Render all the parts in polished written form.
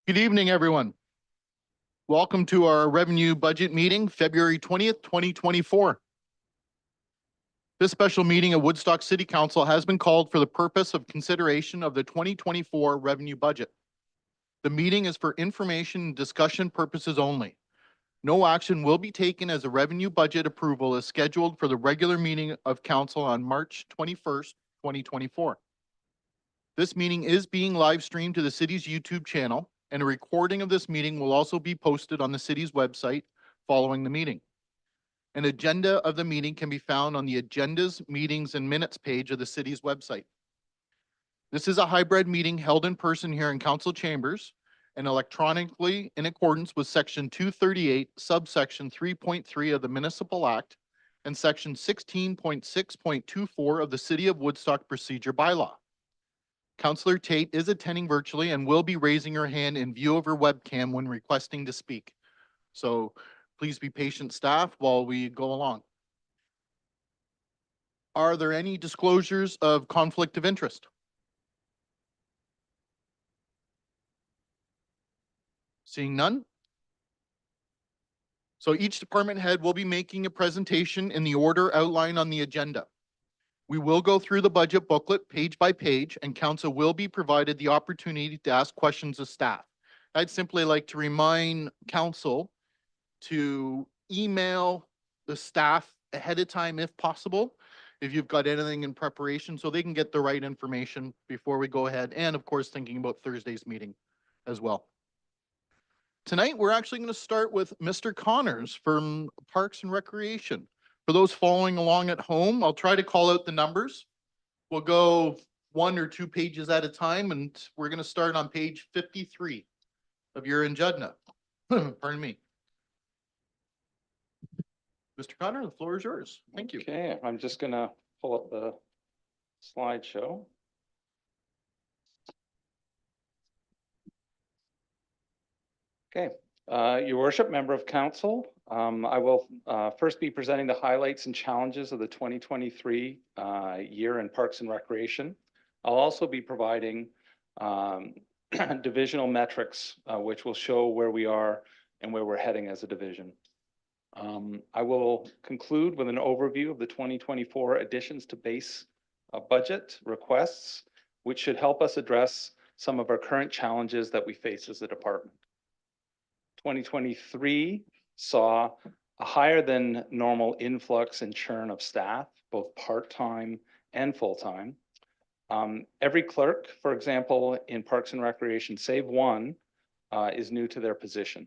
Good evening, everyone. Welcome to our revenue budget meeting, February 20th, 2024. This special meeting of Woodstock City Council has been called for the purpose of consideration of the 2024 revenue budget. The meeting is for information and discussion purposes only. No action will be taken as a revenue budget approval is scheduled for the regular meeting of council on March 21st, 2024. This meeting is being live streamed to the city's YouTube channel, and a recording of this meeting will also be posted on the city's website following the meeting. An agenda of the meeting can be found on the Agendas, Meetings, and Minutes page of the city's website. This is a hybrid meeting held in person here in council chambers and electronically in accordance with Section 238, subsection 3.3 of the Municipal Act and Section 16.6.24 of the City of Woodstock Procedure Bylaw. Councillor Tate is attending virtually and will be raising her hand in view of her webcam when requesting to speak. So please be patient, staff, while we go along. Are there any disclosures of conflict of interest? Seeing none. So each department head will be making a presentation in the order outlined on the agenda. We will go through the budget booklet page by page, and council will be provided the opportunity to ask questions of staff. I'd simply like to remind council to email the staff ahead of time if possible, if you've got anything in preparation, so they can get the right information before we go ahead, and of course, thinking about Thursday's meeting as well. Tonight, we're actually going to start with Mr. Connors from Parks and Recreation. For those following along at home, I'll try to call out the numbers. We'll go 1 or 2 pages at a time, and we're going to start on page 53 of your agenda. Pardon me. Mr. Connor, the floor is yours. Thank you. Okay, I'm just going to pull up the slideshow. Okay, Your Worship, Member of Council, I will first be presenting the highlights and challenges of the 2023 year in Parks and Recreation. I'll also be providing divisional metrics, which will show where we are and where we're heading as a division. I will conclude with an overview of the 2024 additions to base budget requests, which should help us address some of our current challenges that we face as a department. 2023 saw a higher than normal influx and churn of staff, both part-time and full-time. Every clerk, for example, in Parks and Recreation, save one, is new to their position.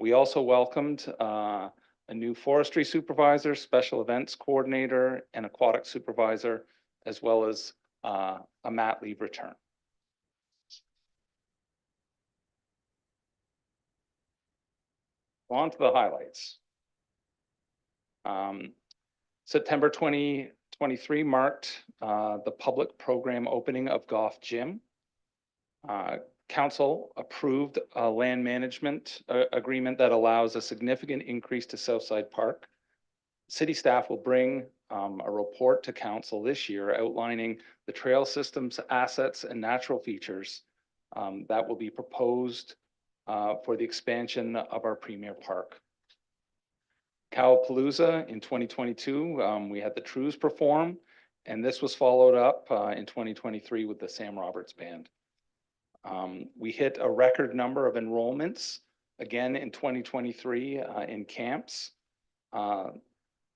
We also welcomed a new forestry supervisor, special events coordinator, and aquatic supervisor, as well as a mat leave return. On to the highlights. September 2023 marked the public program opening of Golf Gym. Council approved a land management agreement that allows a significant increase to Southside Park. City staff will bring a report to council this year outlining the trail system's assets and natural features that will be proposed for the expansion of our premier park. Cowapalooza in 2022, we had the Trews perform, and this was followed up in 2023 with the Sam Roberts Band. We hit a record number of enrollments again in 2023 in camps. The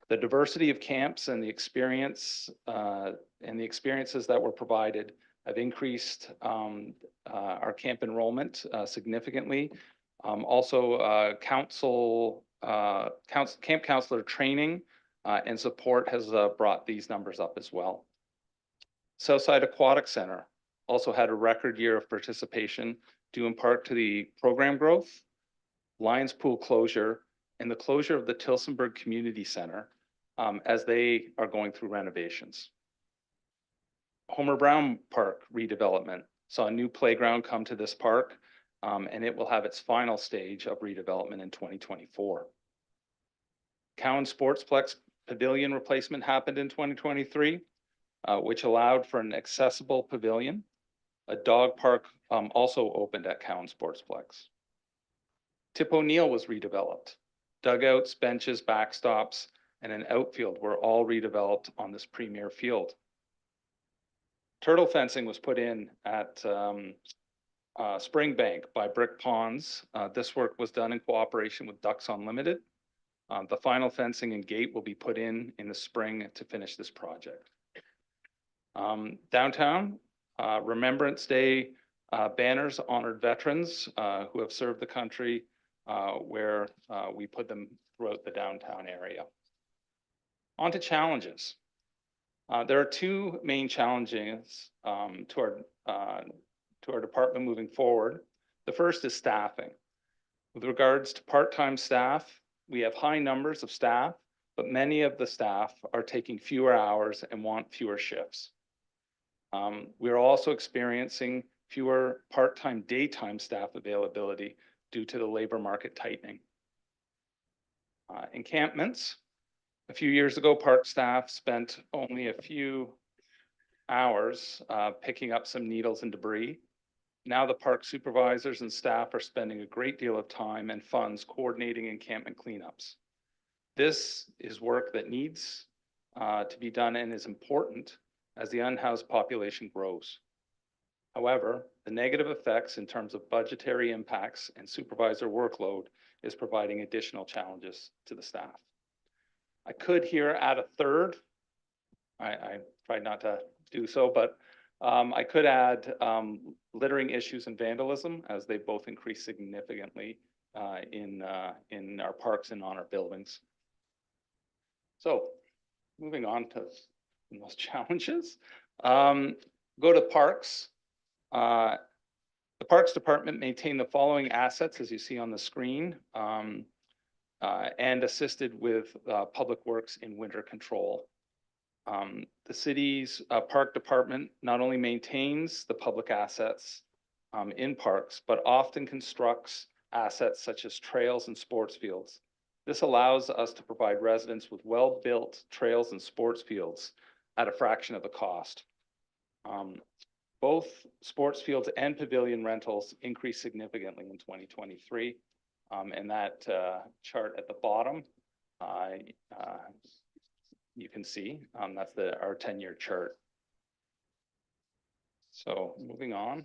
diversity of camps and the experiences that were provided have increased our camp enrollment significantly. Also, camp counselor training and support has brought these numbers up as well. Southside Aquatic Center also had a record year of participation due in part to the program growth, Lions Pool closure, and the closure of the Tilsonburg Community Center as they are going through renovations. Homer Brown Park redevelopment saw a new playground come to this park, and it will have its final stage of redevelopment in 2024. Cowan Sportsplex Pavilion replacement happened in 2023, which allowed for an accessible pavilion. A dog park also opened at Cowan Sportsplex. Tip O'Neill was redeveloped. Dugouts, benches, backstops, and an outfield were all redeveloped on this premier field. Turtle fencing was put in at Springbank by Brick Ponds. This work was done in cooperation with Ducks Unlimited. The final fencing and gate will be put in the spring to finish this project. Downtown, Remembrance Day banners honored veterans who have served the country, where we put them throughout the downtown area. On to challenges. There are two main challenges to our department moving forward. The first is staffing. With regards to part-time staff, we have high numbers of staff, but many of the staff are taking fewer hours and want fewer shifts. We are also experiencing fewer part-time daytime staff availability due to the labor market tightening. Encampments. A few years ago, park staff spent only a few hours picking up some needles and debris. Now the park supervisors and staff are spending a great deal of time and funds coordinating encampment cleanups. This is work that needs to be done and is important as the unhoused population grows. However, the negative effects in terms of budgetary impacts and supervisor workload is providing additional challenges to the staff. I could here add a third. I tried not to do so, but I could add littering issues and vandalism, as they both increase significantly in our parks and on our buildings. So moving on to the most challenges. Go to parks. The Parks Department maintained the following assets, as you see on the screen, and assisted with public works in winter control. The city's park department not only maintains the public assets in parks, but often constructs assets such as trails and sports fields. This allows us to provide residents with well-built trails and sports fields at a fraction of the cost. Both sports fields and pavilion rentals increased significantly in 2023. And that chart at the bottom, you can see that's our 10-year chart. So moving on.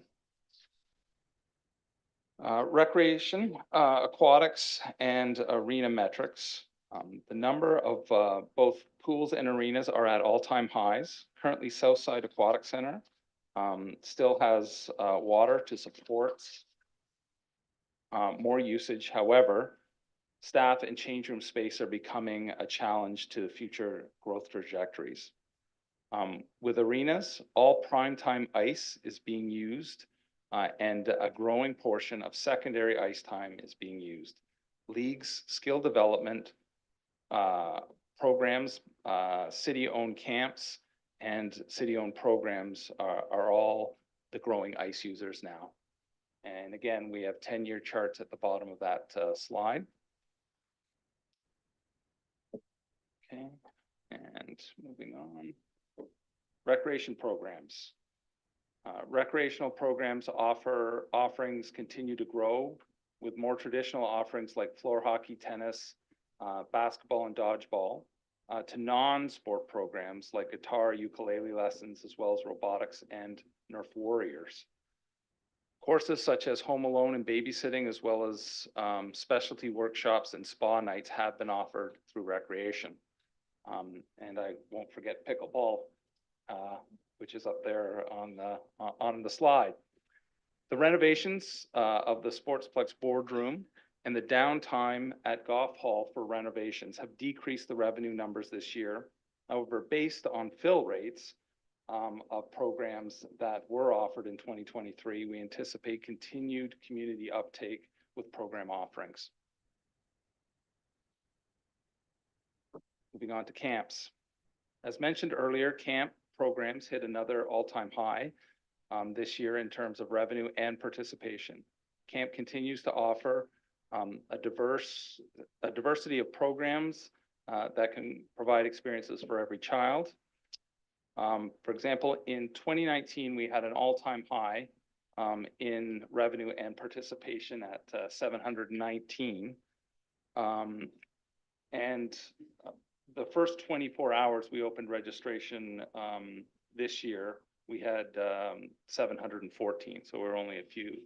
Recreation, aquatics, and arena metrics. The number of both pools and arenas are at all-time highs. Currently, Southside Aquatic Center still has water to support more usage. However, staff and change room space are becoming a challenge to future growth trajectories. With arenas, all primetime ice is being used, and a growing portion of secondary ice time is being used. Leagues, skill development programs, city-owned camps, and city-owned programs are all the growing ice users now. And again, we have 10-year charts at the bottom of that slide. Okay, and moving on. Recreation programs. Recreational programs offerings continue to grow, with more traditional offerings like floor hockey, tennis, basketball, and dodgeball, to non-sport programs like guitar, ukulele lessons, as well as robotics and Nerf Warriors. Courses such as home alone and babysitting, as well as specialty workshops and spa nights, have been offered through recreation. And I won't forget pickleball, which is up there on the slide. The renovations of the Sportsplex boardroom and the downtime at Golf Hall for renovations have decreased the revenue numbers this year. However, based on fill rates of programs that were offered in 2023, we anticipate continued community uptake with program offerings. Moving on to camps. As mentioned earlier, camp programs hit another all-time high this year in terms of revenue and participation. Camp continues to offer a diversity of programs that can provide experiences for every child. For example, in 2019, we had an all-time high in revenue and participation at 719. And the first 24 hours we opened registration this year, we had 714. So we're only a few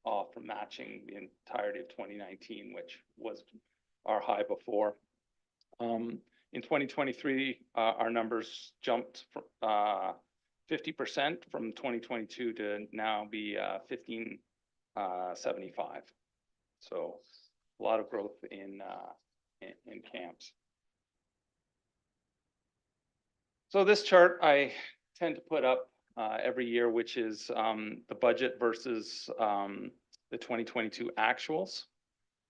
off from matching the entirety of 2019, which was our high before. In 2023, our numbers jumped 50% from 2022 to now be 1575. So a lot of growth in camps. So this chart I tend to put up every year, which is the budget versus the 2022 actuals.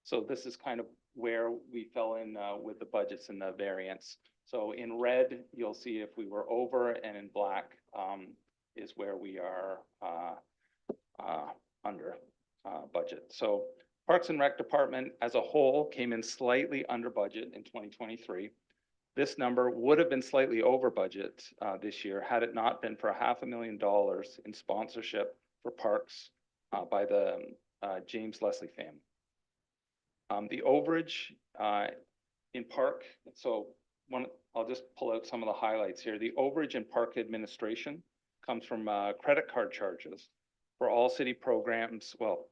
So this is kind of where we fell in with the budgets and the variance. So in red, you'll see if we were over, and in black is where we are under budget. So Parks and Rec Department as a whole came in slightly under budget in 2023. This number would have been slightly over budget this year had it not been for $500,000 in sponsorship for parks by the James Leslie family. The overage in park, so I'll just pull out some of the highlights here. The overage in park administration comes from credit card charges for all city programs. For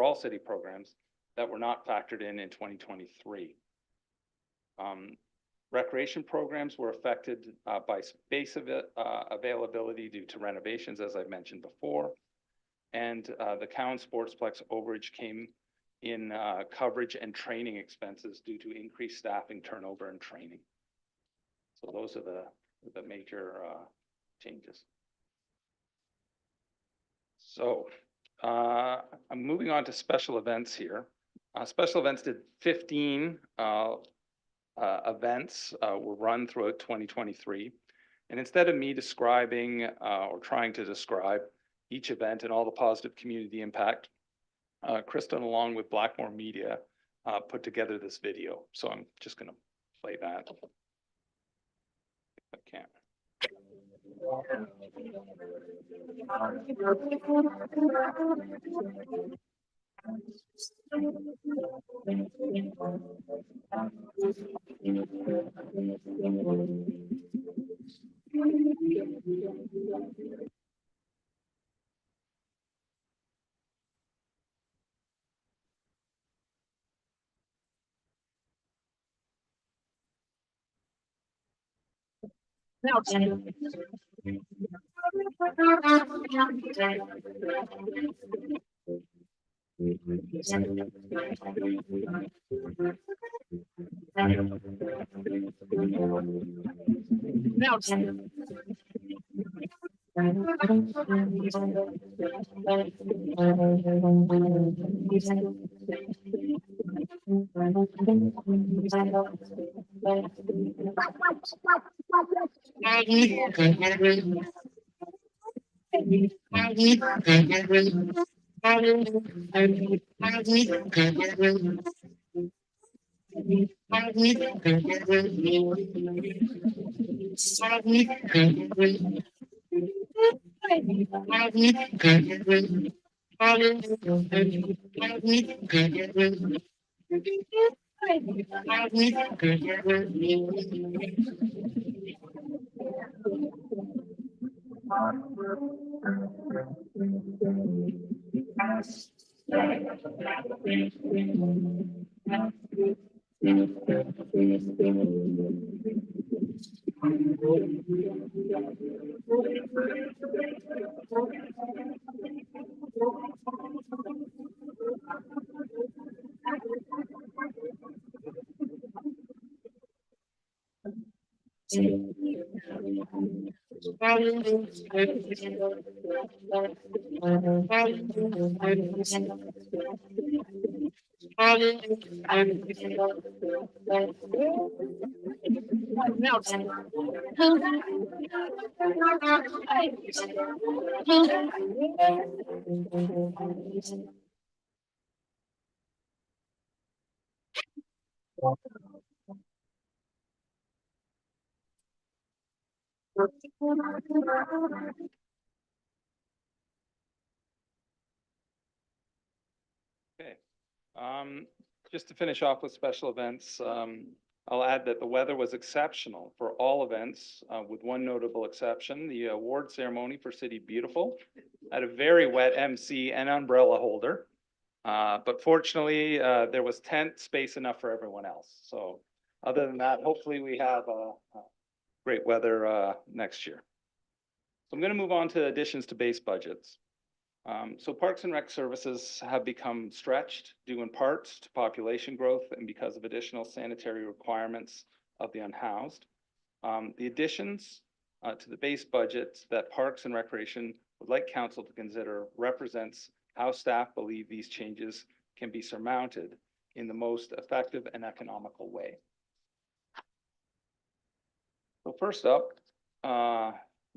all city programs that were not factored in 2023. Recreation programs were affected by space availability due to renovations, as I mentioned before. And the Cowan Sportsplex overage came in coverage and training expenses due to increased staffing, turnover, and training. So those are the major changes. So I'm moving on to special events here. Special events did 15 events were run throughout 2023. And instead of me describing or trying to describe each event and all the positive community impact, Kristen, along with Blackmore Media, put together this video. So I'm just going to play that. If I can. Okay. Just to finish off with special events, I'll add that the weather was exceptional for all events, with one notable exception. The award ceremony for City Beautiful had a very wet MC and umbrella holder. But fortunately, there was tent space enough for everyone else. So other than that, hopefully we have great weather next year. So I'm going to move on to additions to base budgets. So Parks and Rec services have become stretched due in part to population growth and because of additional sanitary requirements of the unhoused. The additions to the base budget that Parks and Recreation would like council to consider represents how staff believe these changes can be surmounted in the most effective and economical way. So first up,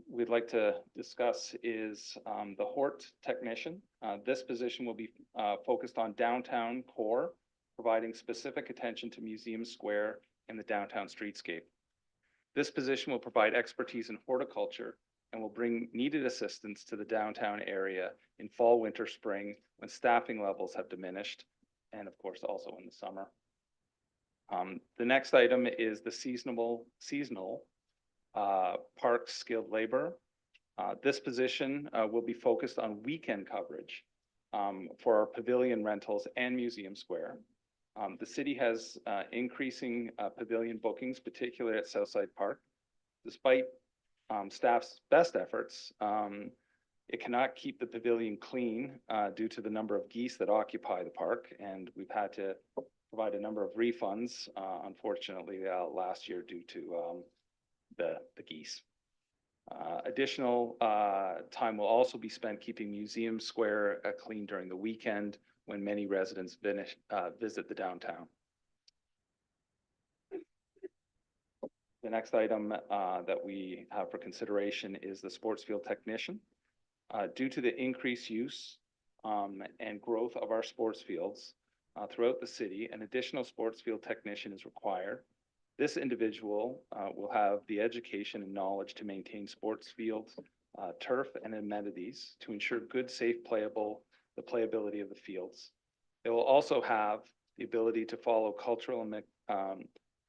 we'd like to discuss is the HORT technician. This position will be focused on downtown core, providing specific attention to Museum Square and the downtown streetscape. This position will provide expertise in horticulture and will bring needed assistance to the downtown area in fall, winter, spring, when staffing levels have diminished, and of course also in the summer. The next item is the seasonal park skilled labor. This position will be focused on weekend coverage for our pavilion rentals and Museum Square. The city has increasing pavilion bookings, particularly at Southside Park. Despite staff's best efforts, it cannot keep the pavilion clean due to the number of geese that occupy the park, and we've had to provide a number of refunds, unfortunately, last year due to the geese. Additional time will also be spent keeping Museum Square clean during the weekend when many residents visit the downtown. The next item that we have for consideration is the sports field technician. Due to the increased use and growth of our sports fields throughout the city, an additional sports field technician is required. This individual will have the education and knowledge to maintain sports fields, turf, and amenities to ensure good, safe, the playability of the fields. They will also have the ability to follow cultural and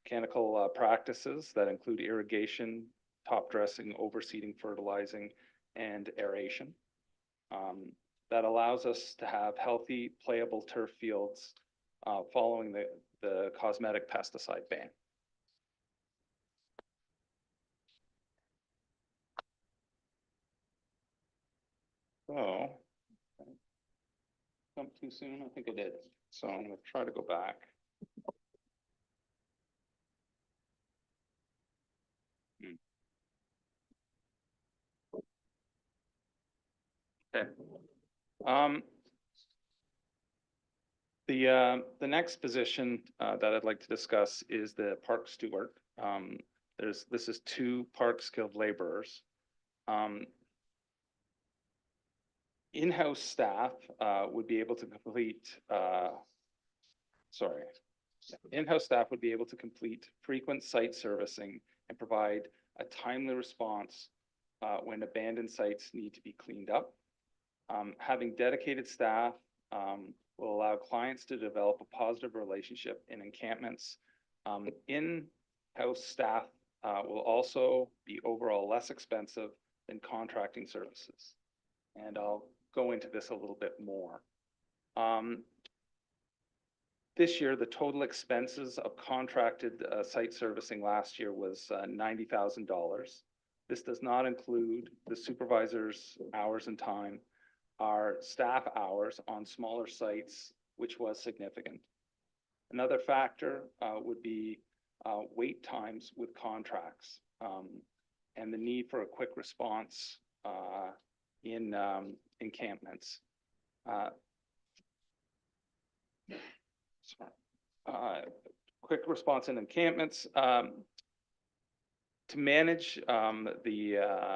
mechanical practices that include irrigation, top dressing, overseeding, fertilizing, and aeration. That allows us to have healthy, playable turf fields following the cosmetic pesticide ban. So, jumped too soon? I think I did. So I'm going to try to go back. Okay. The next position that I'd like to discuss is the park steward. This is 2 park skilled laborers. In-house staff would be able to complete, in-house staff would be able to complete frequent site servicing and provide a timely response when abandoned sites need to be cleaned up. Having dedicated staff will allow clients to develop a positive relationship in encampments. In-house staff will also be overall less expensive than contracting services. And I'll go into this a little bit more. This year, the total expenses of contracted site servicing last year was $90,000. This does not include the supervisor's hours and time, our staff hours on smaller sites, which was significant. Another factor would be wait times with contracts and the need for a quick response in encampments. Quick response in encampments to manage the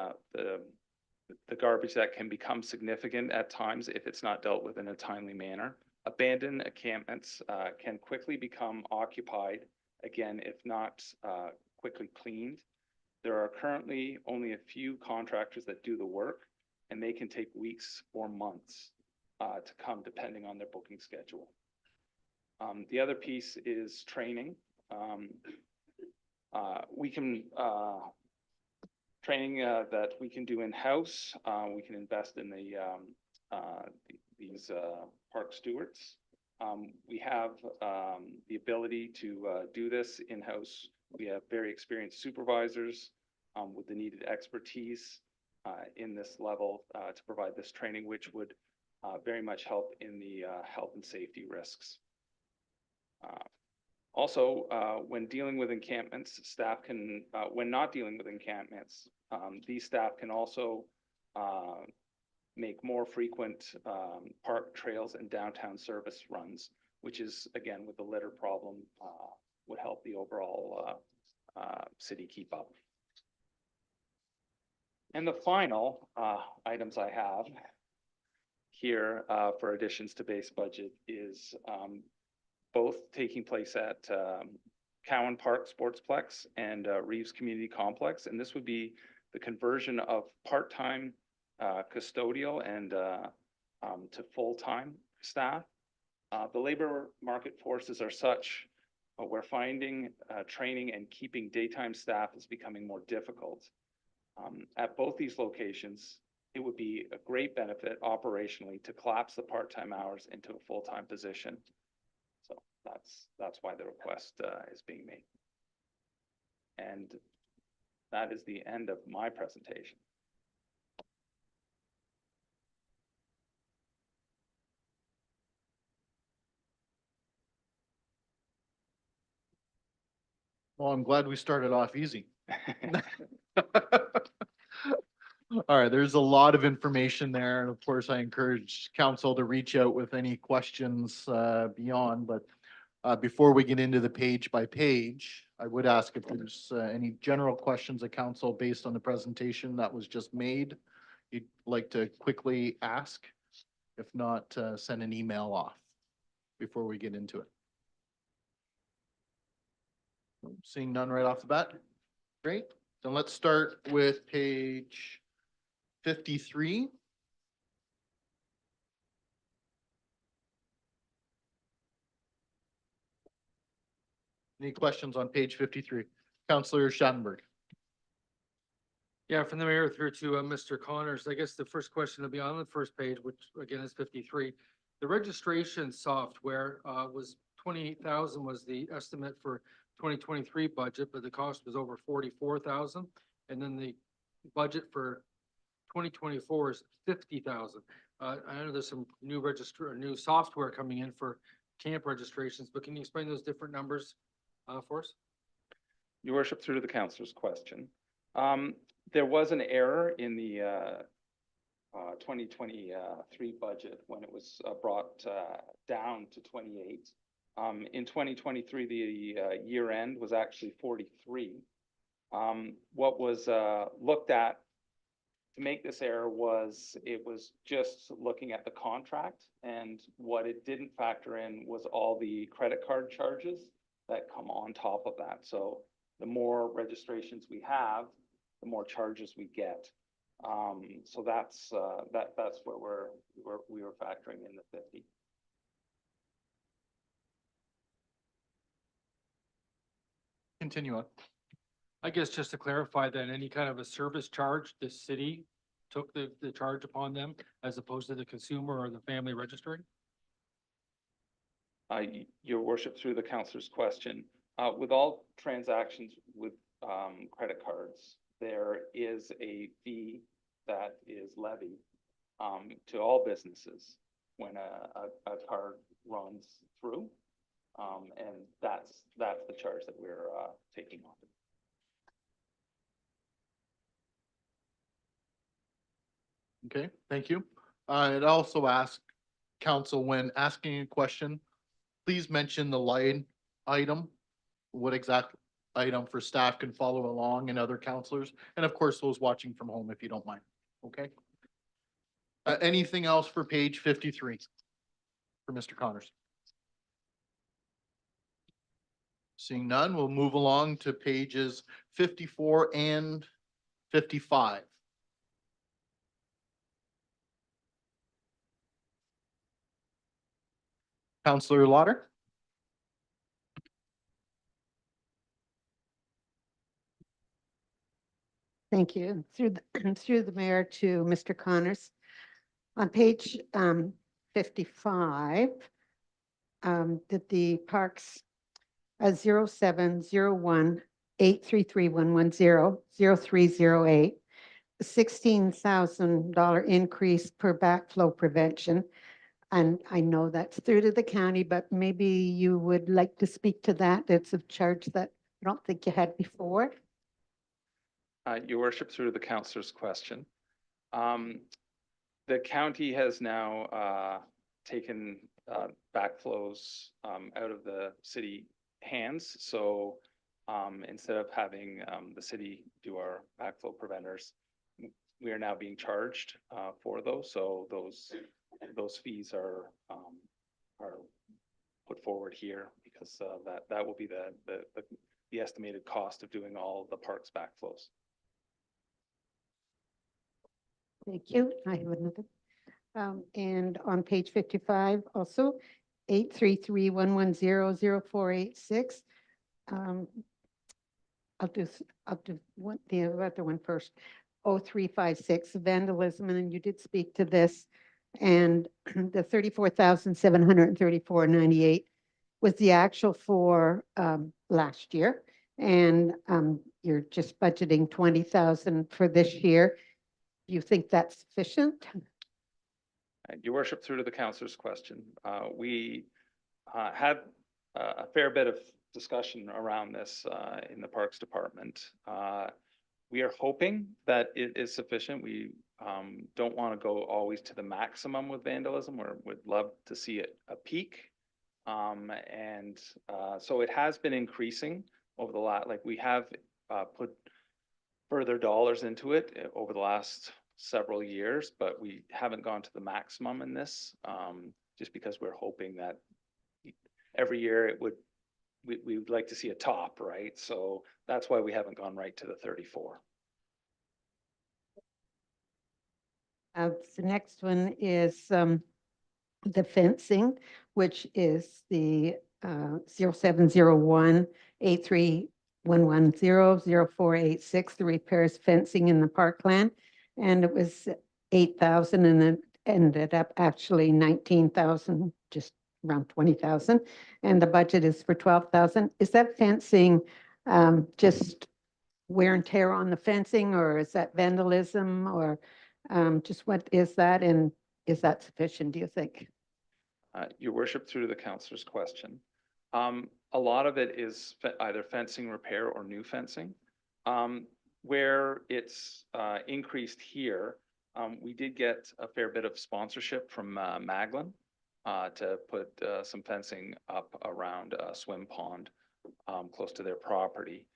garbage that can become significant at times if it's not dealt with in a timely manner. Abandoned encampments can quickly become occupied again if not quickly cleaned. There are currently only a few contractors that do the work, and they can take weeks or months to come depending on their booking schedule. The other piece is training. We can training that we can do in-house. We can invest in these park stewards. We have the ability to do this in-house. We have very experienced supervisors with the needed expertise in this level to provide this training, which would very much help in the health and safety risks. Also, when dealing with encampments, staff can, when not dealing with encampments, these staff can also make more frequent park trails and downtown service runs, which is, again, with the litter problem, would help the overall city keep up. And the final items I have here for additions to base budget is both taking place at Cowan Park Sportsplex and Reeves Community Complex. And this would be the conversion of part-time custodial and to full-time staff. The labor market forces are such, we're finding training and keeping daytime staff is becoming more difficult. At both these locations, it would be a great benefit operationally to collapse the part-time hours into a full-time position. So that's why the request is being made. And that is the end of my presentation. Well, I'm glad we started off easy. All right, there's a lot of information there, and of course, I encourage council to reach out with any questions beyond, but before we get into the page by page, I would ask if there's any general questions of council based on the presentation that was just made, you'd like to quickly ask. If not, send an email off before we get into it. Seeing none right off the bat. Great. Then let's start with page 53. Any questions on page 53? Councillor Schattenberg. Yeah, from the mayor through to Mr. Connors. I guess the first question will be on the first page, which again is 53. The registration software was 28,000 was the estimate for 2023 budget, but the cost was over 44,000. And then the budget for 2024 is 50,000. I know there's some new software coming in for camp registrations, but can you explain those different numbers for us? Your worship, through to the councillor's question. There was an error in the 2023 budget when it was brought down to 28. In 2023, the year end was actually 43. What was looked at to make this error was it was just looking at the contract, and what it didn't factor in was all the credit card charges that come on top of that. So the more registrations we have, the more charges we get. So that's where we were factoring in the 50. Continue on. I guess just to clarify that any kind of a service charge, the city took the charge upon them as opposed to the consumer or the family registering? Your worship, through the councillor's question, with all transactions with credit cards, there is a fee that is levied to all businesses when a card runs through. And that's the charge that we're taking on. Okay, thank you. I'd also ask council, when asking a question, please mention the line item, what exact item for staff can follow along, and other councillors, and of course, those watching from home, if you don't mind, okay? Anything else for page 53 for Mr. Connors? Seeing none, we'll move along to pages 54 and 55. Counselor Lauder. Thank you. Through the mayor to Mr. Connors. On page 55, that the parks 0701-833-110-0308, $16,000 increase per backflow prevention. And I know that's through to the county, but maybe you would like to speak to that. It's a charge that I don't think you had before. Your worship, through the councillor's question. The county has now taken backflows out of the city hands. So instead of having the city do our backflow preventers, we are now being charged for those. So those fees are put forward here because that will be the estimated cost of doing all the parks backflows. Thank you. I have another. And on page 55 also, 833-110-0486. I'll do the other one first. 0356 vandalism, and you did speak to this. And the 34,734.98 was the actual for last year. And you're just budgeting 20,000 for this year. Do you think that's sufficient? Your worship, through to the councillor's question. We had a fair bit of discussion around this in the Parks Department. We are hoping that it is sufficient. We don't want to go always to the maximum with vandalism, or would love to see it a peak. So it has been increasing over the last, like we have put further dollars into it over the last several years, but we haven't gone to the maximum in this, just because we're hoping that every year we would like to see a top, right? So that's why we haven't gone right to the 34. The next one is the fencing, which is the 0701-83110-0486, the repairs fencing in the parkland. And it was 8,000 and it ended up actually 19,000, just around 20,000. And the budget is for 12,000. Is that fencing just wear and tear on the fencing, or is that vandalism, or just what is that? And is that sufficient, do you think? Your worship, through the councillor's question. A lot of it is either fencing repair or new fencing. Where it's increased here, we did get a fair bit of sponsorship from Maglin to put some fencing up around a swim pond close to their property.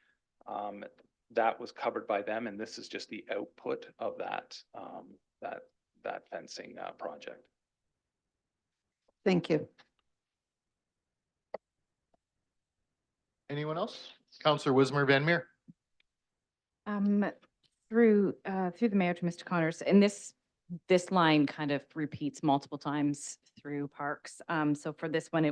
That was covered by them, and this is just the output of that fencing project. Thank you. Anyone else? Counselor Wismer Van Meer. Through the mayor to Mr. Connors, and this line kind of repeats multiple times through parks. So for this one,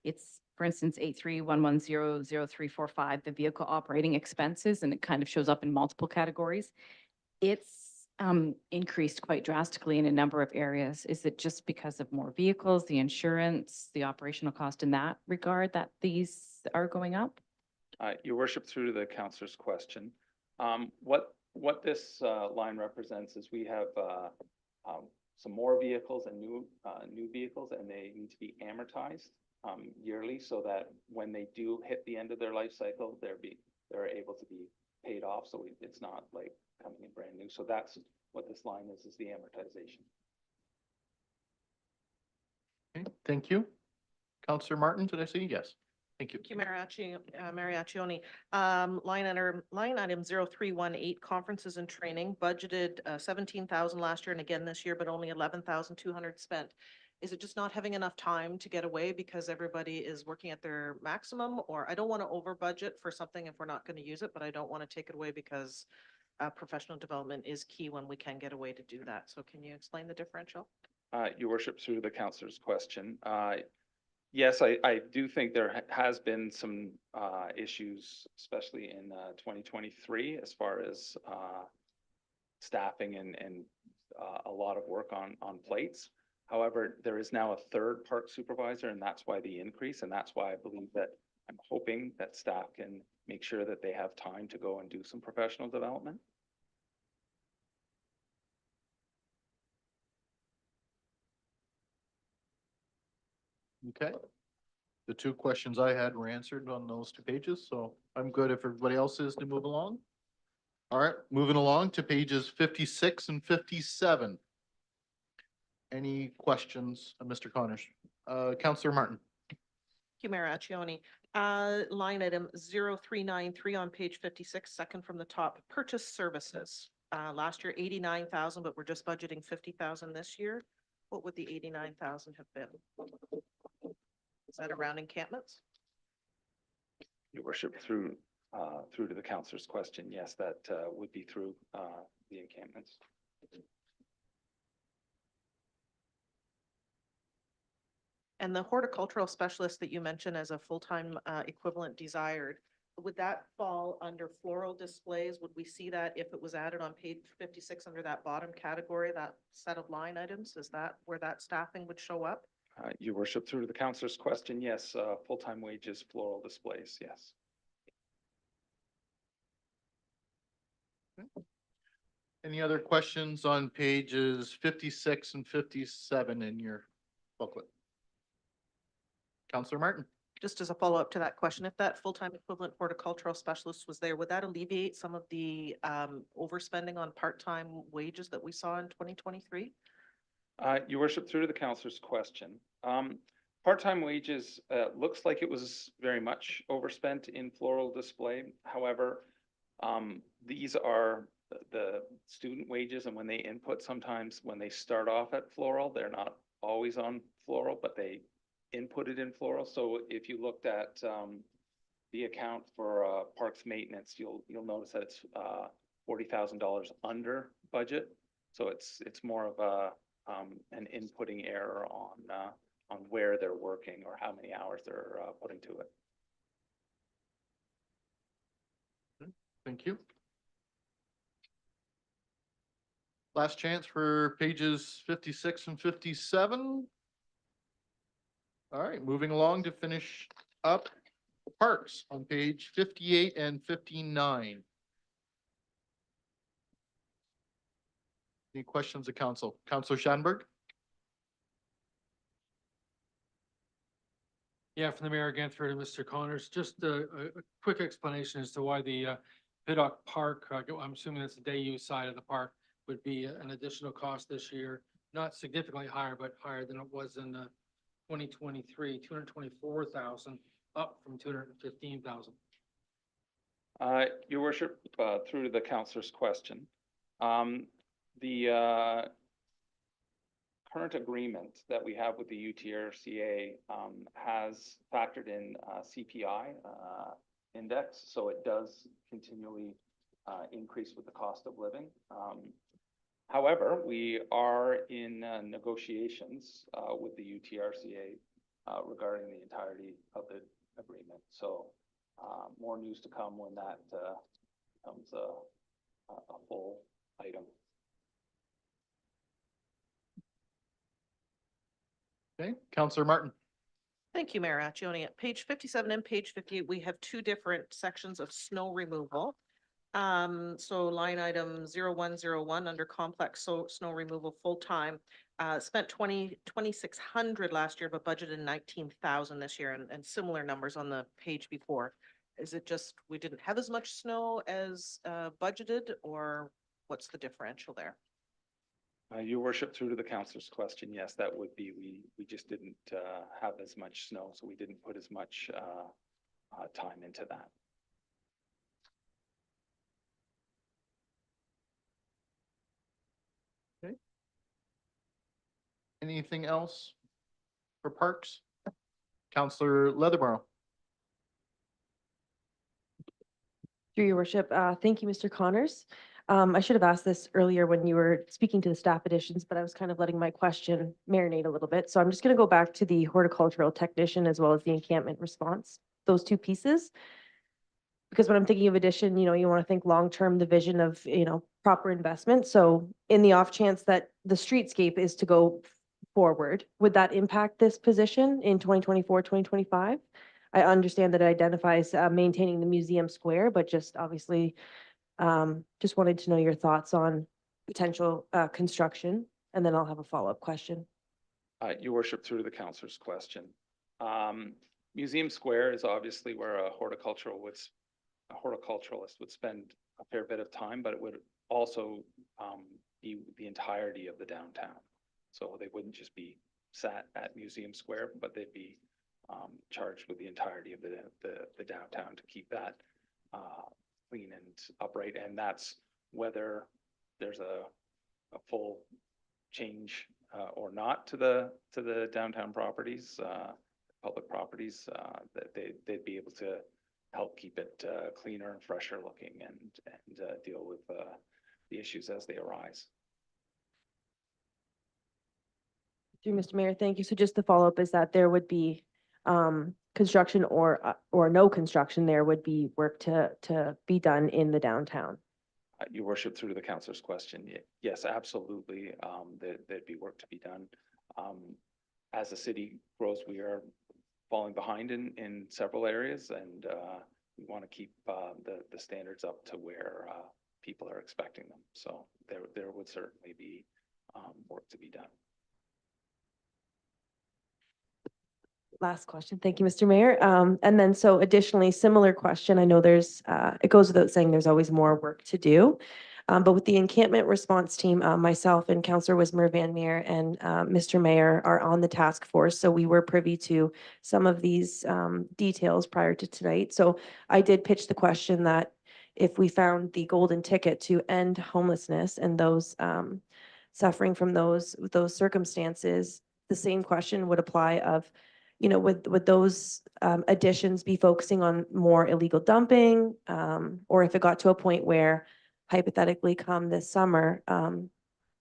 it's for instance 831100345, the vehicle operating expenses, and it kind of shows up in multiple categories. It's increased quite drastically in a number of areas. Is it just because of more vehicles, the insurance, the operational cost in that regard that these are going up? Your worship, through to the councillor's question. What this line represents is we have some more vehicles and new vehicles, and they need to be amortized yearly, so that when they do hit the end of their life cycle, they're able to be paid off. So it's not like coming in brand new. So that's what this line is the amortization. Okay, thank you. Counselor Martin, did I see? Yes. Thank you. Thank you, Mariachioni. Line item 0318, conferences and training, budgeted 17,000 last year and again this year, but only 11,200 spent. Is it just not having enough time to get away because everybody is working at their maximum? Or I don't want to over budget for something if we're not going to use it, but I don't want to take it away because professional development is key when we can get away to do that. So can you explain the differential? Your worship, through the councillor's question, yes, I do think there has been some issues, especially in 2023, as far as staffing and a lot of work on plates. However, there is now a third park supervisor, and that's why the increase, and that's why I believe that I'm hoping that staff can make sure that they have time to go and do some professional development. Okay. The two questions I had were answered on those 2 pages, so I'm good if everybody else is to move along. All right, moving along to pages 56 and 57. Any questions, Mr. Connors? Councillor Martin? Thank you, Mayor Accioni. Line item 0393 on page 56, second from the top, purchase services. Last year 89,000, but we're just budgeting 50,000 this year. What would the 89,000 have been? Is that around encampments? Your worship, through to the councillor's question, yes, that would be through the encampments. And the horticultural specialist that you mentioned as a full-time equivalent desired, would that fall under floral displays? Would we see that if it was added on page 56 under that bottom category, that set of line items? Is that where that staffing would show up? Your worship, through to the councillor's question, yes, full-time wages, floral displays, yes. Any other questions on pages 56 and 57 in your booklet? Councillor Martin? Just as a follow-up to that question, if that full-time equivalent horticultural specialist was there, would that alleviate some of the overspending on part-time wages that we saw in 2023? Your worship, through to the councillor's question. Part-time wages, looks like it was very much overspent in floral display. However, these are the student wages, and when they input, sometimes when they start off at floral, they're not always on floral, but they inputted in floral. So if you looked at the account for parks maintenance, you'll notice that it's $40,000 under budget. So it's more of a an inputting error on where they're working or how many hours they're putting to it. Thank you. Last chance for pages 56 and 57. All right, moving along to finish up parks on page 58 and 59. Any questions of council? Councillor Schanberg? Yeah, from the mayor again through to Mr. Connors, just a quick explanation as to why the Viddock Park, I'm assuming that's the day use side of the park, would be an additional cost this year. Not significantly higher, but higher than it was in 2023, 224,000, up from 215,000. Your worship, through to the councillor's question. The current agreement that we have with the UTRCA has factored in CPI index, so it does continually increase with the cost of living. However, we are in negotiations with the UTRCA regarding the entirety of the agreement. So more news to come when that becomes a full item. Okay, Councillor Martin? Thank you, Mayor Accioni. At page 57 and page 58, we have two different sections of snow removal. So line item 0101 under complex snow removal full-time, spent 2,600 last year, but budgeted 19,000 this year, and similar numbers on the page before. Is it just we didn't have as much snow as budgeted, or what's the differential there? Your worship, through to the councillor's question, yes, that would be, we just didn't have as much snow, so we didn't put as much time into that. Anything else for Parks? Counselor Leatherborough. Through your worship, thank you, Mr. Connors. I should have asked this earlier when you were speaking to the staff additions, but I was kind of letting my question marinate a little bit. So I'm just going to go back to the horticultural technician as well as the encampment response, those two pieces. Because when I'm thinking of addition, you want to think long-term, the vision of, proper investment. So in the off chance that the streetscape is to go forward, would that impact this position in 2024, 2025? I understand that it identifies maintaining the museum square, but just obviously, just wanted to know your thoughts on potential construction, and then I'll have a follow-up question. Your worship, through the councillor's question. Museum Square is obviously where a horticulturalist would spend a fair bit of time, but it would also be the entirety of the downtown. So they wouldn't just be sat at Museum Square, but they'd be charged with the entirety of the downtown to keep that clean and upright. And that's whether there's a full change or not to the downtown properties, public properties, that they'd be able to help keep it cleaner and fresher looking and deal with the issues as they arise. Through Mr. Mayor, thank you. So just the follow-up is that there would be construction or no construction, there would be work to be done in the downtown. Your worship, through the councillor's question, yes, absolutely. There'd be work to be done. As the city grows, we are falling behind in several areas, and we want to keep the standards up to where people are expecting them. So there would certainly be work to be done. Last question. Thank you, Mr. Mayor. And then so additionally, similar question. I know there's, it goes without saying there's always more work to do. But with the encampment response team, myself and Councillor Wismer Van Meer and Mr. Mayor are on the task force. So we were privy to some of these details prior to tonight. So I did pitch the question that if we found the golden ticket to end homelessness and those suffering from those circumstances, the same question would apply of, would those additions be focusing on more illegal dumping? Or if it got to a point where hypothetically come this summer,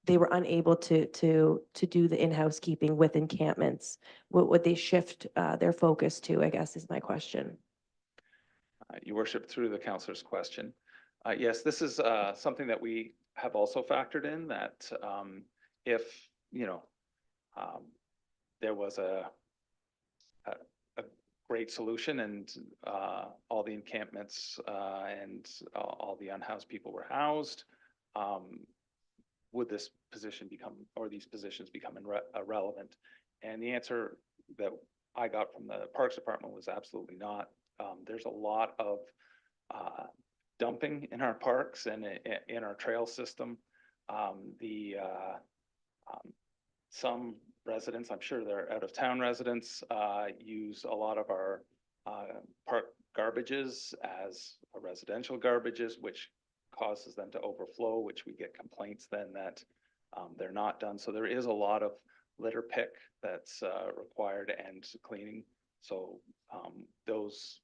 they were unable to do the in-house keeping with encampments, what would they shift their focus to, I guess is my question. Your worship, through the councillor's question. Yes, this is something that we have also factored in, that if, there was a great solution and all the encampments and all the unhoused people were housed, would this position become, or these positions become irrelevant? And the answer that I got from the Parks Department was absolutely not. There's a lot of dumping in our parks and in our trail system. Some residents, I'm sure they're out of town residents, use a lot of our park garbages as residential garbages, which causes them to overflow, which we get complaints then that they're not done. So there is a lot of litter pick that's required and cleaning. So those,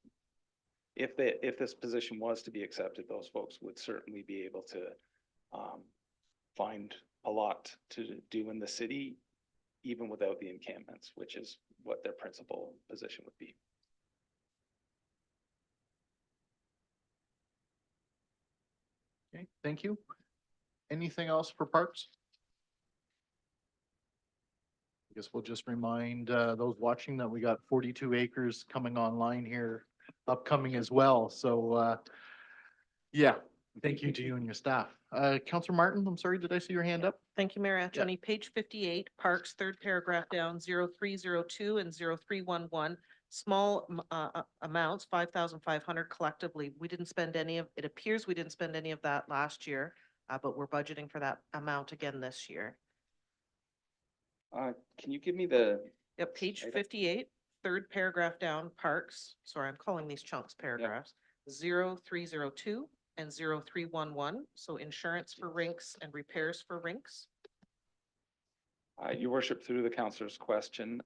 if this position was to be accepted, those folks would certainly be able to find a lot to do in the city, even without the encampments, which is what their principal position would be. Okay, thank you. Anything else for Parks? I guess we'll just remind those watching that we got 42 acres coming online here, upcoming as well. So yeah, thank you to you and your staff. Councillor Martin, I'm sorry, did I see your hand up? Thank you, Mayor Anthony. Page 58, Parks, third paragraph down, 0302 and 0311. Small amounts, 5,500 collectively. We didn't spend any of, it appears we didn't spend any of that last year, but we're budgeting for that amount again this year. Can you give me the? Yep, page 58, third paragraph down, Parks. Sorry, I'm calling these chunks paragraphs. 0302 and 0311. So insurance for rinks and repairs for rinks. Your worship, through the councillor's question,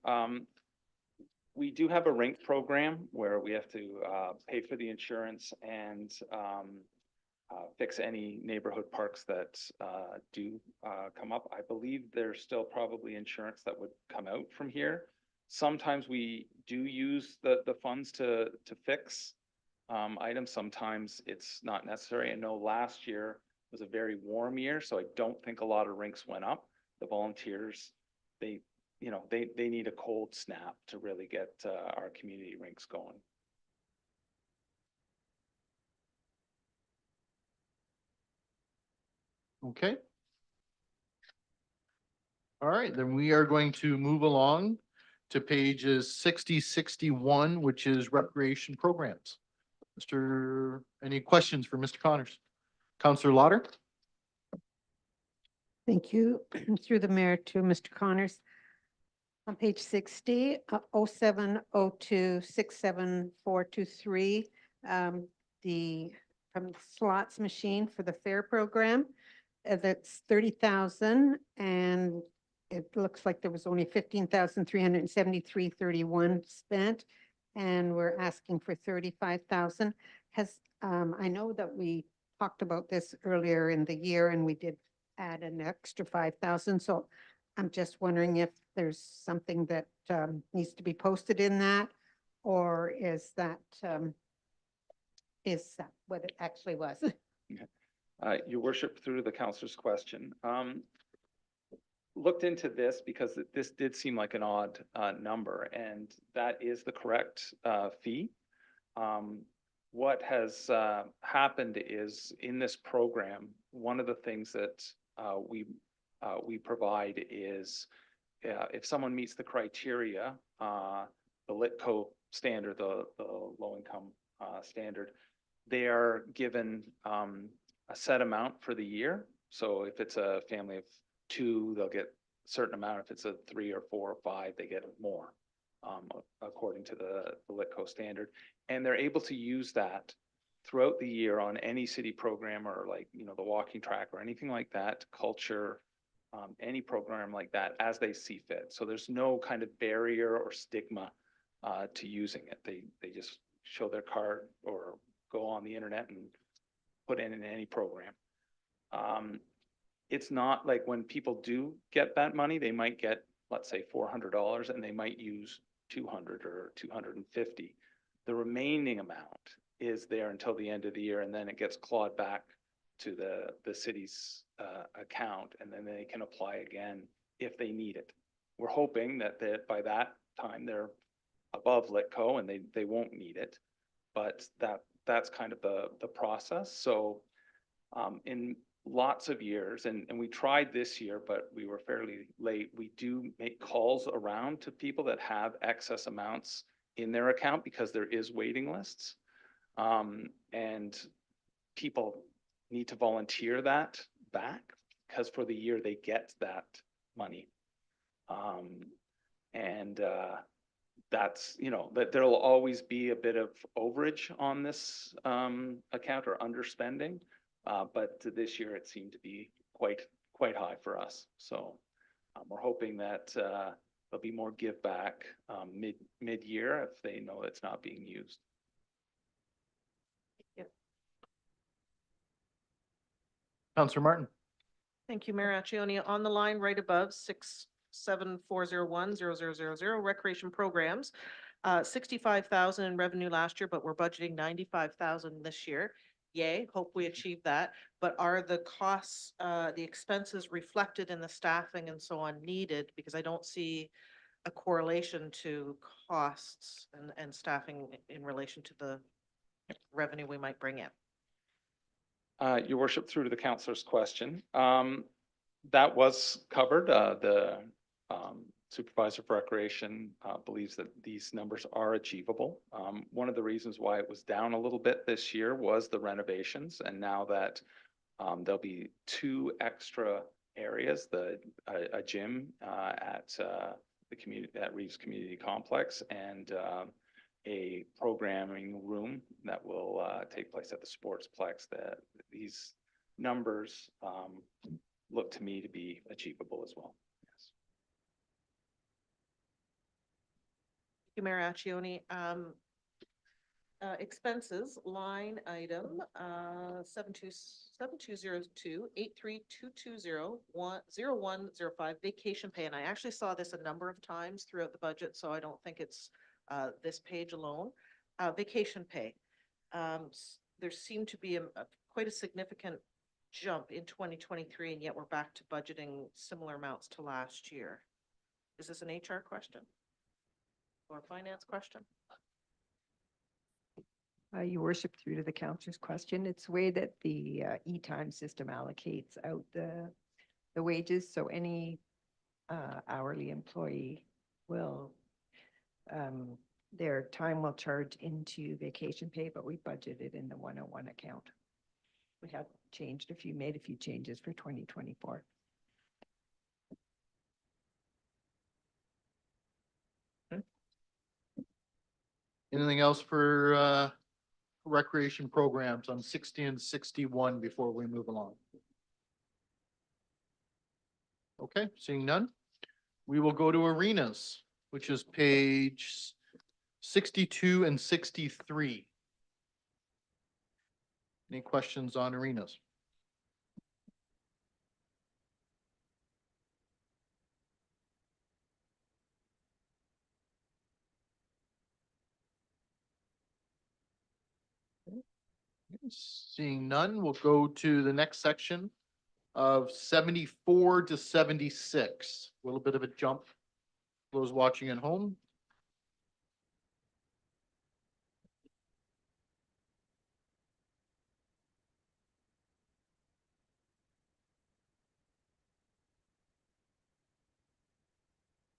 we do have a rink program where we have to pay for the insurance and fix any neighborhood parks that do come up. I believe there's still probably insurance that would come out from here. Sometimes we do use the funds to fix items. Sometimes it's not necessary. I know last year was a very warm year, so I don't think a lot of rinks went up. The volunteers, they need a cold snap to really get our community rinks going. Okay. All right, then we are going to move along to pages 60, 61, which is recreation programs. Any questions for Mr. Connors? Counselor Lauder? Thank you. Through the mayor to Mr. Connors. On page 60, 0702-67423, from the slots machine for the fair program, that's 30,000, and it looks like there was only 15,373.31 spent, and we're asking for 35,000. I know that we talked about this earlier in the year, and we did add an extra 5,000, so I'm just wondering if there's something that needs to be posted in that, or is that what it actually was? Your worship, through the councillor's question, looked into this because this did seem like an odd number, and that is the correct fee. What has happened is, in this program, one of the things that we provide is if someone meets the criteria, the LITCO standard, the low income standard, they are given a set amount for the year. So if it's a family of 2, they'll get a certain amount. If it's a 3 or 4 or 5, they get more, according to the LITCO standard. And they're able to use that throughout the year on any city program, or the walking track or anything like that, culture, any program like that, as they see fit. So there's no kind of barrier or stigma to using it. They just show their card or go on the internet and put in any program. It's not like when people do get that money, they might get, let's say, $400, and they might use 200 or 250. The remaining amount is there until the end of the year, and then it gets clawed back to the city's account, and then they can apply again if they need it. We're hoping that by that time they're above LITCO and they won't need it, but that's kind of the process. So in lots of years, and we tried this year, but we were fairly late, we do make calls around to people that have excess amounts in their account, because there is waiting lists, and people need to volunteer that back, because for the year they get that money. That's, that there'll always be a bit of overage on this account, or underspending. But this year it seemed to be quite high for us. So we're hoping that there'll be more give back mid-year if they know it's not being used. Counselor Martin? Thank you, Mayor Accioni. On the line right above, 674010000, recreation programs, 65,000 in revenue last year, but we're budgeting 95,000 this year. Yay, hope we achieve that. But are the costs, the expenses reflected in the staffing and so on needed? Because I don't see a correlation to costs and staffing in relation to the revenue we might bring in. Your worship, through to the councillor's question, that was covered. The supervisor of recreation believes that these numbers are achievable. One of the reasons why it was down a little bit this year was the renovations, and now that there'll be 2 extra areas, a gym at the community, at Reeves Community Complex, and a programming room that will take place at the Sportsplex. That these numbers look to me to be achievable as well. Yes. you, Mayor Accioni. Expenses, line item, 72720283220100105 vacation pay. And I actually saw this a number of times throughout the budget, so I don't think it's this page alone. Vacation pay. There seemed to be quite a significant jump in 2023, and yet we're back to budgeting similar amounts to last year. Is this an HR question? Or a finance question? Your worship, through to the councillor's question, it's the way that the e-time system allocates out the wages. So any hourly employee will, their time will charge into vacation pay, but we budgeted in the 101 account. We have made a few changes for 2024. Anything else for recreation programs on 60 and 61 before we move along? Okay, seeing none, we will go to arenas, which is page 62 and 63. Any questions on arenas? Seeing none, we'll go to the next section of 74 to 76. A little bit of a jump. Those watching at home.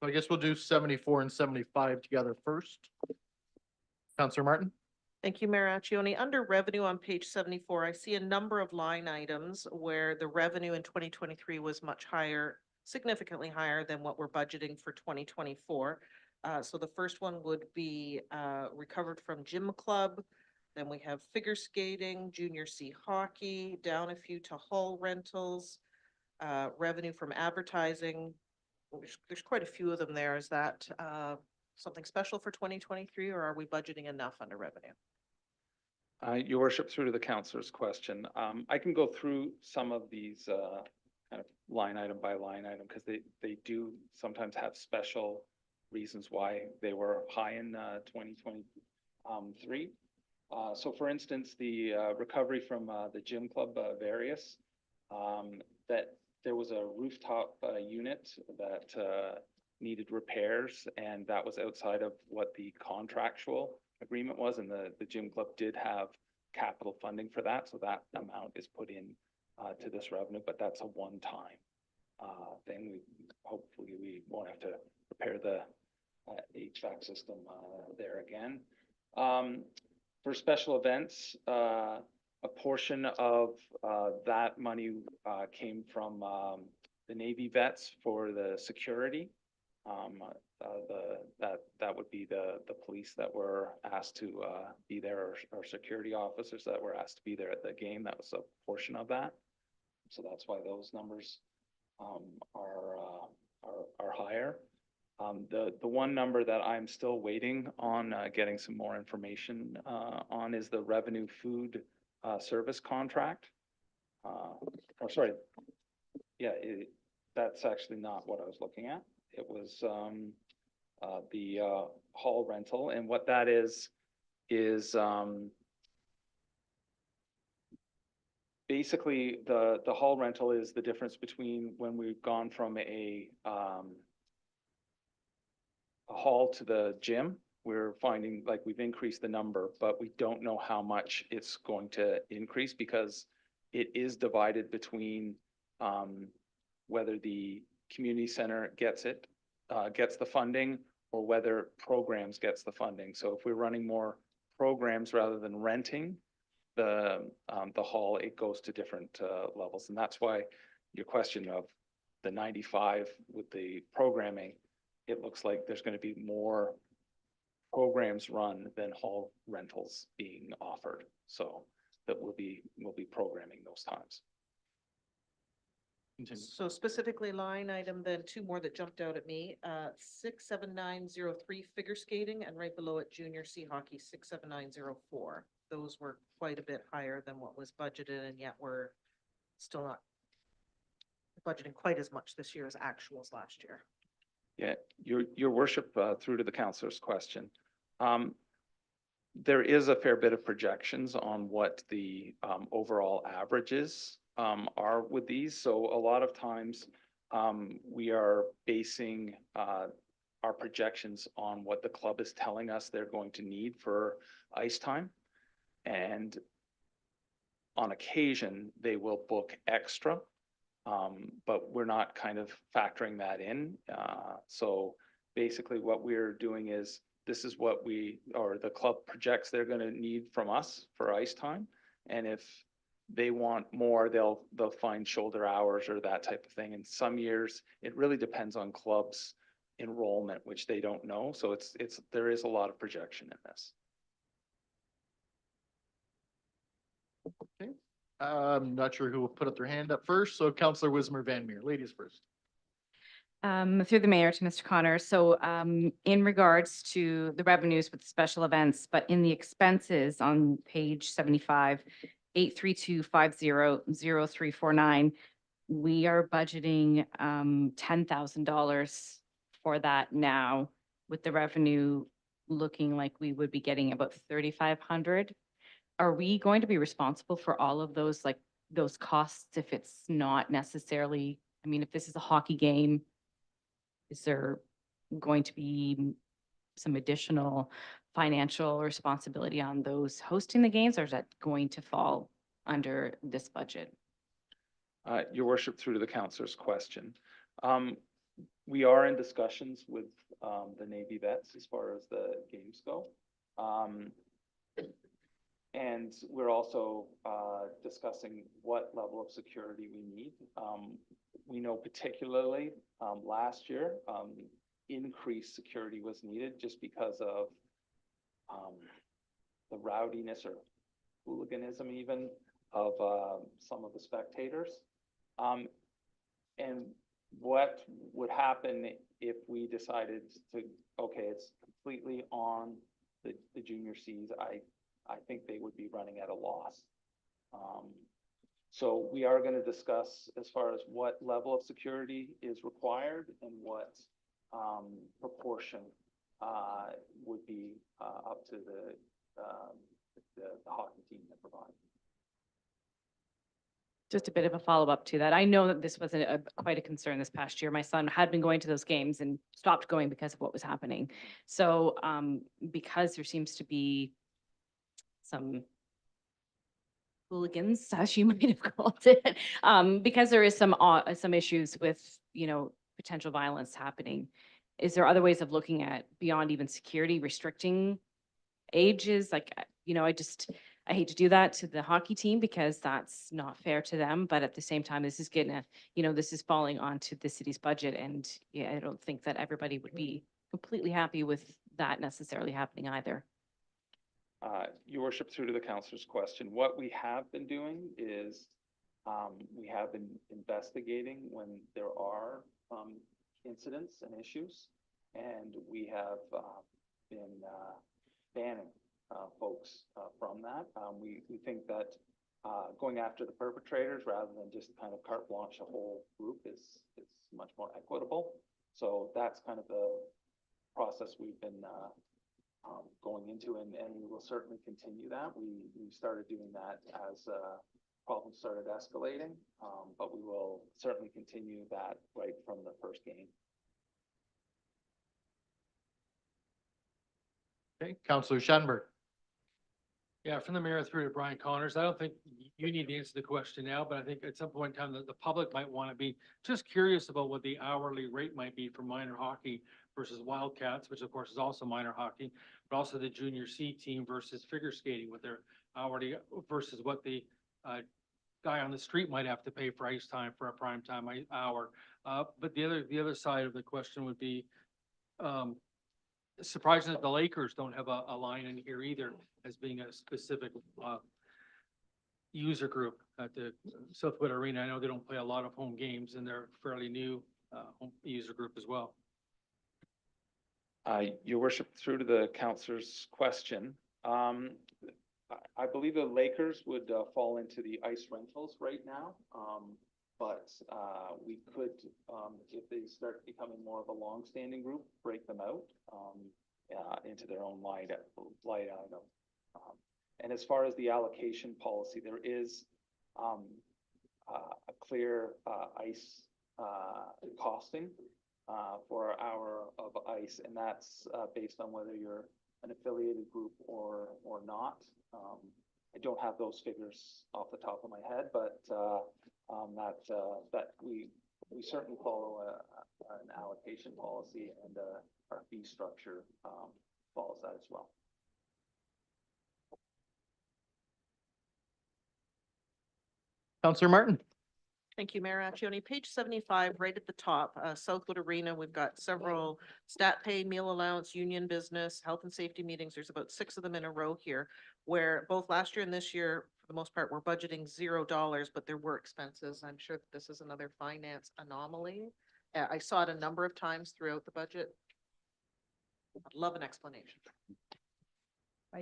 I guess we'll do 74 and 75 together first. Councillor Martin? Thank you, Mayor Accioni. Under revenue on page 74, I see a number of line items where the revenue in 2023 was much higher, significantly higher than what we're budgeting for 2024. So the first one would be recovered from gym club. Then we have figure skating, junior C hockey, down a few to hall rentals, revenue from advertising. There's quite a few of them there. Is that something special for 2023, or are we budgeting enough under revenue? Your worship, through to the councillor's question, I can go through some of these kind of line item by line item, because they do sometimes have special reasons why they were high in 2023. So for instance, the recovery from the gym club various, that there was a rooftop unit that needed repairs, and that was outside of what the contractual agreement was, and the gym club did have capital funding for that, so that amount is put in to this revenue, but that's a one-time thing. Hopefully we won't have to repair the HVAC system there again. For special events, a portion of that money came from the Navy vets for the security. That would be the police that were asked to be there, or security officers that were asked to be there at the game. That was a portion of that. So that's why those numbers are higher. The one number that I'm still waiting on getting some more information on is the revenue food service contract. Or sorry, yeah, that's actually not what I was looking at. It was the hall rental, and what that is basically the hall rental is the difference between when we've gone from a hall to the gym. We're finding like we've increased the number, but we don't know how much it's going to increase, because it is divided between whether the community center gets the funding, or whether programs gets the funding. So if we're running more programs rather than renting the hall, it goes to different levels. And that's why your question of the 95 with the programming, it looks like there's going to be more programs run than hall rentals being offered. So that we'll be programming those times. Continue. So specifically line item, then two more that jumped out at me, 67903 figure skating, and right below it junior C hockey 67904. Those were quite a bit higher than what was budgeted, and yet we're still not budgeting quite as much this year as actuals last year. Yeah, your worship, through to the councillor's question. There is a fair bit of projections on what the overall averages are with these. So a lot of times we are basing our projections on what the club is telling us they're going to need for ice time. And on occasion, they will book extra, but we're not kind of factoring that in. So basically what we're doing is, this is what the club projects they're going to need from us for ice time. And if they want more, they'll find shoulder hours or that type of thing. In some years, it really depends on clubs' enrollment, which they don't know. So there is a lot of projection in this. I'm not sure who will put up their hand up first. So Councillor Wismer Van Meer, ladies first. Through the mayor to Mr. Connor. So in regards to the revenues with special events, but in the expenses on page 75, 832500349, we are budgeting $10,000 for that now, with the revenue looking like we would be getting about 3,500. Are we going to be responsible for all of those, like those costs, if it's not necessarily, I mean, if this is a hockey game, is there going to be some additional financial responsibility on those hosting the games, or is that going to fall under this budget? Your worship, through to the councillor's question. We are in discussions with the Navy vets as far as the games go. And we're also discussing what level of security we need. We know particularly last year, increased security was needed just because of the rowdiness or hooliganism even of some of the spectators. And what would happen if we decided to, okay, it's completely on the junior Cs, I think they would be running at a loss. So we are going to discuss as far as what level of security is required and what proportion would be up to the hockey team to provide. Just a bit of a follow-up to that. I know that this wasn't quite a concern this past year. My son had been going to those games and stopped going because of what was happening. So because there seems to be some hooligans, as you might have called it, because there is some issues with, potential violence happening. Is there other ways of looking at beyond even security, restricting ages? Like, I hate to do that to the hockey team because that's not fair to them. But at the same time, this is this is falling onto the city's budget. And yeah, I don't think that everybody would be completely happy with that necessarily happening either. Your worship, through to the councillor's question, what we have been doing is we have been investigating when there are incidents and issues, and we have been banning folks from that. We think that going after the perpetrators rather than just kind of carte blanche a whole group is much more equitable. So that's kind of the process we've been going into, and we will certainly continue that. We started doing that as problems started escalating, but we will certainly continue that right from the first game. Okay, Councillor Schanberg. Yeah, from the mayor through to Brian Connors. I don't think you need to answer the question now, but I think at some point in time that the public might want to be just curious about what the hourly rate might be for minor hockey versus Wildcats, which of course is also minor hockey, but also the junior C team versus figure skating with their hourly versus what the guy on the street might have to pay for ice time for a prime time hour. But the other side of the question would be, surprising that the Lakers don't have a line in here either as being a specific user group at the Southwood Arena. I know they don't play a lot of home games and they're fairly new, home user group as well. Your worship, through to the counselor's question. I believe the Lakers would fall into the ice rentals right now. But we could, if they start becoming more of a long-standing group, break them out into their own line item. And as far as the allocation policy, there is a clear ice costing for an hour of ice, and that's based on whether you're an affiliated group or not. I don't have those figures off the top of my head, but that we certainly follow an allocation policy, and our fee structure follows that as well. Counselor Martin. Thank you, Mayor Accioni. Page 75, right at the top, Southwood Arena, we've got several stat pay, meal allowance, union business, health and safety meetings. There's about 6 of them in a row here, where both last year and this year, for the most part, we're budgeting $0, but there were expenses. I'm sure that this is another finance anomaly. I saw it a number of times throughout the budget. I'd love an explanation.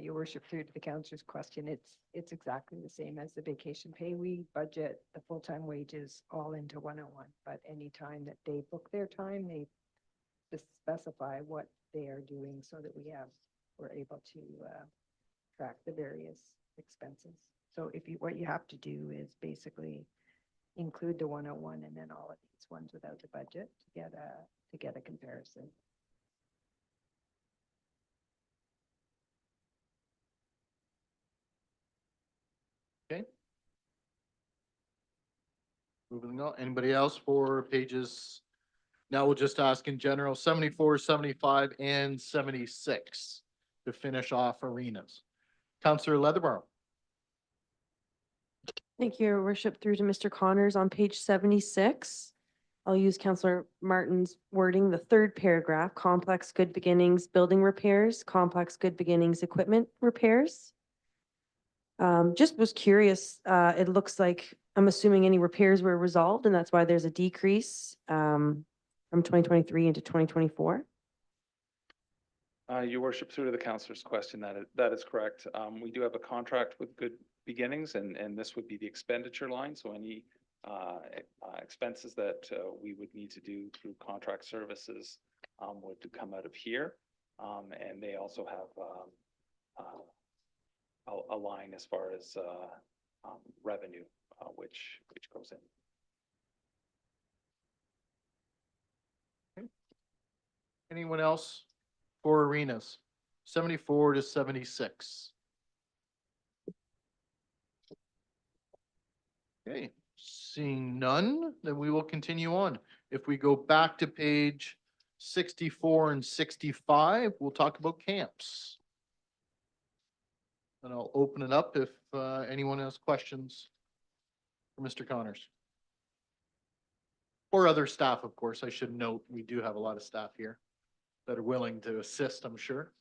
Your worship, through to the counselor's question, it's exactly the same as the vacation pay. We budget the full-time wages all into 101, but anytime that they book their time, they just specify what they are doing so that we're able to track the various expenses. So what you have to do is basically include the 101 and then all of these ones without the budget to get a comparison. Okay. Moving on, anybody else for pages? Now we'll just ask in general, 74, 75, and 76 to finish off arenas. Counselor Leatherborough. Thank you, Your Worship. Through to Mr. Connors on page 76. I'll use Councillor Martin's wording, the third paragraph, complex good beginnings, building repairs, complex good beginnings, equipment repairs. Just was curious, it looks like, I'm assuming any repairs were resolved, and that's why there's a decrease from 2023 into 2024. Your worship, through to the counselor's question, that is correct. We do have a contract with Good Beginnings, and this would be the expenditure line. So any expenses that we would need to do through contract services would come out of here. And they also have a line as far as revenue, which goes in. Anyone else for arenas? 74 to 76. Okay, seeing none, then we will continue on. If we go back to page 64 and 65, we'll talk about camps. And I'll open it up if anyone has questions for Mr. Connors. Or other staff, of course. I should note, we do have a lot of staff here that are willing to assist, I'm sure.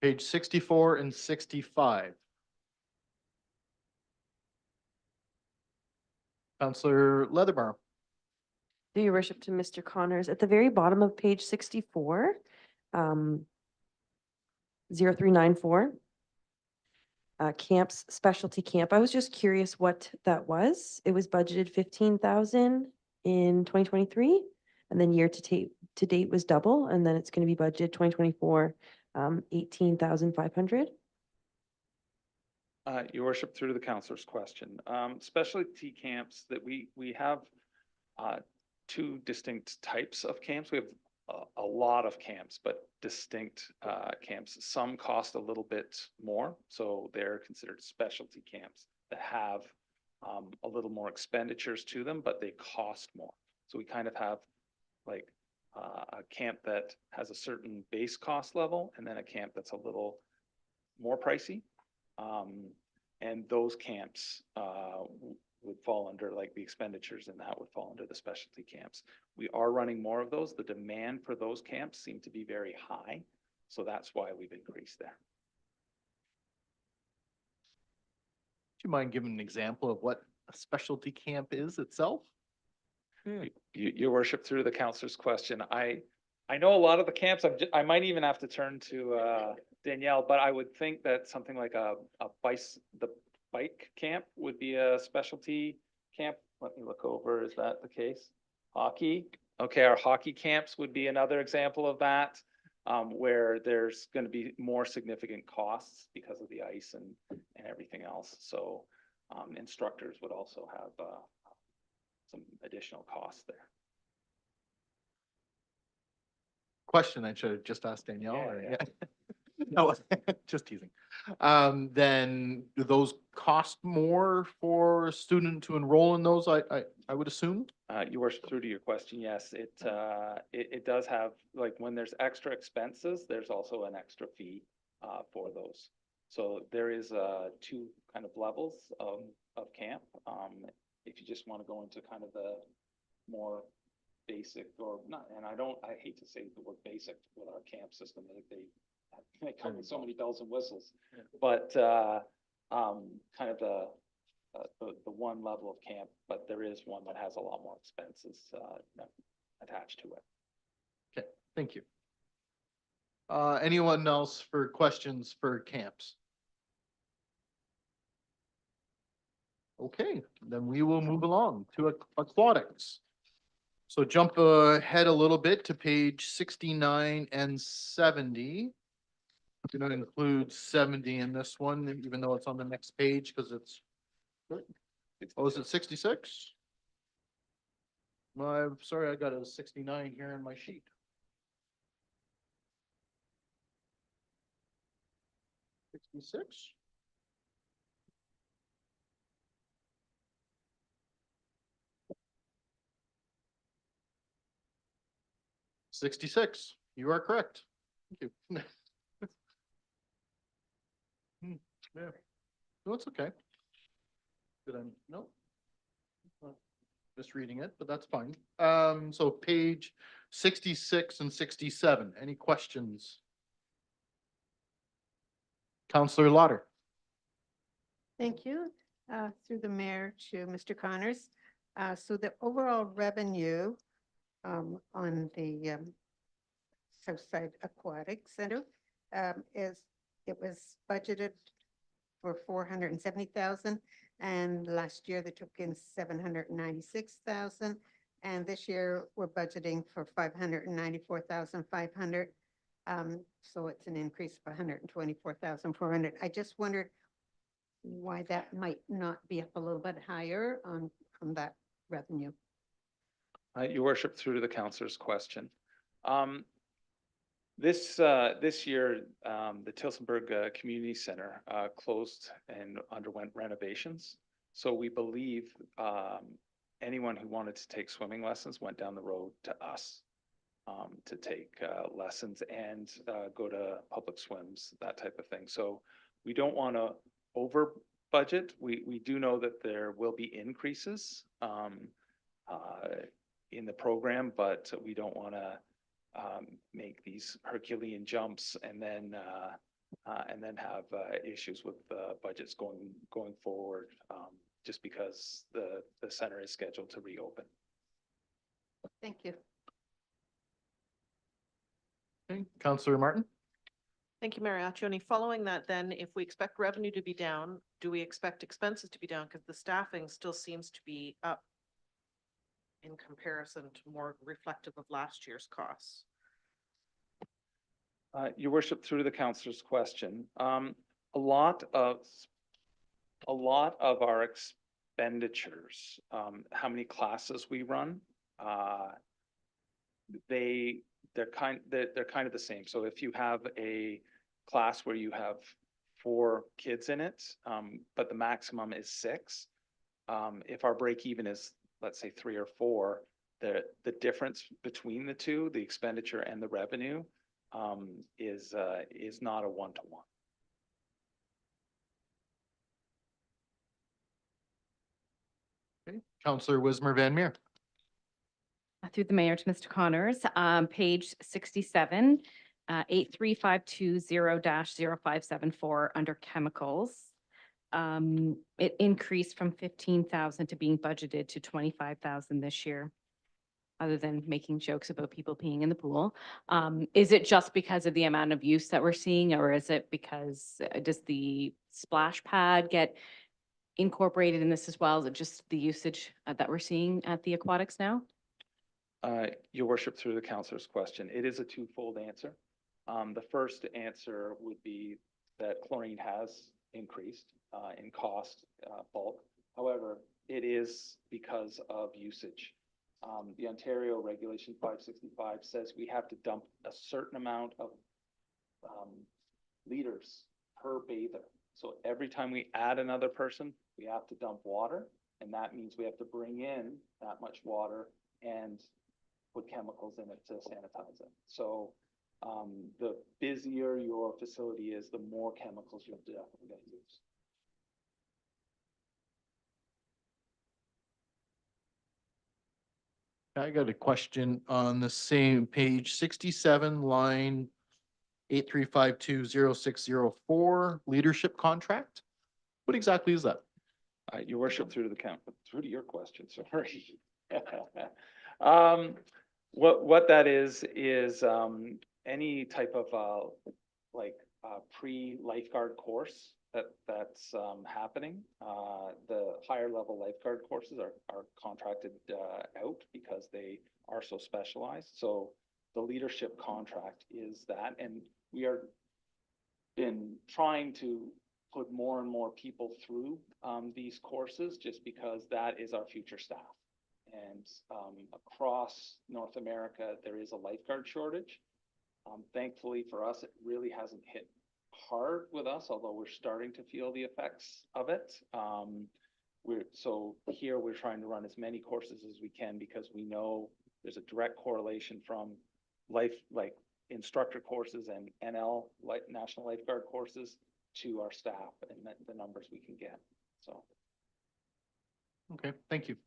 Page 64 and 65. Counselor Leatherborough. Through Your Worship, to Mr. Connors, at the very bottom of page 64, 0394, camps, specialty camp. I was just curious what that was. It was budgeted 15,000 in 2023, and then year to date was double, and then it's going to be budgeted 2024, 18,500. Your worship, through to the counselor's question. Specialty camps that we have 2 distinct types of camps. We have a lot of camps, but distinct camps. Some cost a little bit more, so they're considered specialty camps that have a little more expenditures to them, but they cost more. So we kind of have like a camp that has a certain base cost level, and then a camp that's a little more pricey. And those camps would fall under, like the expenditures and that would fall under the specialty camps. We are running more of those. The demand for those camps seem to be very high. So that's why we've increased there. Do you mind giving an example of what a specialty camp is itself? Your worship, through the counselor's question, I know a lot of the camps, I might even have to turn to Danielle, but I would think that something like the bike camp would be a specialty camp. Let me look over, is that the case? Hockey, okay, our hockey camps would be another example of that, where there's going to be more significant costs because of the ice and everything else. So instructors would also have some additional costs there. Question I should have just asked Danielle. Yeah, or- yeah. No, just teasing. Then do those cost more for a student to enroll in those? I would assume? Your worship, through to your question, yes, it does have, like, when there's extra expenses, there's also an extra fee for those. So there is two kind of levels of camp. If you just want to go into kind of the more basic, or not, and I hate to say the word basic with our camp system, they come with so many bells and whistles, but kind of the one level of camp, but there is one that has a lot more expenses attached to it. Okay, thank you. Anyone else for questions for camps? Okay, then we will move along to aquatics. So jump ahead a little bit to page 69 and 70. Do not include 70 in this one, even though it's on the next page, because it's, oh, is it 66? Well, I'm sorry, I got a 69 here in my sheet. $66? $66. You are correct. Thank you. Yeah. No, it's okay. Did I, no. Just reading it, but that's fine. So page 66 and 67, any questions? Counselor Lauder. Thank you. Through the mayor to Mr. Connors. So the overall revenue on the Southside Aquatic Center it was budgeted for 470,000, and last year they took in 796,000, and this year we're budgeting for 594,500. So it's an increase of 124,400. I just wondered why that might not be up a little bit higher on that revenue. Your worship, through to the counselor's question. This year, the Tilsonburg Community Center closed and underwent renovations. So we believe anyone who wanted to take swimming lessons went down the road to us to take lessons and go to public swims, that type of thing. So we don't want to over budget. We do know that there will be increases in the program, but we don't want to make these Herculean jumps and then have issues with budgets going forward, just because the center is scheduled to reopen. Thank you. Okay, Counselor Martin. Thank you, Mayor Accioni. Following that, then, if we expect revenue to be down, do we expect expenses to be down? Because the staffing still seems to be up in comparison to more reflective of last year's costs. Your worship, through to the counselor's question, a lot of our expenditures, how many classes we run, they're kind of the same. So if you have a class where you have 4 kids in it, but the maximum is 6, if our break even is, let's say, 3 or 4, the difference between the two, the expenditure and the revenue, is not a one-to-one. Counselor Wismer Van Meer. Through the mayor to Mr. Connors, page 67, 83520-0574 under chemicals. It increased from 15,000 to being budgeted to 25,000 this year, other than making jokes about people peeing in the pool. Is it just because of the amount of use that we're seeing, or is it because, does the splash pad get incorporated in this as well? Is it just the usage that we're seeing at the aquatics now? Your worship, through the councillor's question, it is a twofold answer. The first answer would be that chlorine has increased in cost, bulk. However, it is because of usage. The Ontario Regulation 565 says we have to dump a certain amount of liters per bather. So every time we add another person, we have to dump water, and that means we have to bring in that much water and put chemicals in it to sanitize it. So the busier your facility is, the more chemicals you're definitely going to use. I got a question on the same page 67, line 835200604, leadership contract. What exactly is that? Your worship, through to the count, through to your question, sorry. What that is any type of pre-lifeguard course that's happening. The higher level lifeguard courses are contracted out because they are so specialized. So the leadership contract is that, and we are been trying to put more and more people through these courses just because that is our future staff. And across North America, there is a lifeguard shortage. Thankfully for us, it really hasn't hit hard with us, although we're starting to feel the effects of it. We're trying to run as many courses as we can because we know there's a direct correlation from instructor courses and NL, National Lifeguard courses, to our staff and the numbers we can get. So. Okay, thank you.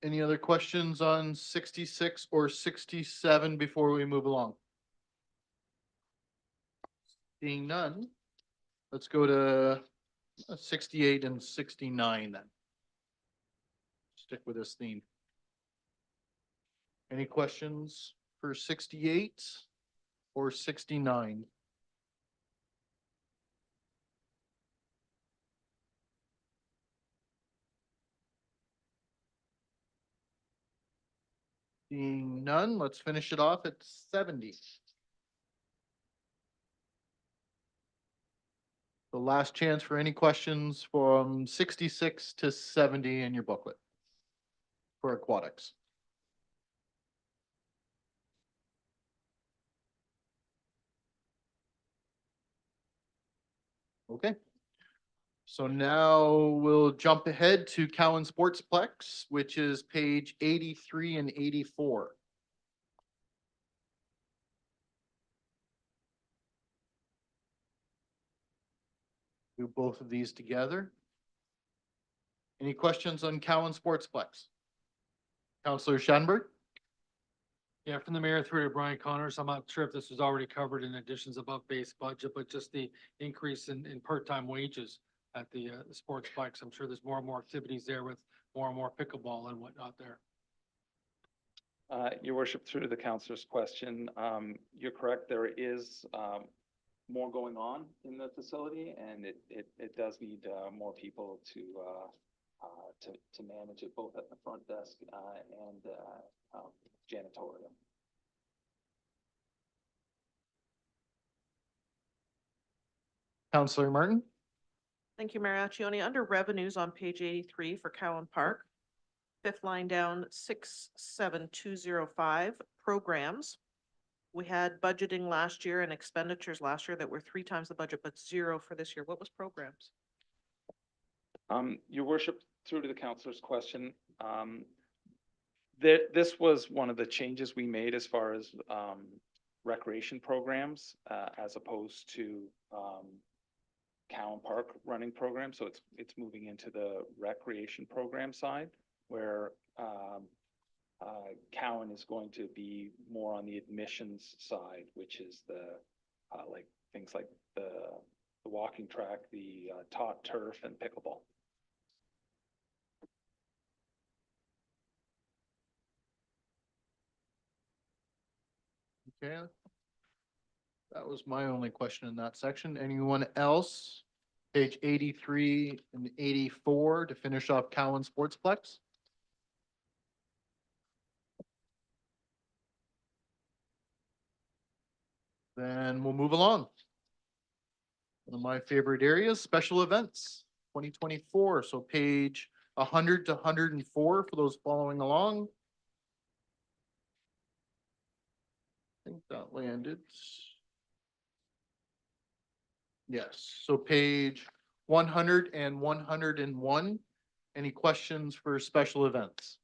Any other questions on 66 or 67 before we move along? Seeing none, let's go to 68 and 69 then. Stick with this theme. Any questions for 68 or 69? Seeing none, let's finish it off at 70. The last chance for any questions from 66 to 70 in your booklet for aquatics. Okay. So now we'll jump ahead to Cowan Sportsplex, which is page 83 and 84. Do both of these together. Any questions on Cowan Sportsplex? Councillor Schanberg? Yeah, from the mayor through to Brian Connors, I'm not sure if this was already covered in additions above base budget, but just the increase in part-time wages at the sportsplex. I'm sure there's more and more activities there with more and more pickleball and whatnot there. Your worship, through to the councillor's question, you're correct. There is more going on in the facility, and it does need more people to manage it, both at the front desk and janitorial. Councillor Martin? Thank you, Mayor Accioni. Under revenues on page 83 for Cowan Park, fifth line down, 67205, programs. We had budgeting last year and expenditures last year that were 3 times the budget, but 0 for this year. What was programs? Your worship, through to the councillor's question, this was one of the changes we made as far as recreation programs, as opposed to Cowan Park running program, so it's moving into the recreation program side, where Cowan is going to be more on the admissions side, which is the like things like the walking track, the taut turf, and pickleball. Okay. That was my only question in that section. Anyone else? Page 83 and 84 to finish off Cowan Sportsplex. Then we'll move along. One of my favorite areas, special events, 2024. So page 100 to 104 for those following along. I think that landed. Yes, so page 100 and 101. Any questions for special events?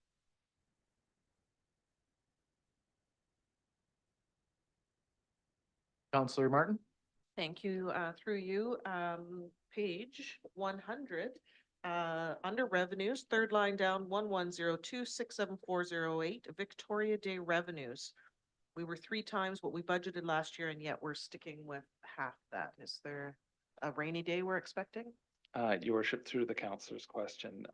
Counselor Martin? Thank you, through you, page 100, under revenues, third line down, 1102-67408, Victoria Day revenues. We were 3 times what we budgeted last year, and yet we're sticking with half that. Is there a rainy day we're expecting? Your worship, through the councillor's question.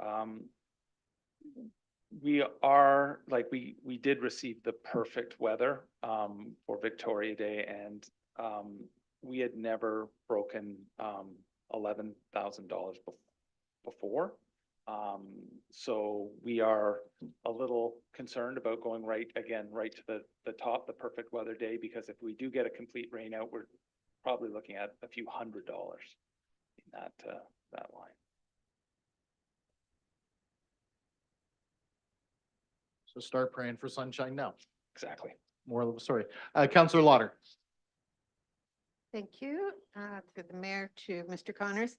We are, like, we did receive the perfect weather for Victoria Day, and we had never broken $11,000 before. So we are a little concerned about going right to the top, the perfect weather day, because if we do get a complete rain out, we're probably looking at a few $100s in that line. So start praying for sunshine now. Exactly. More of the story. Counselor Lauder. Thank you, to the mayor, to Mr. Connors.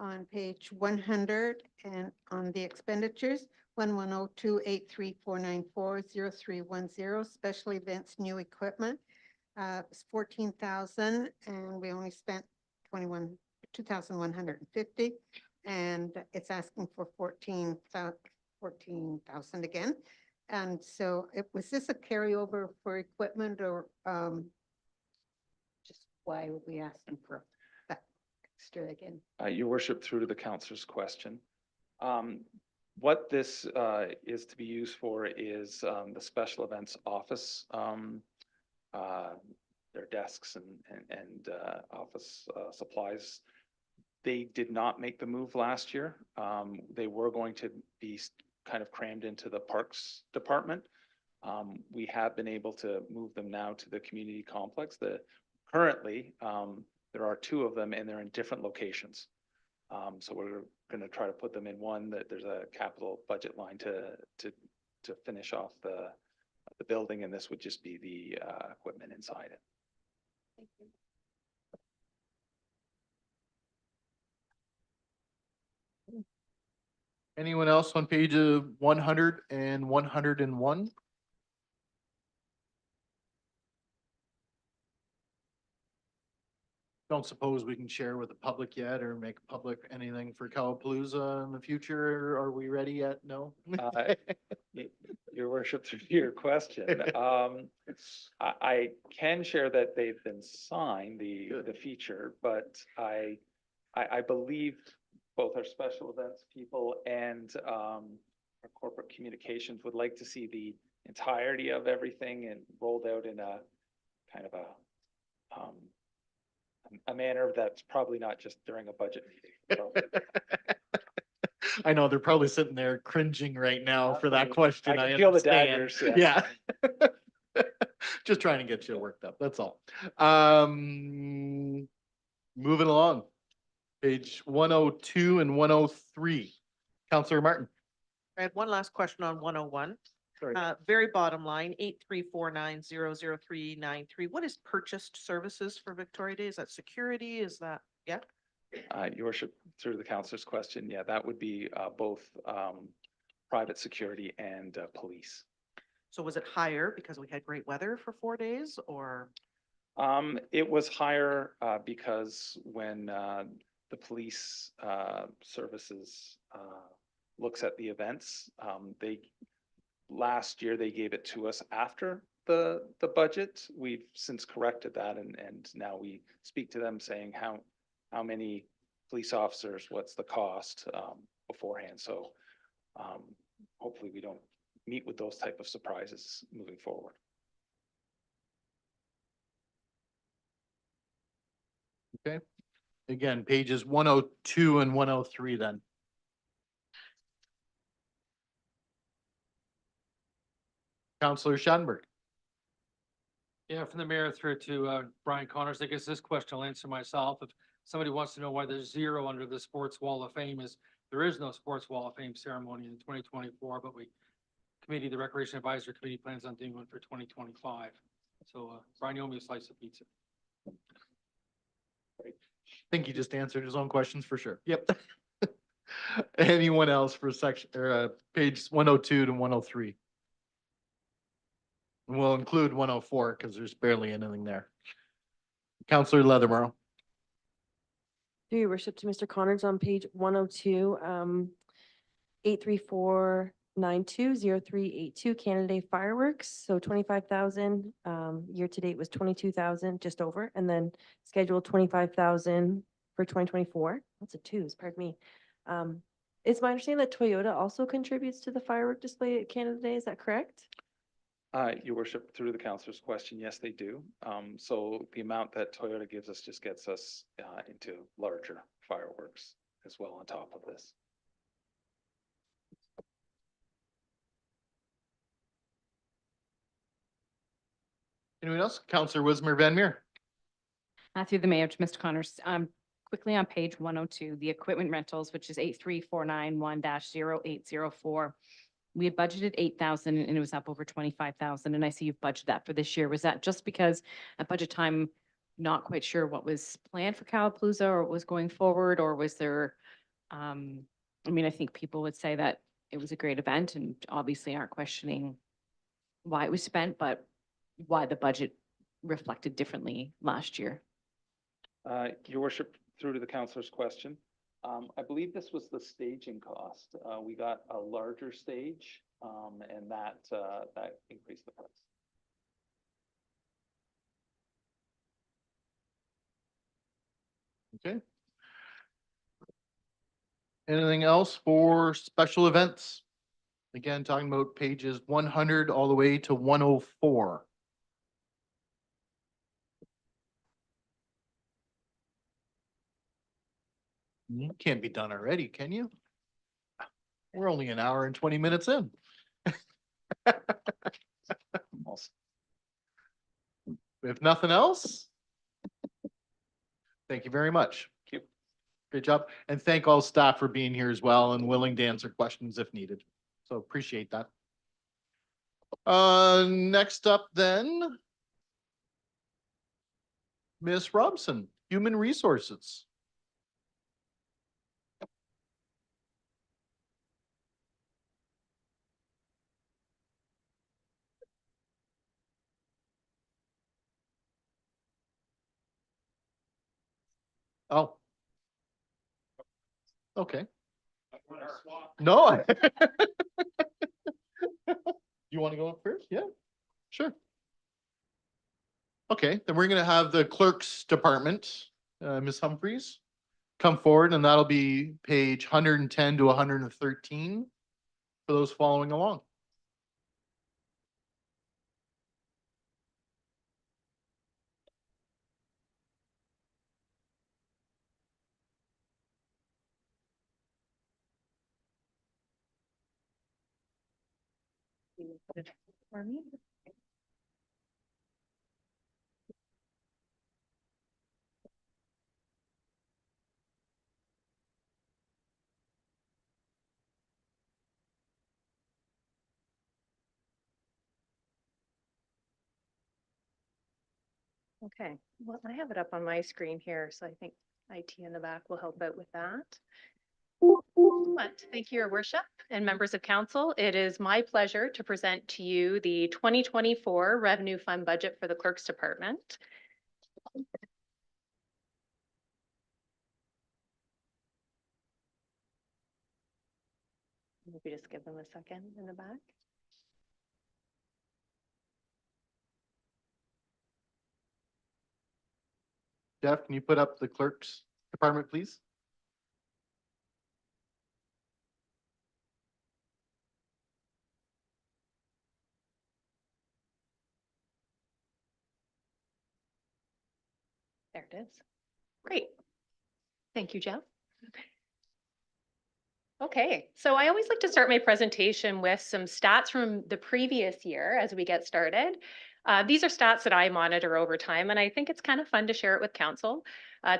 On page 100 and on the expenditures, 1102-83494-0310, special events, new equipment. It's 14,000 and we only spent 2,150, and it's asking for 14,000 again. And so was this a carryover for equipment, or just why were we asking for that extra again? Your worship, through to the councillor's question. What this is to be used for is the special events office, their desks and office supplies. They did not make the move last year. They were going to be kind of crammed into the parks department. We have been able to move them now to the community complex. Currently, there are 2 of them and they're in different locations. So we're going to try to put them in one that there's a capital budget line to finish off the building, and this would just be the equipment inside it. Thank you. Anyone else on page 100 and 101? Don't suppose we can share with the public yet, or make public anything for Cowapalooza in the future? Are we ready yet? No? Your worship, through your question, I can share that they've been signed, the feature, but I believe both our special events people and our corporate communications would like to see the entirety of everything and rolled out in a kind of a manner that's probably not just during a budget meeting. So, I know they're probably sitting there cringing right now for that question. I can feel the understand. daggers, Yeah. Just trying to get you worked up. That's all. Moving along. Page 102 and 103. Counselor Martin. I had one last question on 101. Sorry. Very bottom line, 8349000393. What is purchased services for Victoria Day? Is that security? Is that, yeah? Your worship, through the councillor's question, yeah, that would be both private security and police. So was it higher because we had great weather for 4 days, or? It was higher because when the police services looks at the events. Last year, they gave it to us after the budget. We've since corrected that, and now we speak to them saying how many police officers, what's the cost beforehand. So hopefully we don't meet with those type of surprises moving forward. Okay. Again, pages 102 and 103 then. Counselor Shanberg. Yeah, from the mayor through to Brian Connors, I guess this question I'll answer myself. If somebody wants to know why there's 0 under the Sports Wall of Fame, is there is no Sports Wall of Fame ceremony in 2024, but the Recreation Advisory Committee plans on doing one for 2025. So Brian, you owe me a slice of pizza. I think he just answered his own questions for sure. Yep. Anyone else for section or page 102 to 103? And we'll include 104 because there's barely anything there. Counselor Leatherborough. Through your worship to Mr. Connors on page 102, 834920382 Canada Day fireworks. So 25,000, year to date was 22,000, just over, and then scheduled 25,000 for 2024. That's a twos, pardon me. It's my understanding that Toyota also contributes to the firework display at Canada Day. Is that correct? Your worship, through the councillor's question, yes, they do. So the amount that Toyota gives us just gets us into larger fireworks as well on top of this. Anyone else? Counselor Wismer Van Meer. Through the mayor to Mr. Connors, quickly on page 102, the equipment rentals, which is 83491-0804. We had budgeted 8,000 and it was up over 25,000. And I see you've budgeted that for this year. Was that just because at budget time, not quite sure what was planned for Calapalooza or what was going forward? Or was there, I think people would say that it was a great event and obviously aren't questioning why it was spent, but why the budget reflected differently last year. Your worship, through to the councillor's question. I believe this was the staging cost. We got a larger stage, and that increased the price. Okay. Anything else for special events? Again, talking about pages 100 all the way to 104. You can't be done already, can you? We're only an hour and 20 minutes in. If nothing else, thank you very much. Thank you. Great job. And thank all staff for being here as well and willing to answer questions if needed. So appreciate that. Next up then, Ms. Robson, Human Resources. Oh. Okay. No. You want to go up first? Yeah, sure. Okay, then we're gonna have the clerk's department, Ms. Humphreys, come forward, and that'll be page 110 to 113 for those following along. For me? Okay, well, I have it up on my screen here, so I think IT in the back will help out with that. But thank you, Your Worship and members of council. It is my pleasure to present to you the 2024 Revenue Fund budget for the Clerk's Department. Maybe just give them a second in the back. Jeff, can you put up the clerk's department, please? There it is. Great. Thank you, Jeff. Okay, so I always like to start my presentation with some stats from the previous year as we get started. These are stats that I monitor over time, and I think it's kind of fun to share it with council.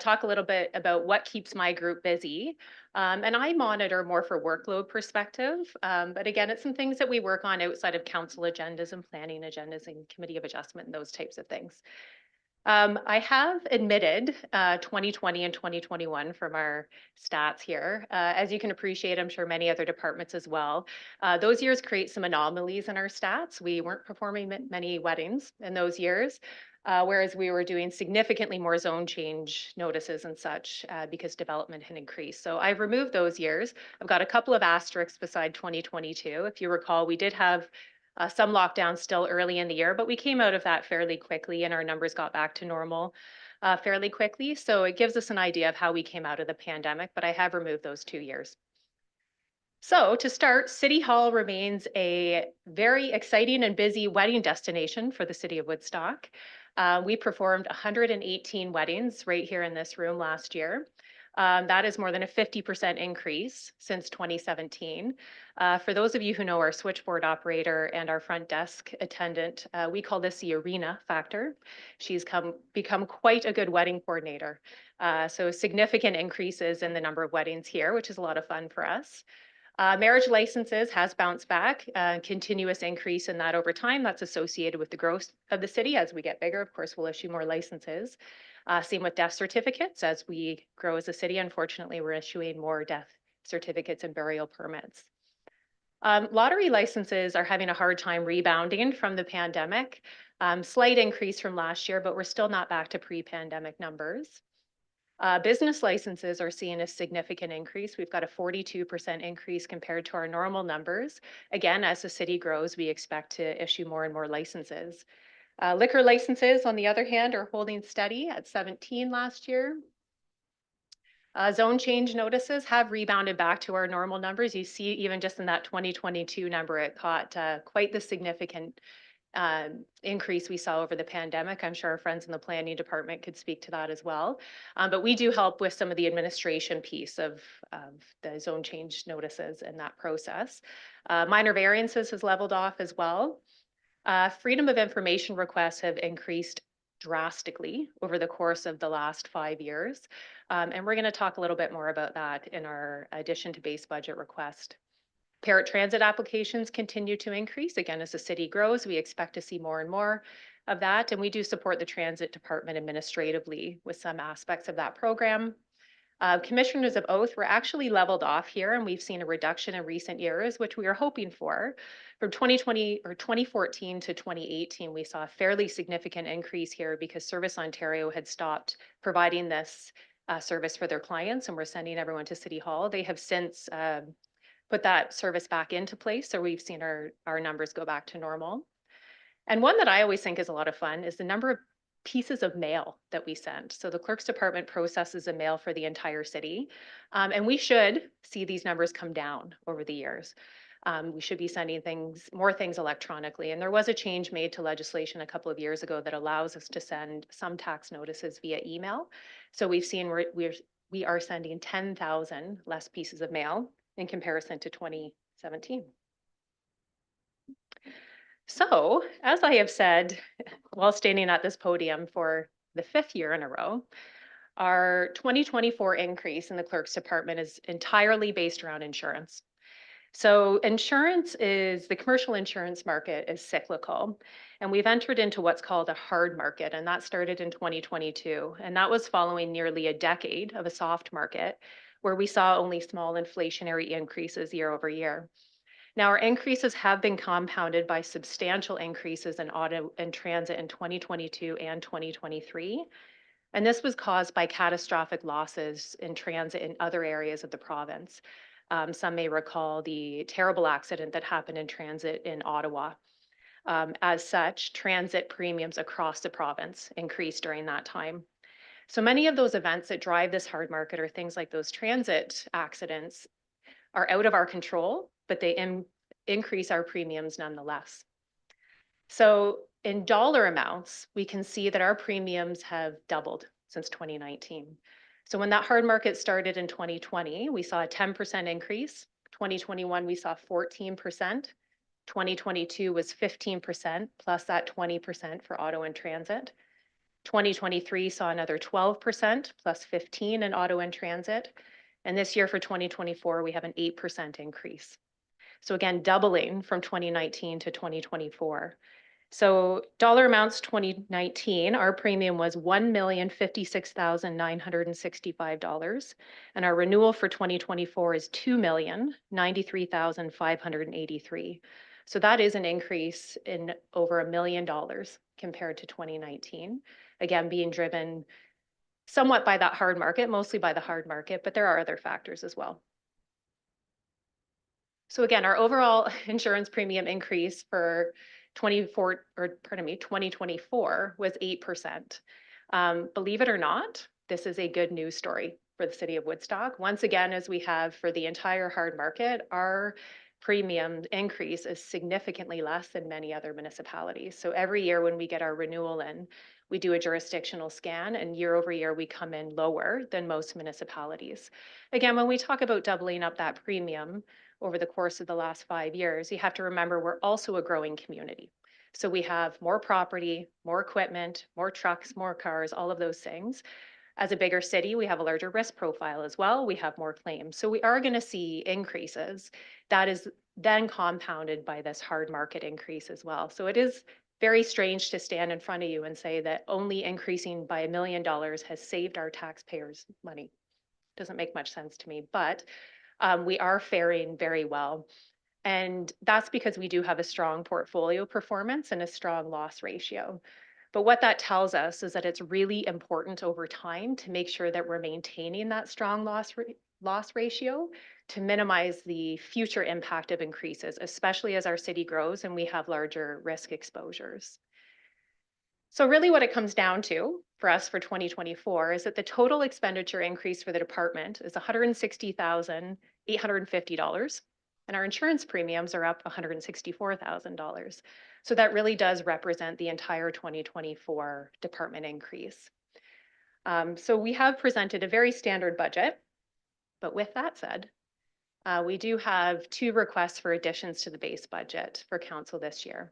Talk a little bit about what keeps my group busy. And I monitor more for workload perspective. But again, it's some things that we work on outside of council agendas and planning agendas and committee of adjustment and those types of things. I have admitted 2020 and 2021 from our stats here. As you can appreciate, I'm sure many other departments as well. Those years create some anomalies in our stats. We weren't performing many weddings in those years, whereas we were doing significantly more zone change notices and such because development had increased. So I've removed those years. I've got a couple of asterisks beside 2022. If you recall, we did have some lockdowns still early in the year, but we came out of that fairly quickly and our numbers got back to normal fairly quickly. So it gives us an idea of how we came out of the pandemic, but I have removed those 2 years. So to start, City Hall remains a very exciting and busy wedding destination for the city of Woodstock. We performed 118 weddings right here in this room last year. That is more than a 50% increase since 2017. For those of you who know our switchboard operator and our front desk attendant, we call this the arena factor. She's become quite a good wedding coordinator. So significant increases in the number of weddings here, which is a lot of fun for us. Marriage licenses has bounced back, continuous increase in that over time. That's associated with the growth of the city. As we get bigger, of course, we'll issue more licenses. Same with death certificates. As we grow as a city, unfortunately, we're issuing more death certificates and burial permits. Lottery licenses are having a hard time rebounding from the pandemic. Slight increase from last year, but we're still not back to pre-pandemic numbers. Business licenses are seeing a significant increase. We've got a 42% increase compared to our normal numbers. Again, as the city grows, we expect to issue more and more licenses. Liquor licenses, on the other hand, are holding steady at 17 last year. Zone change notices have rebounded back to our normal numbers. You see, even just in that 2022 number, it caught quite the significant increase we saw over the pandemic. I'm sure our friends in the planning department could speak to that as well. But we do help with some of the administration piece of the zone change notices in that process. Minor variances has leveled off as well. Freedom of information requests have increased drastically over the course of the last 5 years. And we're going to talk a little bit more about that in our addition to base budget request. Parrot transit applications continue to increase. Again, as the city grows, we expect to see more and more of that. And we do support the transit department administratively with some aspects of that program. Commissioners of oath were actually leveled off here, and we've seen a reduction in recent years, which we are hoping for. From 2020 or 2014 to 2018, we saw a fairly significant increase here because Service Ontario had stopped providing this service for their clients, and we're sending everyone to City Hall. They have since put that service back into place, so we've seen our numbers go back to normal. And one that I always think is a lot of fun is the number of pieces of mail that we send. So the clerk's department processes a mail for the entire city, and we should see these numbers come down over the years. We should be sending more things electronically. And there was a change made to legislation a couple of years ago that allows us to send some tax notices via email. So we've seen we are sending 10,000 less pieces of mail in comparison to 2017. So, as I have said, while standing at this podium for the 5th year in a row, our 2024 increase in the clerk's department is entirely based around insurance. So the commercial insurance market is cyclical, and we've entered into what's called a hard market, and that started in 2022. And that was following nearly a decade of a soft market where we saw only small inflationary increases year over year. Now, our increases have been compounded by substantial increases in auto and transit in 2022 and 2023. And this was caused by catastrophic losses in transit in other areas of the province. Some may recall the terrible accident that happened in transit in Ottawa. As such, transit premiums across the province increased during that time. So many of those events that drive this hard market or things like those transit accidents are out of our control, but they increase our premiums nonetheless. So in dollar amounts, we can see that our premiums have doubled since 2019. So when that hard market started in 2020, we saw a 10% increase. 2021, we saw 14%. 2022 was 15%, plus that 20% for auto and transit. 2023 saw another 12%, plus 15 in auto and transit. And this year for 2024, we have an 8% increase. So again, doubling from 2019 to 2024. So dollar amounts 2019, our premium was $1,056,965. And our renewal for 2024 is $2,093,583. So that is an increase in over $1 million compared to 2019. Again, being driven somewhat by that hard market, mostly by the hard market, but there are other factors as well. So again, our overall insurance premium increase for 2024 was 8%. Believe it or not, this is a good news story for the city of Woodstock. Once again, as we have for the entire hard market, our premium increase is significantly less than many other municipalities. So every year when we get our renewal in, we do a jurisdictional scan, and year over year we come in lower than most municipalities. Again, when we talk about doubling up that premium over the course of the last 5 years, you have to remember we're also a growing community. So we have more property, more equipment, more trucks, more cars, all of those things. As a bigger city, we have a larger risk profile as well. We have more claims. So we are going to see increases. That is then compounded by this hard market increase as well. So it is very strange to stand in front of you and say that only increasing by $1 million has saved our taxpayers money. Doesn't make much sense to me, but we are faring very well. And that's because we do have a strong portfolio performance and a strong loss ratio. But what that tells us is that it's really important over time to make sure that we're maintaining that strong loss ratio to minimize the future impact of increases, especially as our city grows and we have larger risk exposures. So really what it comes down to for us for 2024 is that the total expenditure increase for the department is $160,850. And our insurance premiums are up $164,000. So that really does represent the entire 2024 department increase. So we have presented a very standard budget, but with that said, we do have 2 requests for additions to the base budget for council this year.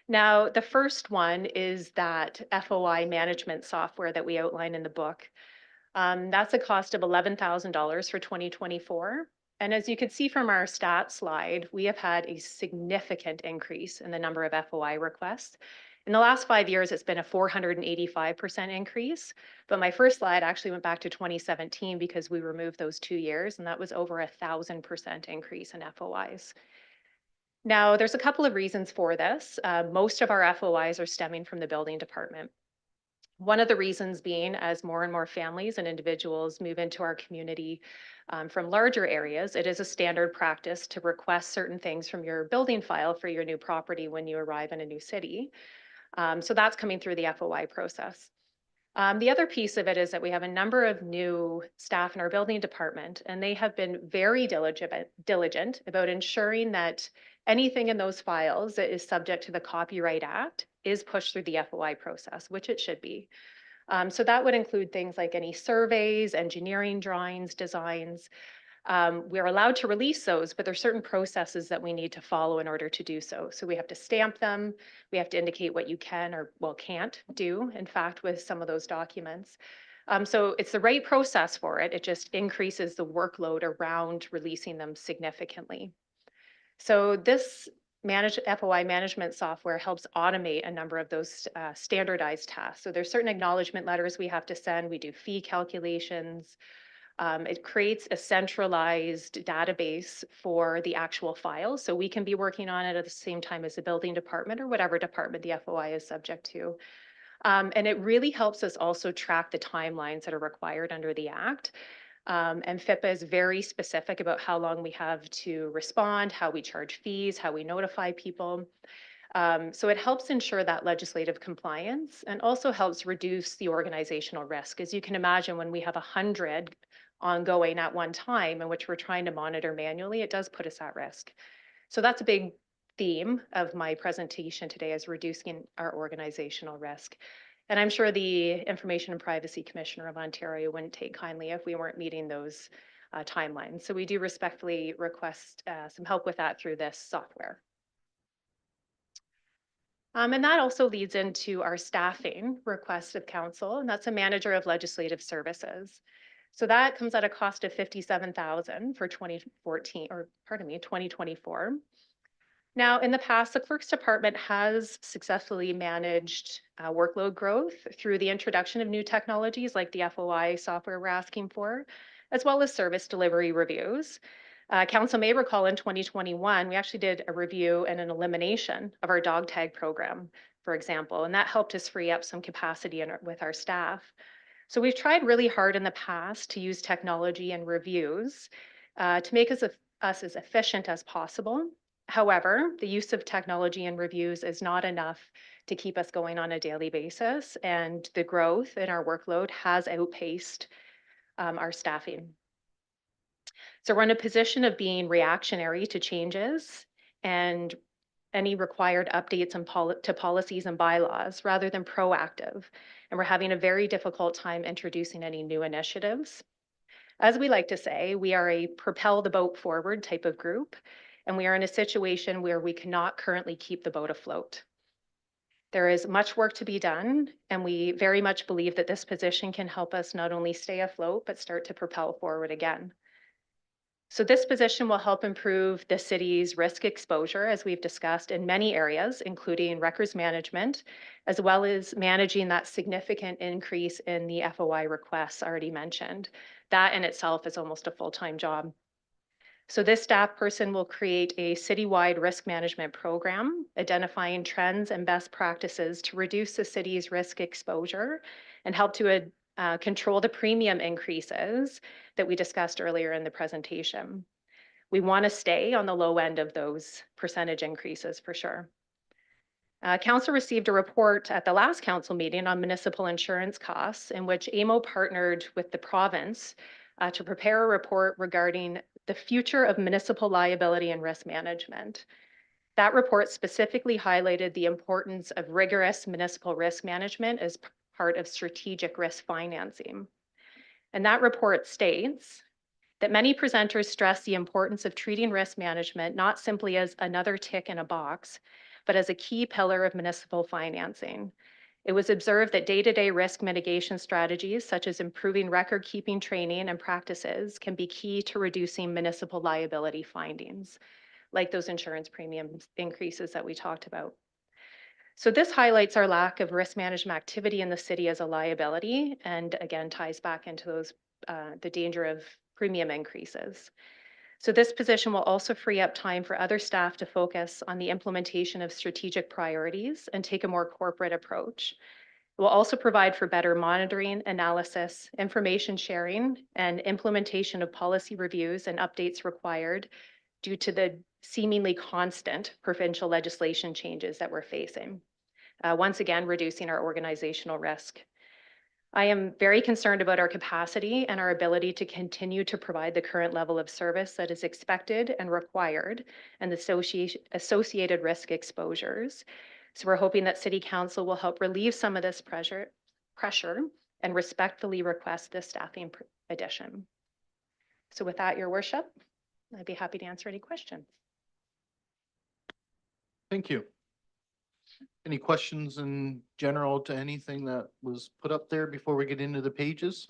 Now, the first one is that FOI management software that we outline in the book. That's a cost of $11,000 for 2024. And as you can see from our stats slide, we have had a significant increase in the number of FOI requests. In the last 5 years, it's been a 485% increase. But my first slide actually went back to 2017 because we removed those 2 years, and that was over 1,000% increase in FOIs. Now, there's a couple of reasons for this. Most of our FOIs are stemming from the building department. One of the reasons being as more and more families and individuals move into our community from larger areas, it is a standard practice to request certain things from your building file for your new property when you arrive in a new city. So that's coming through the FOI process. The other piece of it is that we have a number of new staff in our building department, and they have been very diligent about ensuring that anything in those files that is subject to the Copyright Act is pushed through the FOI process, which it should be. So that would include things like any surveys, engineering drawings, designs. We're allowed to release those, but there's certain processes that we need to follow in order to do so. So we have to stamp them. We have to indicate what you can or can't do, in fact, with some of those documents. So it's the right process for it. It just increases the workload around releasing them significantly. So this FOI management software helps automate a number of those standardized tasks. So there's certain acknowledgement letters we have to send. We do fee calculations. It creates a centralized database for the actual file. So we can be working on it at the same time as the building department or whatever department the FOI is subject to. And it really helps us also track the timelines that are required under the Act. And FIPA is very specific about how long we have to respond, how we charge fees, how we notify people. So it helps ensure that legislative compliance and also helps reduce the organizational risk. As you can imagine, when we have 100 ongoing at one time in which we're trying to monitor manually, it does put us at risk. So that's a big theme of my presentation today, is reducing our organizational risk. And I'm sure the Information and Privacy Commissioner of Ontario wouldn't take kindly if we weren't meeting those timelines. So we do respectfully request some help with that through this software. And that also leads into our staffing request of council, and that's a manager of legislative services. So that comes at a cost of 57,000 for 2024. Now, in the past, the clerk's department has successfully managed workload growth through the introduction of new technologies like the FOI software we're asking for, as well as service delivery reviews. Council may recall in 2021, we actually did a review and an elimination of our dog tag program, for example, and that helped us free up some capacity with our staff. So we've tried really hard in the past to use technology and reviews to make us as efficient as possible. However, the use of technology and reviews is not enough to keep us going on a daily basis, and the growth in our workload has outpaced our staffing. So we're in a position of being reactionary to changes and any required updates to policies and bylaws rather than proactive. And we're having a very difficult time introducing any new initiatives. As we like to say, we are a propel the boat forward type of group, and we are in a situation where we cannot currently keep the boat afloat. There is much work to be done, and we very much believe that this position can help us not only stay afloat, but start to propel forward again. So this position will help improve the city's risk exposure, as we've discussed, in many areas, including records management, as well as managing that significant increase in the FOI requests already mentioned. That in itself is almost a full-time job. So this staff person will create a citywide risk management program, identifying trends and best practices to reduce the city's risk exposure and help to control the premium increases that we discussed earlier in the presentation. We want to stay on the low end of those percentage increases for sure. Council received a report at the last council meeting on municipal insurance costs, in which AMO partnered with the province to prepare a report regarding the future of municipal liability and risk management. That report specifically highlighted the importance of rigorous municipal risk management as part of strategic risk financing. And that report states that many presenters stress the importance of treating risk management not simply as another tick in a box, but as a key pillar of municipal financing. It was observed that day-to-day risk mitigation strategies, such as improving record-keeping training and practices, can be key to reducing municipal liability findings, like those insurance premium increases that we talked about. So this highlights our lack of risk management activity in the city as a liability, and again, ties back into those the danger of premium increases. So this position will also free up time for other staff to focus on the implementation of strategic priorities and take a more corporate approach. It will also provide for better monitoring, analysis, information sharing, and implementation of policy reviews and updates required due to the seemingly constant provincial legislation changes that we're facing. Once again, reducing our organizational risk. I am very concerned about our capacity and our ability to continue to provide the current level of service that is expected and required, and the associated risk exposures. So we're hoping that City Council will help relieve some of this pressure and respectfully request this staffing addition. So with that, Your Worship, I'd be happy to answer any questions. Thank you. Any questions in general to anything that was put up there before we get into the pages?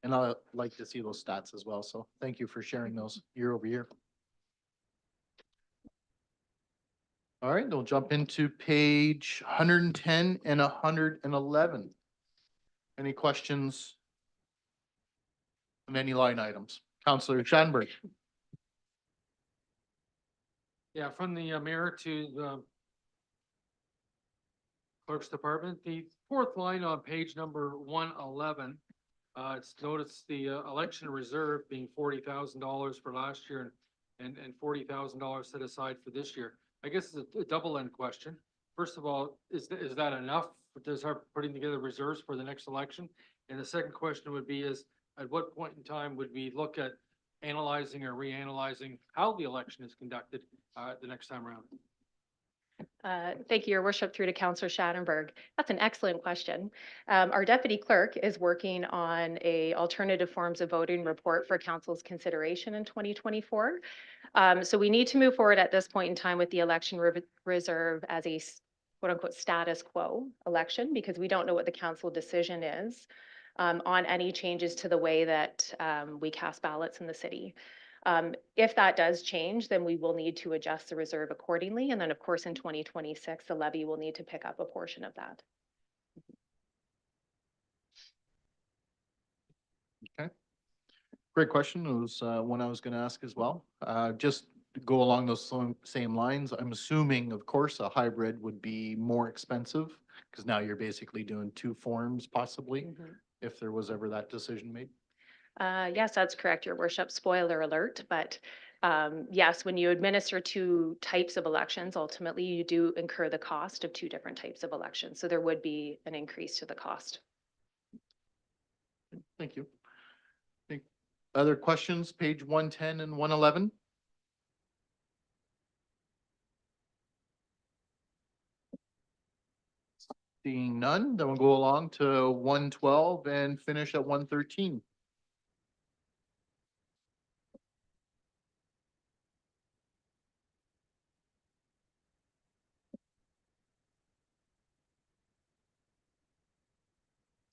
And I'd like to see those stats as well. So thank you for sharing those year over year. All right, we'll jump into page 110 and 111. Any questions on any line items? Councillor Schanberg. Yeah, from the mayor to the clerk's department, the fourth line on page number 111. It's noticed the election reserve being $40,000 for last year and $40,000 set aside for this year. I guess it's a double-end question. First of all, is that enough to start putting together reserves for the next election? And the second question would be is, at what point in time would we look at analyzing or reanalyzing how the election is conducted the next time around? Thank you, Your Worship, through to Councillor Schattenberg. That's an excellent question. Our deputy clerk is working on a alternative forms of voting report for council's consideration in 2024. So we need to move forward at this point in time with the election reserve as a quote unquote status quo election, because we don't know what the council decision is on any changes to the way that we cast ballots in the city. If that does change, then we will need to adjust the reserve accordingly. And then, of course, in 2026, the levy will need to pick up a portion of that. Okay. Great question. It was one I was going to ask as well. Just to go along those same lines, I'm assuming, of course, a hybrid would be more expensive because now you're basically doing two forms possibly, if there was ever that decision made. Yes, that's correct, Your Worship. Spoiler alert, but yes, when you administer two types of elections, ultimately you do incur the cost of two different types of elections. So there would be an increase to the cost. Thank you. Other questions, page 110 and 111? Seeing none, then we'll go along to 112 and finish at 113.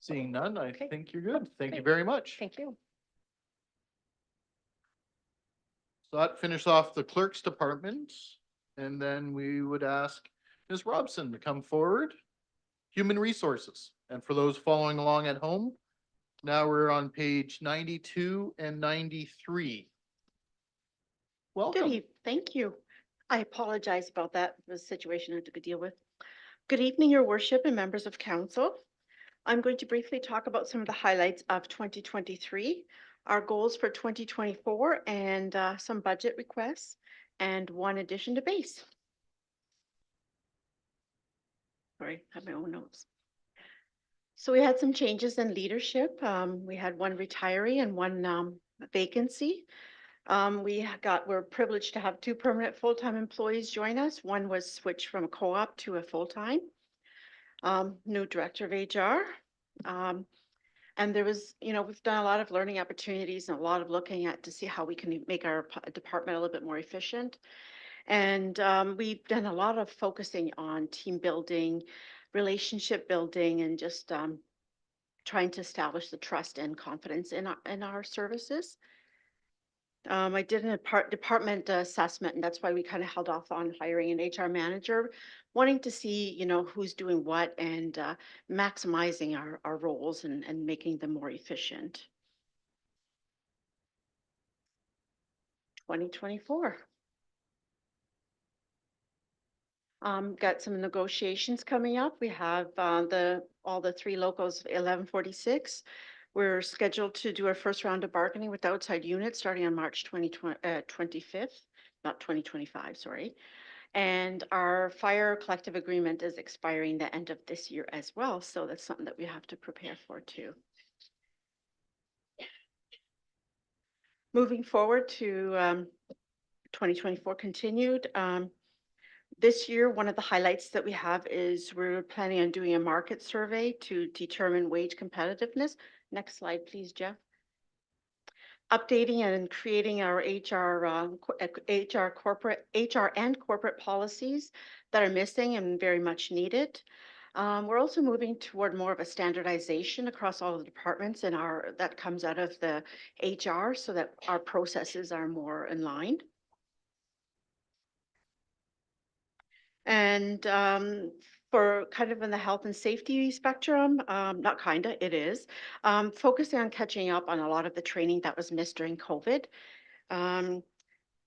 Seeing none, I Okay. think you're good. Thank you Great. very much. Thank you. So that finishes off the clerk's department. And then we would ask Ms. Robson to come forward. Human Resources. And for those following along at home, now we're on page 92 and 93. Welcome. Thank you. I apologize about that, the situation I had to deal with. Good evening, Your Worship and members of council. I'm going to briefly talk about some of the highlights of 2023, our goals for 2024, and some budget requests, and one addition to base. Sorry, I have my own notes. So we had some changes in leadership. We had one retiree and one vacancy. We're privileged to have two permanent full-time employees join us. One was switched from a co-op to a full-time. New director of HR. And there was, we've done a lot of learning opportunities and a lot of looking at to see how we can make our department a little bit more efficient. And we've done a lot of focusing on team building, relationship building, and just trying to establish the trust and confidence in our services. I did a department assessment, and that's why we kind of held off on hiring an HR manager, wanting to see, who's doing what and maximizing our roles and making them more efficient. 2024. Got some negotiations coming up. We have all the three locals, 1146. We're scheduled to do our first round of bargaining with outside units starting on March 25th, not 2025, sorry. And our fire collective agreement is expiring the end of this year as well. So that's something that we have to prepare for too. Moving forward to 2024 continued. This year, one of the highlights that we have is we're planning on doing a market survey to determine wage competitiveness. Next slide, please, Jeff. Updating and creating our HR and corporate policies that are missing and very much needed. We're also moving toward more of a standardization across all of the departments and that comes out of the HR so that our processes are more in line. And for kind of in the health and safety spectrum, not kinda, it is, focusing on catching up on a lot of the training that was missed during COVID.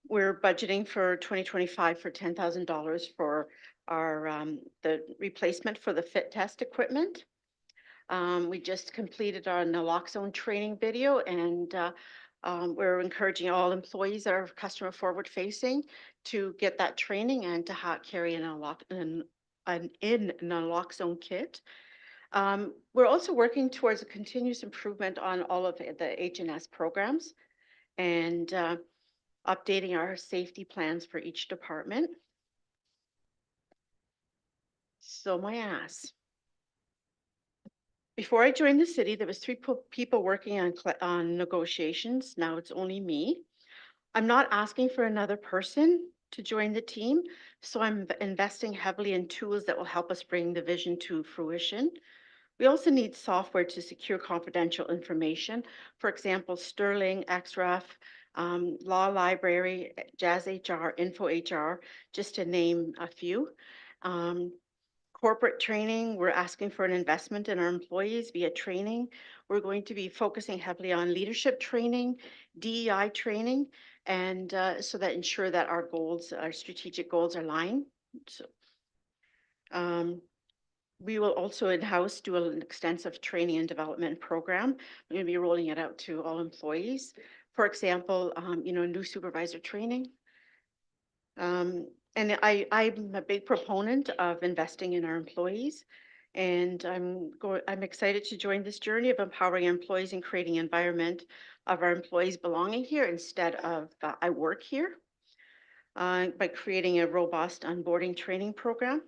We're budgeting for 2025 for $10,000 for our the replacement for the fit test equipment. We just completed our naloxone training video, and we're encouraging all employees that are customer forward facing to get that training and to carry an naloxone kit. We're also working towards a continuous improvement on all of the H&S programs and updating our safety plans for each department. So my ass. Before I joined the city, there was three people working on negotiations. Now it's only me. I'm not asking for another person to join the team, so I'm investing heavily in tools that will help us bring the vision to fruition. We also need software to secure confidential information. For example, Sterling, XREF, Law Library, Jazz HR, Info HR, just to name a few. Corporate training, we're asking for an investment in our employees via training. We're going to be focusing heavily on leadership training, DEI training, and so that ensure that our goals, our strategic goals are aligned. So, we will also in-house do an extensive training and development program. We're going to be rolling it out to all employees. For example, new supervisor training. And I'm a big proponent of investing in our employees. And I'm excited to join this journey of empowering employees and creating an environment of our employees belonging here instead of I work here. By creating a robust onboarding training program.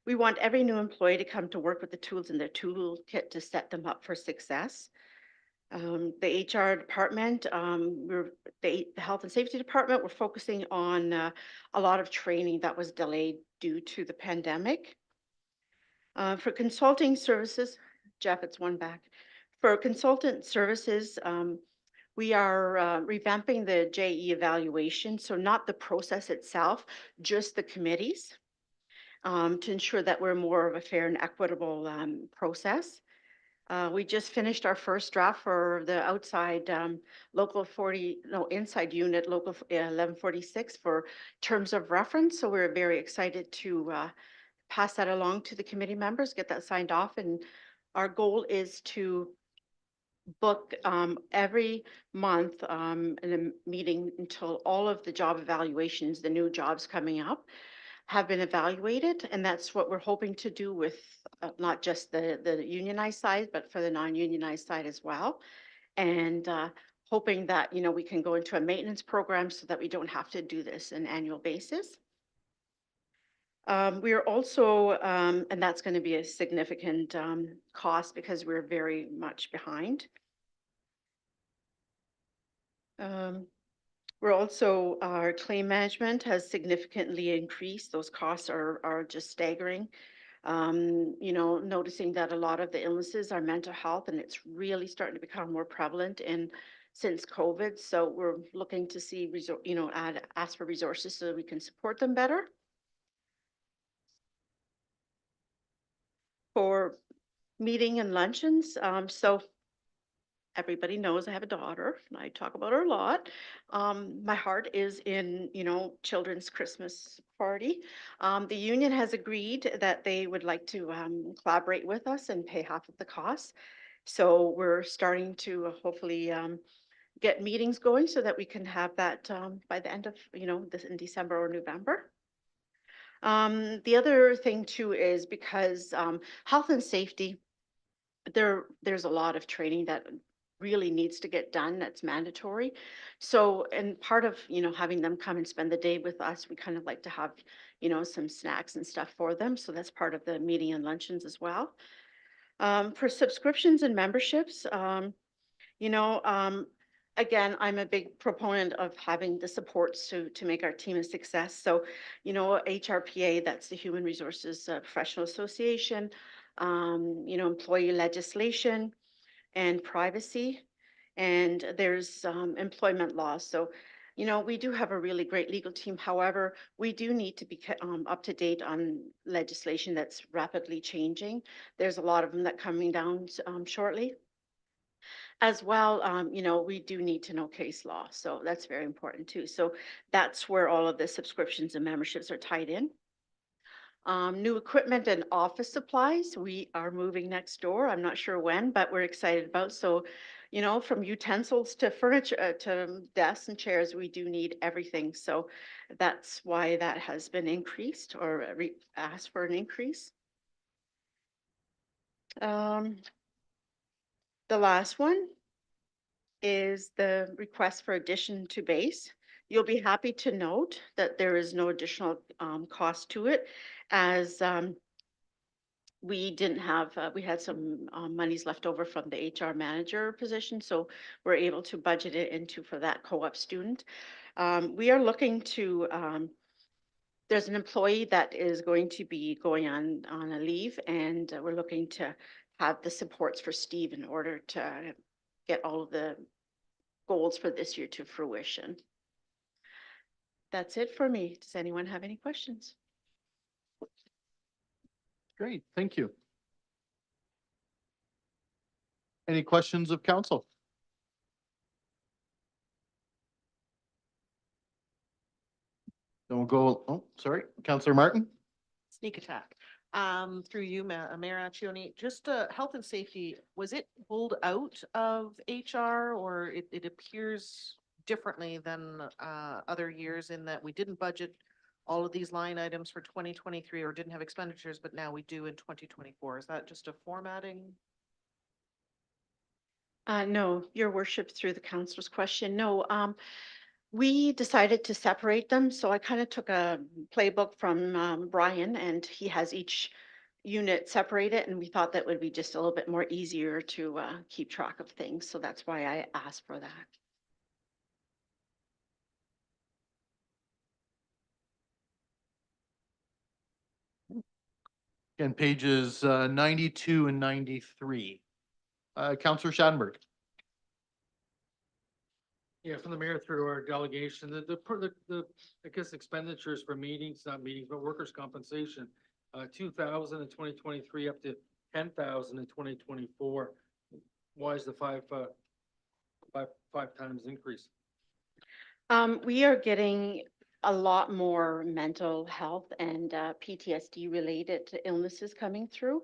We want every new employee to come to work with the tools in their toolkit to set them up for success. The HR department, the health and safety department, we're focusing on a lot of training that was delayed due to the pandemic. For consulting services, Jeff, it's one back. For consultant services, we are revamping the JE evaluation, so not the process itself, just the committees, to ensure that we're more of a fair and equitable process. We just finished our first draft for the outside inside unit, local 1146 for terms of reference. So we're very excited to pass that along to the committee members, get that signed off. And our goal is to book every month in a meeting until all of the job evaluations, the new jobs coming up, have been evaluated, and that's what we're hoping to do with not just the unionized side, but for the non-unionized side as well. And hoping that, we can go into a maintenance program so that we don't have to do this on an annual basis. We are also, and that's going to be a significant cost because we're very much behind. We're also, our claim management has significantly increased. Those costs are just staggering. Noticing that a lot of the illnesses are mental health, and it's really starting to become more prevalent since COVID. So we're looking to see, ask for resources so that we can support them better. For meeting and luncheons, so everybody knows I have a daughter and I talk about her a lot. My heart is in, children's Christmas party. The union has agreed that they would like to collaborate with us and pay half of the costs. So we're starting to hopefully get meetings going so that we can have that by the end of, this in December or November. The other thing too is because health and safety, there's a lot of training that really needs to get done. That's mandatory. So, and part of, having them come and spend the day with us, we kind of like to have, some snacks and stuff for them. So that's part of the meeting and luncheons as well. For subscriptions and memberships, again, I'm a big proponent of having the supports to make our team a success. So, HRPA, that's the Human Resources Professional Association, employee legislation and privacy, and there's employment laws. So, we do have a really great legal team. However, we do need to be up to date on legislation that's rapidly changing. There's a lot of them that coming down shortly. As well, we do need to know case law. So that's very important too. So that's where all of the subscriptions and memberships are tied in. New equipment and office supplies. We are moving next door. I'm not sure when, but we're excited about. So, you know, from utensils to furniture, to desks and chairs, we do need everything. So that's why that has been increased or asked for an increase. The last one is the request for addition to base. You'll be happy to note that there is no additional cost to it, as we didn't have, we had some monies left over from the HR manager position, so we're able to budget it into for that co-op student. We are looking to, there's an employee that is going to be going on a leave, and we're looking to have the supports for Steve in order to get all of the goals for this year to fruition. That's it for me. Does anyone have any questions? Great, thank you. Any questions of council? Then we'll go, oh, sorry, Councillor Martin? Sneak attack. Through you, Mayor Accioni, just health and safety, was it pulled out of HR, or it appears differently than other years in that we didn't budget all of these line items for 2023 or didn't have expenditures, but now we do in 2024? Is that just a formatting? No, your worship, through the councilor's question. No, we decided to separate them. So I kind of took a playbook from Brian, and he has each unit separated, and we thought that would be just a little bit more easier to keep track of things. So that's why I asked for that. And pages 92 and 93. Councillor Schadenberg. Yeah, from the mayor through our delegation, I guess expenditures for meetings, not meetings, but workers' compensation, 2,000 in 2023 up to 10,000 in 2024. Why is the five times increase? We are getting a lot more mental health and PTSD related illnesses coming through.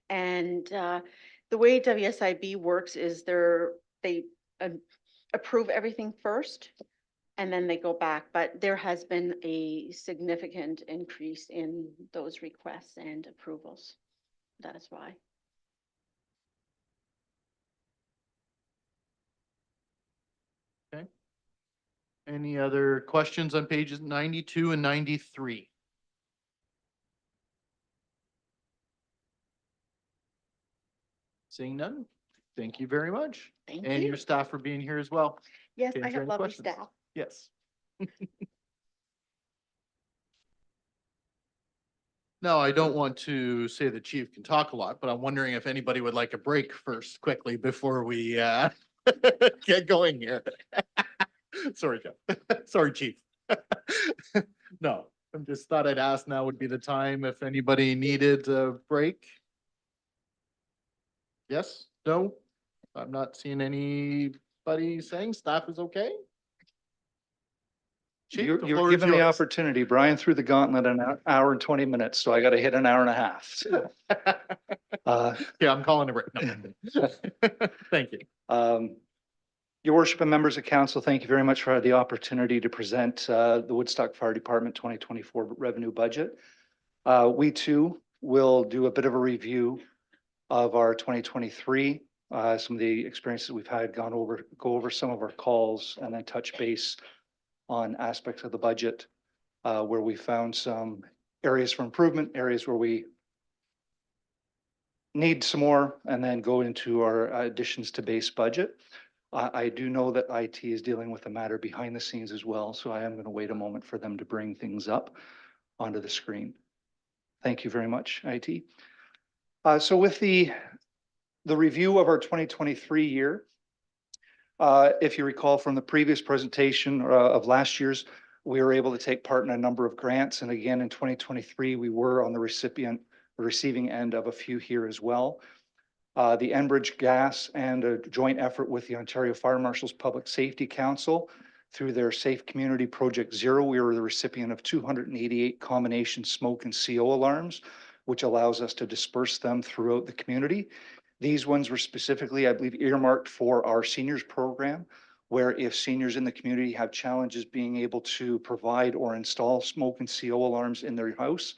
And the way WSIB works is they approve everything first, and then they go back. But there has been a significant increase in those requests and approvals. That is why. Okay. Any other questions on pages 92 and 93? Seeing none, thank you very much. Thank And you. your staff for being here as well. Yes, Okay, I is there have any lovely questions? staff. Yes. No, I don't want to say the chief can talk a lot, but I'm wondering if anybody would like a break first quickly before we get going here. Sorry, Jeff. Sorry, chief. No, I just thought I'd ask now would be the time if anybody needed a break. Yes, no, I'm not seeing anybody saying staff is okay. Chief, You're the floor is given the yours. opportunity. Brian threw the gauntlet in an hour and 20 minutes, so I got to hit an hour and a half. Yeah, I'm calling it right now. Thank you. Your worship and members of council, thank you very much for the opportunity to present the Woodstock Fire Department 2024 revenue budget. We too will do a bit of a review of our 2023, some of the experiences we've had, go over some of our calls, and then touch base on aspects of the budget where we found some areas for improvement, areas where we need some more, and then go into our additions to base budget. I do know that IT is dealing with the matter behind the scenes as well, so I am going to wait a moment for them to bring things up onto the screen. Thank you very much, IT. So with the review of our 2023 year, if you recall from the previous presentation of last year's, we were able to take part in a number of grants. And again, in 2023, we were on the receiving end of a few here as well. The Enbridge Gas and a joint effort with the Ontario Fire Marshals Public Safety Council Through their Safe Community Project Zero, we were the recipient of 288 combination smoke and CO alarms, which allows us to disperse them throughout the community. These ones were specifically, I believe, earmarked for our seniors program, where if seniors in the community have challenges being able to provide or install smoke and CO alarms in their house,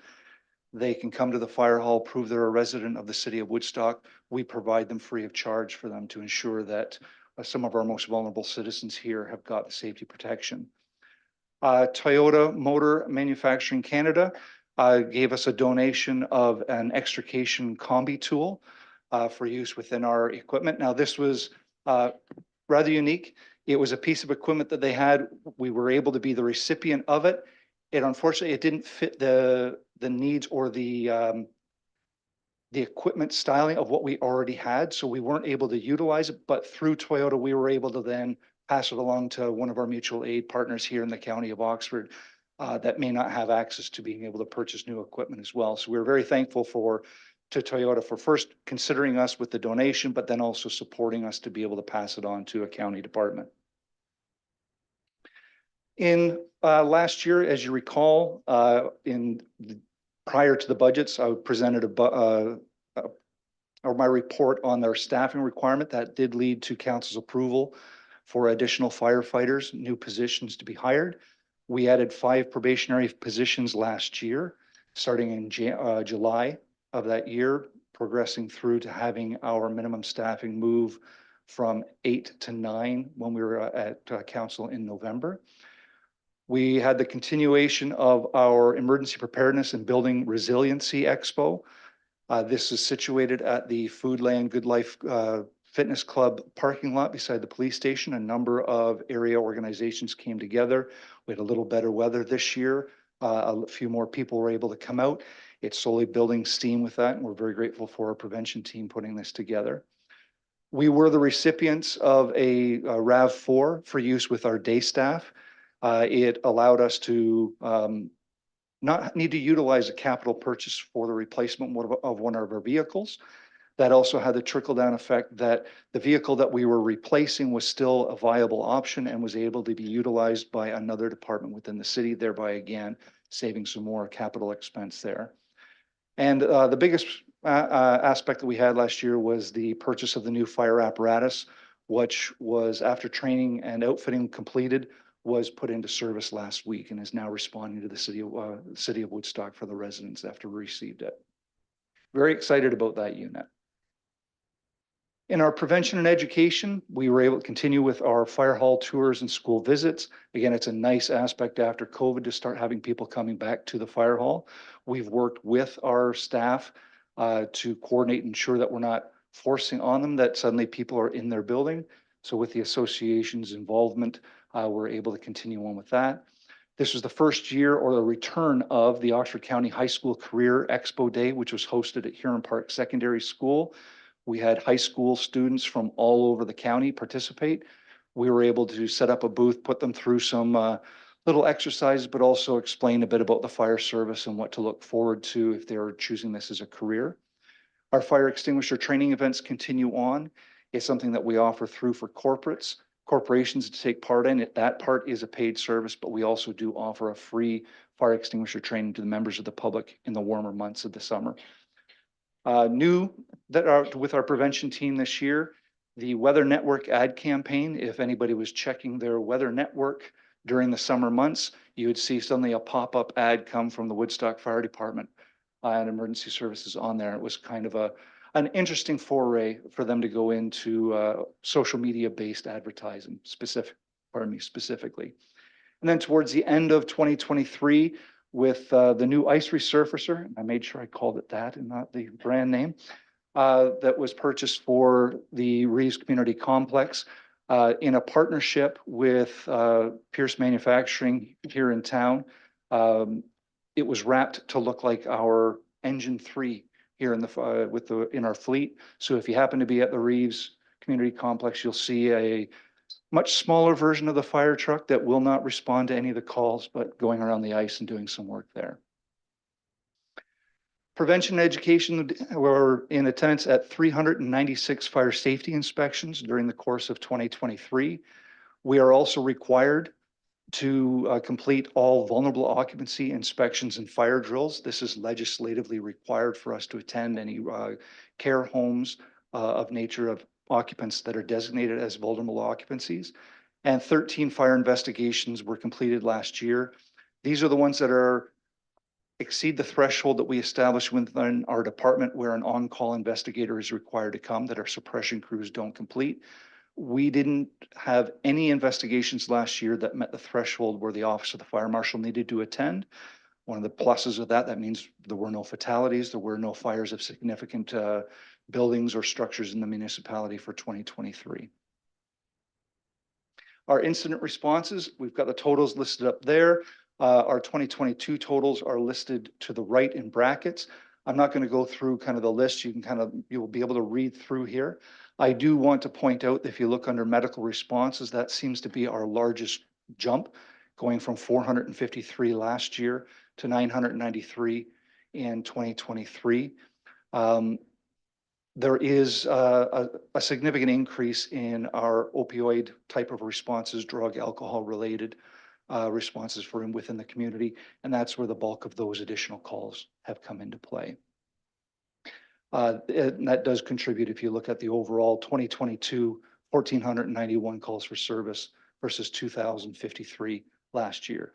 they can come to the fire hall, prove they're a resident of the city of Woodstock. We provide them free of charge for them to ensure that some of our most vulnerable citizens here have got the safety protection. Toyota Motor Manufacturing Canada gave us a donation of an extrication combi tool for use within our equipment. Now, this was rather unique. It was a piece of equipment that they had. We were able to be the recipient of it. Unfortunately, it didn't fit the needs or the equipment styling of what we already had. So we weren't able to utilize it, but through Toyota, we were able to then pass it along to one of our mutual aid partners here in the county of Oxford that may not have access to being able to purchase new equipment as well. So we're very thankful to Toyota for first considering us with the donation, but then also supporting us to be able to pass it on to a county department. In last year, as you recall, prior to the budgets, I presented my report on their staffing requirement that did lead to council's approval for additional firefighters, new positions to be hired. We added 5 probationary positions last year, starting in July of that year, progressing through to having our minimum staffing move from 8 to 9 when we were at council in November. We had the continuation of our Emergency Preparedness and Building Resiliency Expo. This is situated at the Foodland Good Life Fitness Club parking lot beside the police station. A number of area organizations came together. We had a little better weather this year. A few more people were able to come out. It's slowly building steam with that, and we're very grateful for our prevention team putting this together. We were the recipients of a RAV4 for use with our day staff. It allowed us to not need to utilize a capital purchase for the replacement of one of our vehicles. That also had the trickle-down effect that the vehicle that we were replacing was still a viable option and was able to be utilized by another department within the city, thereby again saving some more capital expense there. And the biggest aspect that we had last year was the purchase of the new fire apparatus, which was, after training and outfitting completed, was put into service last week and is now responding to the city of Woodstock for the residents after we received it. Very excited about that unit. In our prevention and education, we were able to continue with our fire hall tours and school visits. Again, it's a nice aspect after COVID to start having people coming back to the fire hall. We've worked with our staff to coordinate and ensure that we're not forcing on them that suddenly people are in their building. So with the association's involvement, we're able to continue on with that. This was the first year or the return of the Oxford County High School Career Expo Day, which was hosted at Huron Park Secondary School. We had high school students from all over the county participate. We were able to set up a booth, put them through some little exercises, but also explain a bit about the fire service and what to look forward to if they're choosing this as a career. Our fire extinguisher training events continue on. It's something that we offer through for corporations to take part in it. That part is a paid service, but we also do offer a free fire extinguisher training to the members of the public in the warmer months of the summer. New with our prevention team this year, the Weather Network ad campaign. If anybody was checking their Weather Network during the summer months, you would see suddenly a pop-up ad come from the Woodstock Fire Department and emergency services on there. It was kind of an interesting foray for them to go into social media-based advertising specifically. And then towards the end of 2023, with the new ice resurfacer, I made sure I called it that and not the brand name, that was purchased for the Reeves Community Complex in a partnership with Pierce Manufacturing here in town. It was wrapped to look like our Engine 3 here in our fleet. So if you happen to be at the Reeves Community Complex, you'll see a much smaller version of the fire truck that will not respond to any of the calls, but going around the ice and doing some work there. Prevention and education, we're in attendance at 396 fire safety inspections during the course of 2023. We are also required to complete all vulnerable occupancy inspections and fire drills. This is legislatively required for us to attend any care homes of nature of occupants that are designated as vulnerable occupancies. And 13 fire investigations were completed last year. These are the ones that are exceed the threshold that we established within our department where an on-call investigator is required to come that our suppression crews don't complete. We didn't have any investigations last year that met the threshold where the office of the fire marshal needed to attend. One of the pluses of that means there were no fatalities, there were no fires of significant buildings or structures in the municipality for 2023. Our incident responses, we've got the totals listed up there. Our 2022 totals are listed to the right in brackets. I'm not going to go through kind of the list. You will be able to read through here. I do want to point out that if you look under medical responses, that seems to be our largest jump, going from 453 last year to 993 in 2023. There is a significant increase in our opioid type of responses, drug, alcohol related responses for within the community. And that's where the bulk of those additional calls have come into play. And that does contribute if you look at the overall 2022, 1,491 calls for service versus 2,053 last year.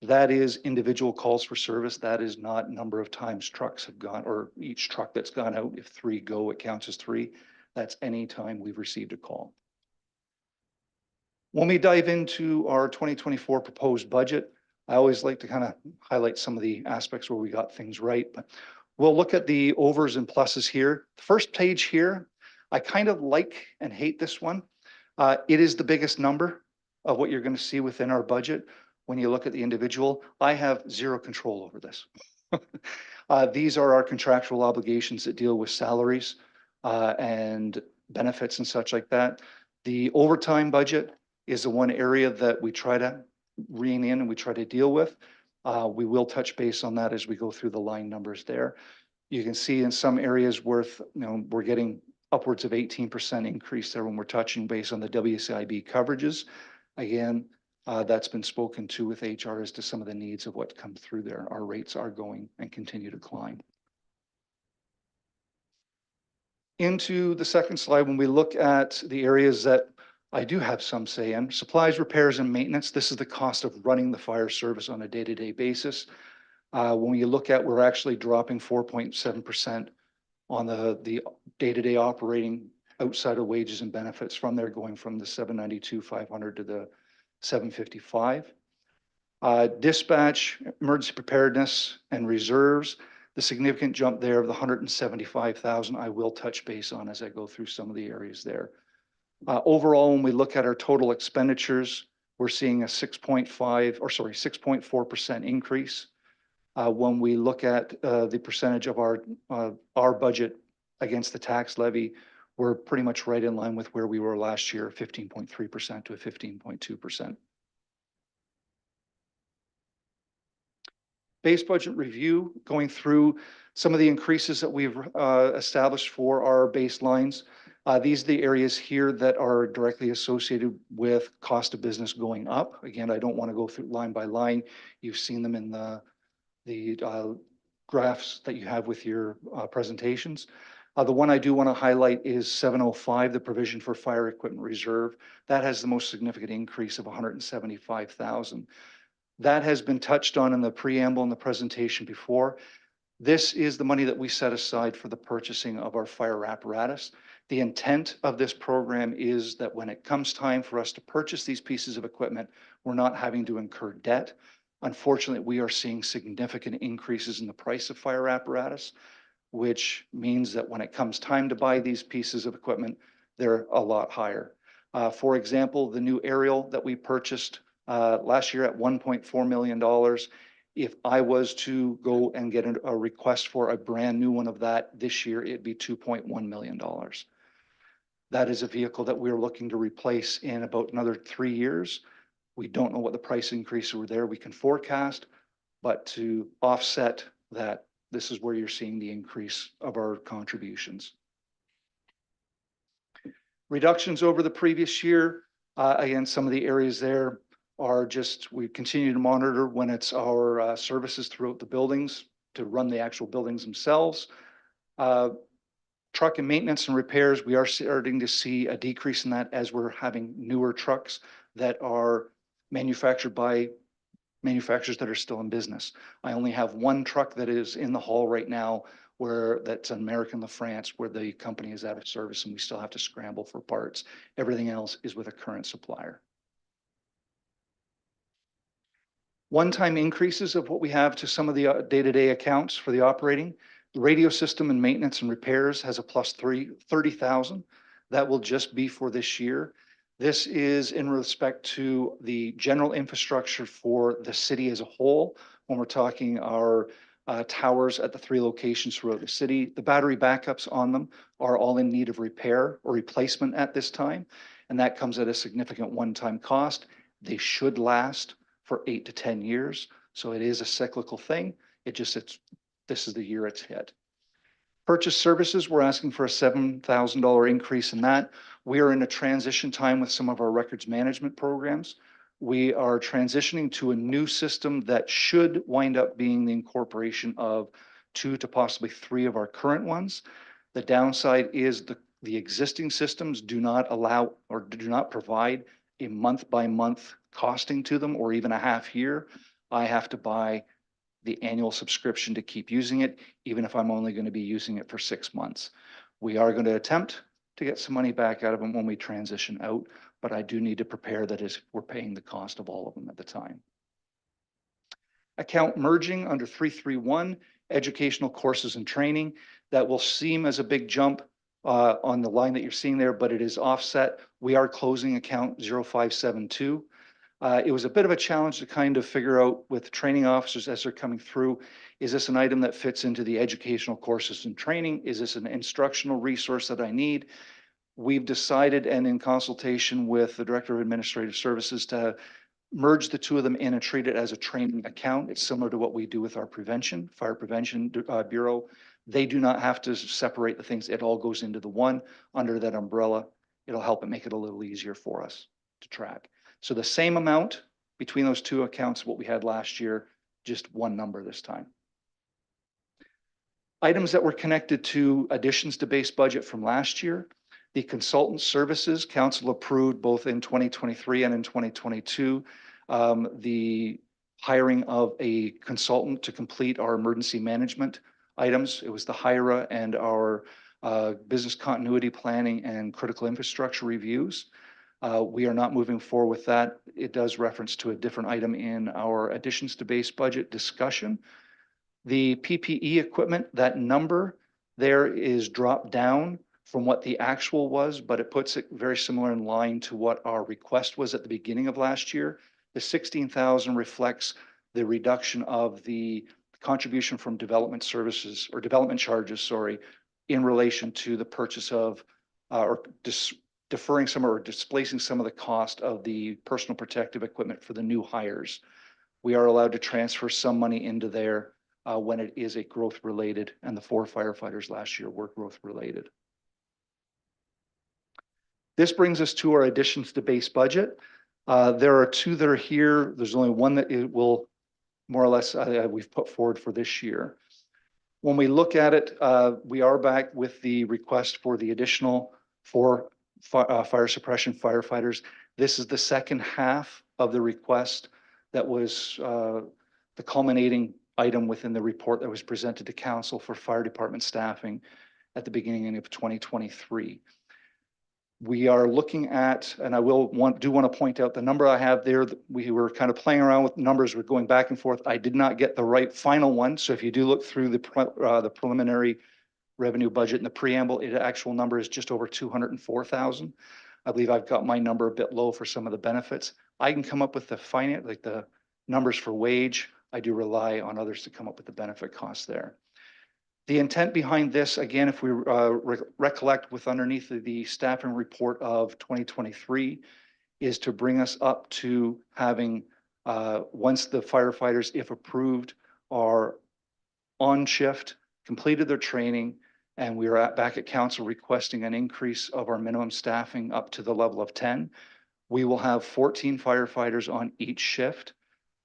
That is individual calls for service. That is not number of times trucks have gone, or each truck that's gone out. If 3 go, it counts as 3. That's any time we've received a call. When we dive into our 2024 proposed budget, I always like to kind of highlight some of the aspects where we got things right, but we'll look at the overs and pluses here. The first page here, I kind of like and hate this one. It is the biggest number of what you're going to see within our budget. When you look at the individual, I have zero control over this. These are our contractual obligations that deal with salaries and benefits and such like that. The overtime budget is the one area that we try to rein in and we try to deal with. We will touch base on that as we go through the line numbers there. You can see in some areas we're getting upwards of 18% increase there when we're touching base on the WCIB coverages. Again, that's been spoken to with HR as to some of the needs of what come through there. Our rates are going and continue to climb. Into the second slide, when we look at the areas that I do have some say in, supplies, repairs, and maintenance. This is the cost of running the fire service on a day-to-day basis. When you look at, we're actually dropping 4.7% on the day-to-day operating outside of wages and benefits from there, going from the 792,500 to the 755. Dispatch, emergency preparedness, and reserves. The significant jump there of the 175,000, I will touch base on as I go through some of the areas there. Overall, when we look at our total expenditures, we're seeing a 6.4% increase. When we look at the percentage of our budget against the tax levy, we're pretty much right in line with where we were last year, 15.3% to a 15.2%. Base budget review, going through some of the increases that we've established for our baselines. These are the areas here that are directly associated with cost of business going up. Again, I don't want to go through line by line. You've seen them in the graphs that you have with your presentations. The one I do want to highlight is 705, the provision for fire equipment reserve. That has the most significant increase of 175,000. That has been touched on in the preamble in the presentation before. This is the money that we set aside for the purchasing of our fire apparatus. The intent of this program is that when it comes time for us to purchase these pieces of equipment, we're not having to incur debt. Unfortunately, we are seeing significant increases in the price of fire apparatus, which means that when it comes time to buy these pieces of equipment, they're a lot higher. For example, the new aerial that we purchased last year at $1.4 million. If I was to go and get a request for a brand new one of that this year, it'd be $2.1 million. That is a vehicle that we're looking to replace in about another 3 years. We don't know what the price increases were there. We can forecast, but to offset that, this is where you're seeing the increase of our contributions. Reductions over the previous year. Again, some of the areas there, are just, we continue to monitor when it's our services throughout the buildings to run the actual buildings themselves. Truck and maintenance and repairs, we are starting to see a decrease in that as we're having newer trucks that are manufactured by manufacturers that are still in business. I only have one truck that is in the hall right now where that's an American LaFrance, where the company is out of service and we still have to scramble for parts. Everything else is with a current supplier. One-time increases of what we have to some of the day-to-day accounts for the operating. The radio system and maintenance and repairs has a plus 30,000. That will just be for this year. This is in respect to the general infrastructure for the city as a whole. When we're talking our towers at the 3 locations throughout the city, the battery backups on them are all in need of repair or replacement at this time. And that comes at a significant one-time cost. They should last for 8 to 10 years. So it is a cyclical thing. This is the year it's hit. Purchase services, we're asking for a $7,000 increase in that. We are in a transition time with some of our records management programs. We are transitioning to a new system that should wind up being the incorporation of 2 to possibly 3 of our current ones. The downside is the existing systems do not allow or do not provide a month-by-month costing to them or even a half year. I have to buy the annual subscription to keep using it, even if I'm only going to be using it for 6 months. We are going to attempt to get some money back out of them when we transition out, but I do need to prepare that as we're paying the cost of all of them at the time. Account merging under 331, educational courses and training. That will seem as a big jump on the line that you're seeing there, but it is offset. We are closing account 0572. It was a bit of a challenge to kind of figure out with training officers as they're coming through, is this an item that fits into the educational courses and training? Is this an instructional resource that I need? We've decided, and in consultation with the Director of Administrative Services, to merge the 2 of them in and treat it as a training account. It's similar to what we do with our Fire Prevention Bureau. They do not have to separate the things. It all goes into the one under that umbrella. It'll help it make it a little easier for us to track. So the same amount between those 2 accounts, what we had last year, just one number this time. Items that were connected to additions to base budget from last year. The consultant services, council approved both in 2023 and in 2022. The hiring of a consultant to complete our emergency management items. It was the HIRA and our business continuity planning and critical infrastructure reviews. We are not moving forward with that. It does reference to a different item in our additions to base budget discussion. The PPE equipment, that number there is dropped down from what the actual was, but it puts it very similar in line to what our request was at the beginning of last year. The 16,000 reflects the reduction of the contribution from development services or development charges, sorry, in relation to the purchase of deferring some or displacing some of the cost of the personal protective equipment for the new hires. We are allowed to transfer some money into there when it is a growth related, and the 4 firefighters last year were growth related. This brings us to our additions to base budget. There are 2 that are here. There's only one that it will more or less we've put forward for this year. When we look at it, we are back with the request for the additional 4 fire suppression firefighters. This is the second half of the request that was the culminating item within the report that was presented to council for fire department staffing at the beginning of 2023. We are looking at, and I do want to point out the number I have there. We were kind of playing around with numbers. We're going back and forth. I did not get the right final one. So if you do look through the preliminary revenue budget and the preamble, the actual number is just over 204,000. I believe I've got my number a bit low for some of the benefits. I can come up with the numbers for wage. I do rely on others to come up with the benefit costs there. The intent behind this, again, if we recollect with underneath the staffing report of 2023, is to bring us up to having, once the firefighters, if approved, are on shift, completed their training, and we are back at council requesting an increase of our minimum staffing up to the level of 10. We will have 14 firefighters on each shift.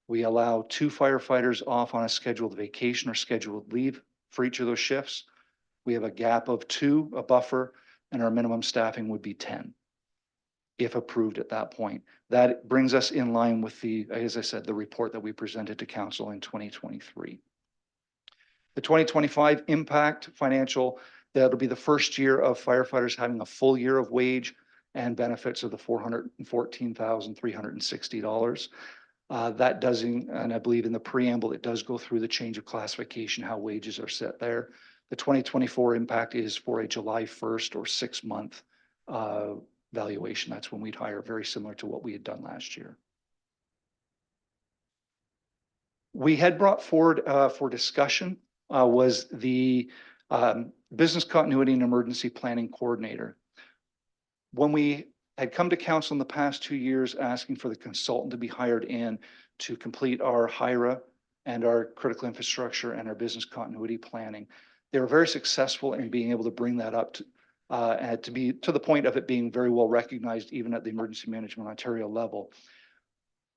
We allow 2 firefighters off on a scheduled vacation or scheduled leave for each of those shifts. We have a gap of 2, a buffer, and our minimum staffing would be 10 if approved at that point. That brings us in line with the, as I said, the report that we presented to council in 2023. The 2025 impact financial, that'll be the first year of firefighters having a full year of wage and benefits of the $414,360. That doesn't, and I believe in the preamble, it does go through the change of classification, how wages are set there. The 2024 impact is for a July 1st or 6-month valuation. That's when we'd hire, very similar to what we had done last year. We had brought forward for discussion was the business continuity and emergency planning coordinator. When we had come to council in the past 2 years asking for the consultant to be hired in to complete our HIRA and our critical infrastructure and our business continuity planning, they were very successful in being able to bring that up to be to the point of it being very well recognized even at the Emergency Management Ontario level.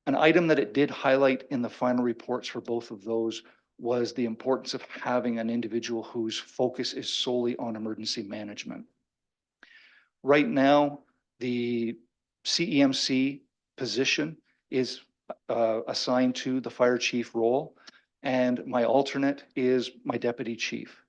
An item that it did highlight in the final reports for both of those was the importance of having an individual whose focus is solely on emergency management. Right now, the CEMC position is assigned to the fire chief role, and my alternate is my deputy chief.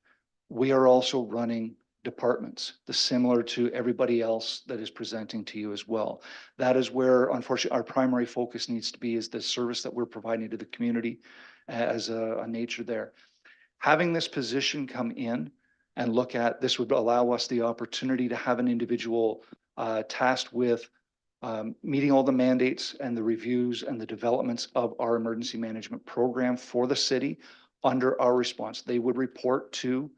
We are also running departments, similar to everybody else that is presenting to you as well. That is where, unfortunately, our primary focus needs to be, is the service that we're providing to the community as a nature there. Having this position come in and look at this would allow us the opportunity to have an individual tasked with meeting all the mandates and the reviews and the developments of our emergency management program for the city under our response. They would report to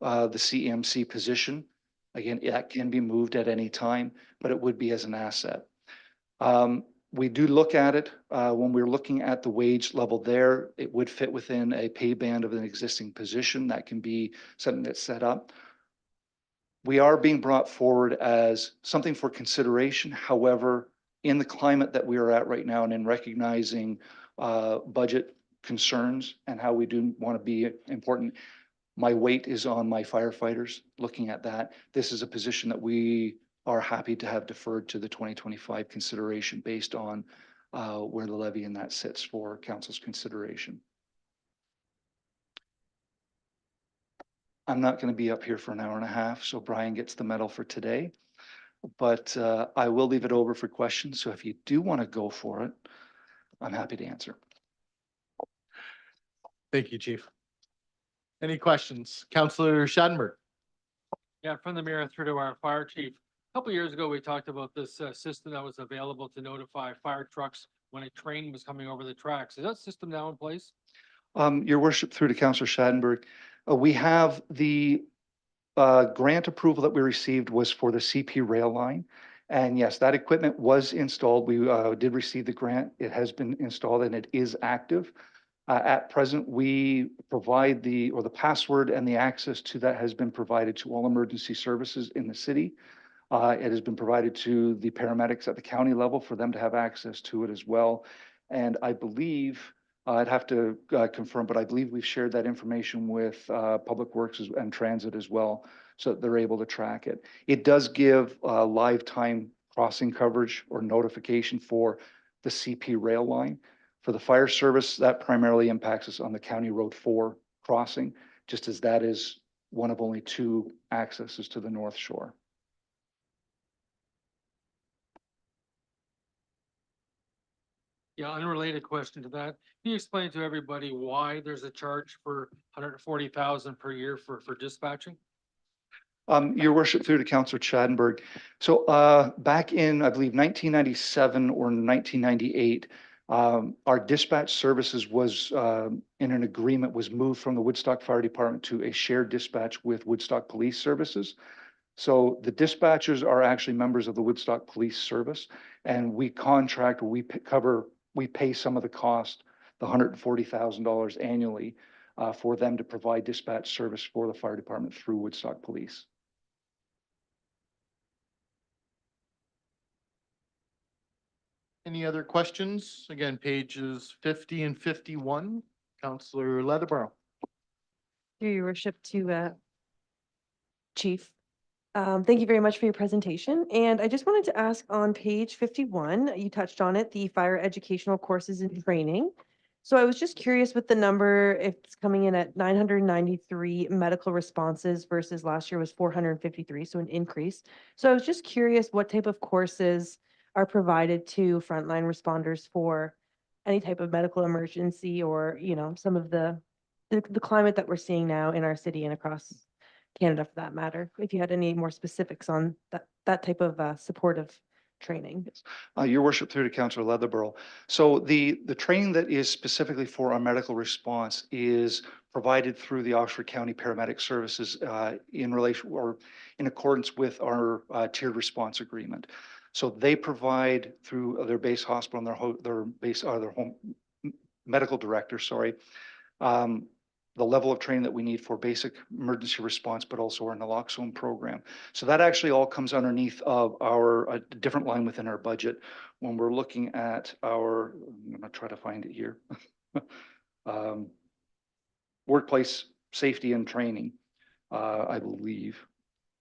the CEMC position. Again, that can be moved at any time, but it would be as an asset. We do look at it when we're looking at the wage level there. It would fit within a pay band of an existing position. That can be something that's set up. We are being brought forward as something for consideration. However, in the climate that we are at right now and in recognizing budget concerns and how we do want to be important, my weight is on my firefighters looking at that. This is a position that we are happy to have deferred to the 2025 consideration based on where the levy in that sits for council's consideration. I'm not going to be up here for an hour and a half, so Brian gets the medal for today, but I will leave it over for questions. So if you do want to go for it, I'm happy to answer. Thank you, Chief. Any questions? Councillor Schadenberg. Yeah, from the mayor through to our fire chief. A couple years ago, we talked about this system that was available to notify fire trucks when a train was coming over the tracks. Is that system now in place? Your worship, through to Councillor Schadenberg, we have the grant approval that we received was for the CP rail line. And yes, that equipment was installed. We did receive the grant. It has been installed and it is active. At present, we provide the password and the access to that has been provided to all emergency services in the city. It has been provided to the paramedics at the county level for them to have access to it as well. And I believe, I'd have to confirm, but I believe we've shared that information with Public Works and Transit as well, so that they're able to track it. It does give live time crossing coverage or notification for the CP rail line. For the fire service, that primarily impacts us on the County Road 4 crossing, just as that is one of only 2 accesses to the North Shore. Yeah, unrelated question to that. Can you explain to everybody why there's a charge for 140,000 per year for dispatching? Your worship, through to Councillor Schadenberg. So back in, I believe, 1997 or 1998, our dispatch services was in an agreement, was moved from the Woodstock Fire Department to a shared dispatch with Woodstock Police Services. So the dispatchers are actually members of the Woodstock Police Service, and we contract, we pay some of the cost, the $140,000 annually for them to provide dispatch service for the fire department through Woodstock Police. Any other questions? Again, pages 50 and 51. Counselor Leatherborough. Through your worship to Chief. Thank you very much for your presentation. And I just wanted to ask on page 51, you touched on it, the fire educational courses and training. So I was just curious with the number, if it's coming in at 993 medical responses versus last year was 453, so an increase. So I was just curious what type of courses are provided to frontline responders for any type of medical emergency or, some of the climate that we're seeing now in our city and across Canada for that matter, if you had any more specifics on that type of supportive training. Your worship, through to Councillor Leatherborough. So the training that is specifically for our medical response is provided through the Oxford County Paramedic Services in relation or in accordance with our tiered response agreement. So they provide through their base hospital and their home medical director, sorry, the level of training that we need for basic emergency response, but also our naloxone program. So that actually all comes underneath of our different line within our budget when we're looking at our, I'm gonna try to find it here. Workplace safety and training, I believe.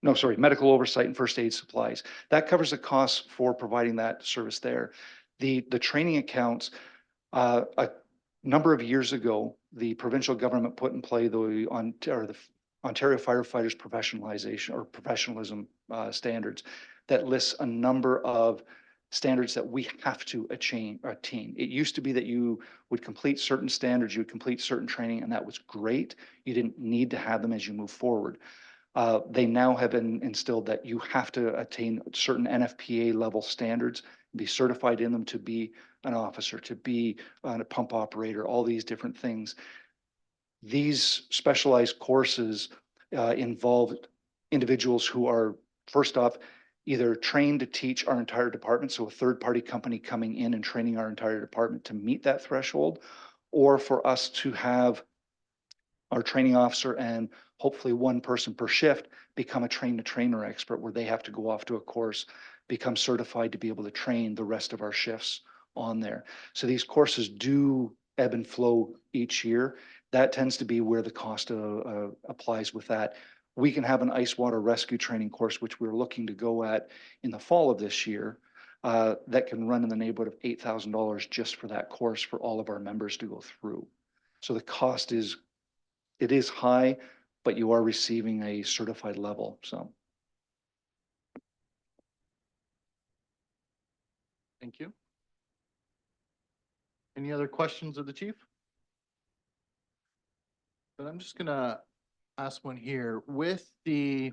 No, sorry, medical oversight and first aid supplies. That covers the costs for providing that service there. The training accounts, a number of years ago, the provincial government put in play the Ontario Firefighters Professionalization or Professionalism standards that lists a number of standards that we have to attain. It used to be that you would complete certain standards, you would complete certain training, and that was great. You didn't need to have them as you move forward. They now have instilled that you have to attain certain NFPA level standards, be certified in them to be an officer, to be a pump operator, all these different things. These specialized courses involve individuals who are, first off, either trained to teach our entire department, so a third-party company coming in and training our entire department to meet that threshold, or for us to have our training officer and hopefully one person per shift become a train-the-trainer expert where they have to go off to a course, become certified to be able to train the rest of our shifts on there. So these courses do ebb and flow each year. That tends to be where the cost applies with that. We can have an ice water rescue training course, which we're looking to go at in the fall of this year, that can run in the neighborhood of $8,000 just for that course for all of our members to go through. So the cost is high, but you are receiving a certified level, so. Thank you. Any other questions of the chief? But I'm just gonna ask one here. With the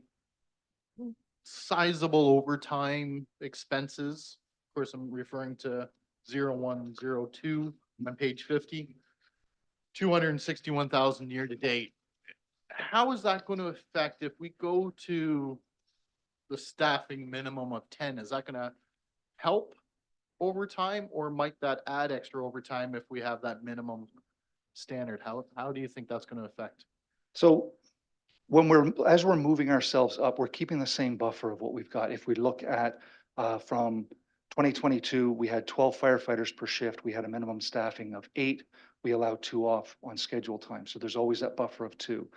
sizable overtime expenses, of course, I'm referring to 0102 on page 50, 261,000 year to date. How is that going to affect if we go to the staffing minimum of 10? Is that going to help overtime, or might that add extra overtime if we have that minimum standard? How do you think that's going to affect? So as we're moving ourselves up, we're keeping the same buffer of what we've got. If we look at from 2022, we had 12 firefighters per shift. We had a minimum staffing of 8. We allowed 2 off on schedule time. So there's always that buffer of 2.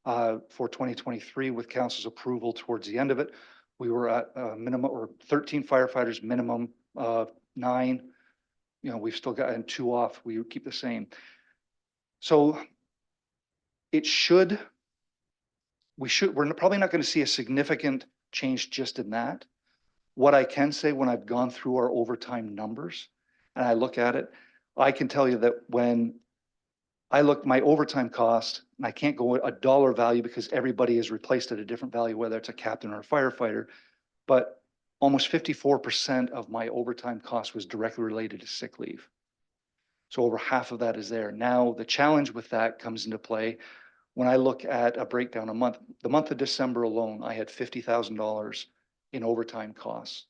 For 2023, with council's approval towards the end of it, we were at a minimum or 13 firefighters, minimum of 9. We've still gotten 2 off. We keep the same. So we're probably not going to see a significant change just in that. What I can say, when I've gone through our overtime numbers and I look at it, I can tell you that when I look my overtime cost, and I can't go a dollar value because everybody is replaced at a different value, whether it's a captain or a firefighter, but almost 54% of my overtime cost was directly related to sick leave. So over half of that is there. Now, the challenge with that comes into play when I look at a breakdown a month. The month of December alone, I had $50,000 in overtime costs.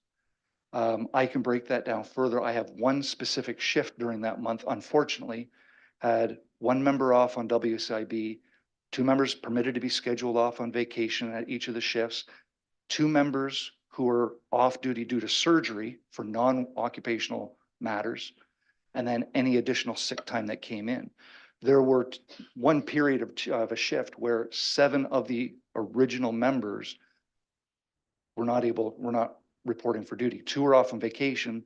I can break that down further. I have one specific shift during that month, unfortunately, had 1 member off on WCIB, 2 members permitted to be scheduled off on vacation at each of the shifts, 2 members who were off duty due to surgery for non-occupational matters, and then any additional sick time that came in. There were one period of a shift where 7 of the original members were not reporting for duty. 2 are off on vacation,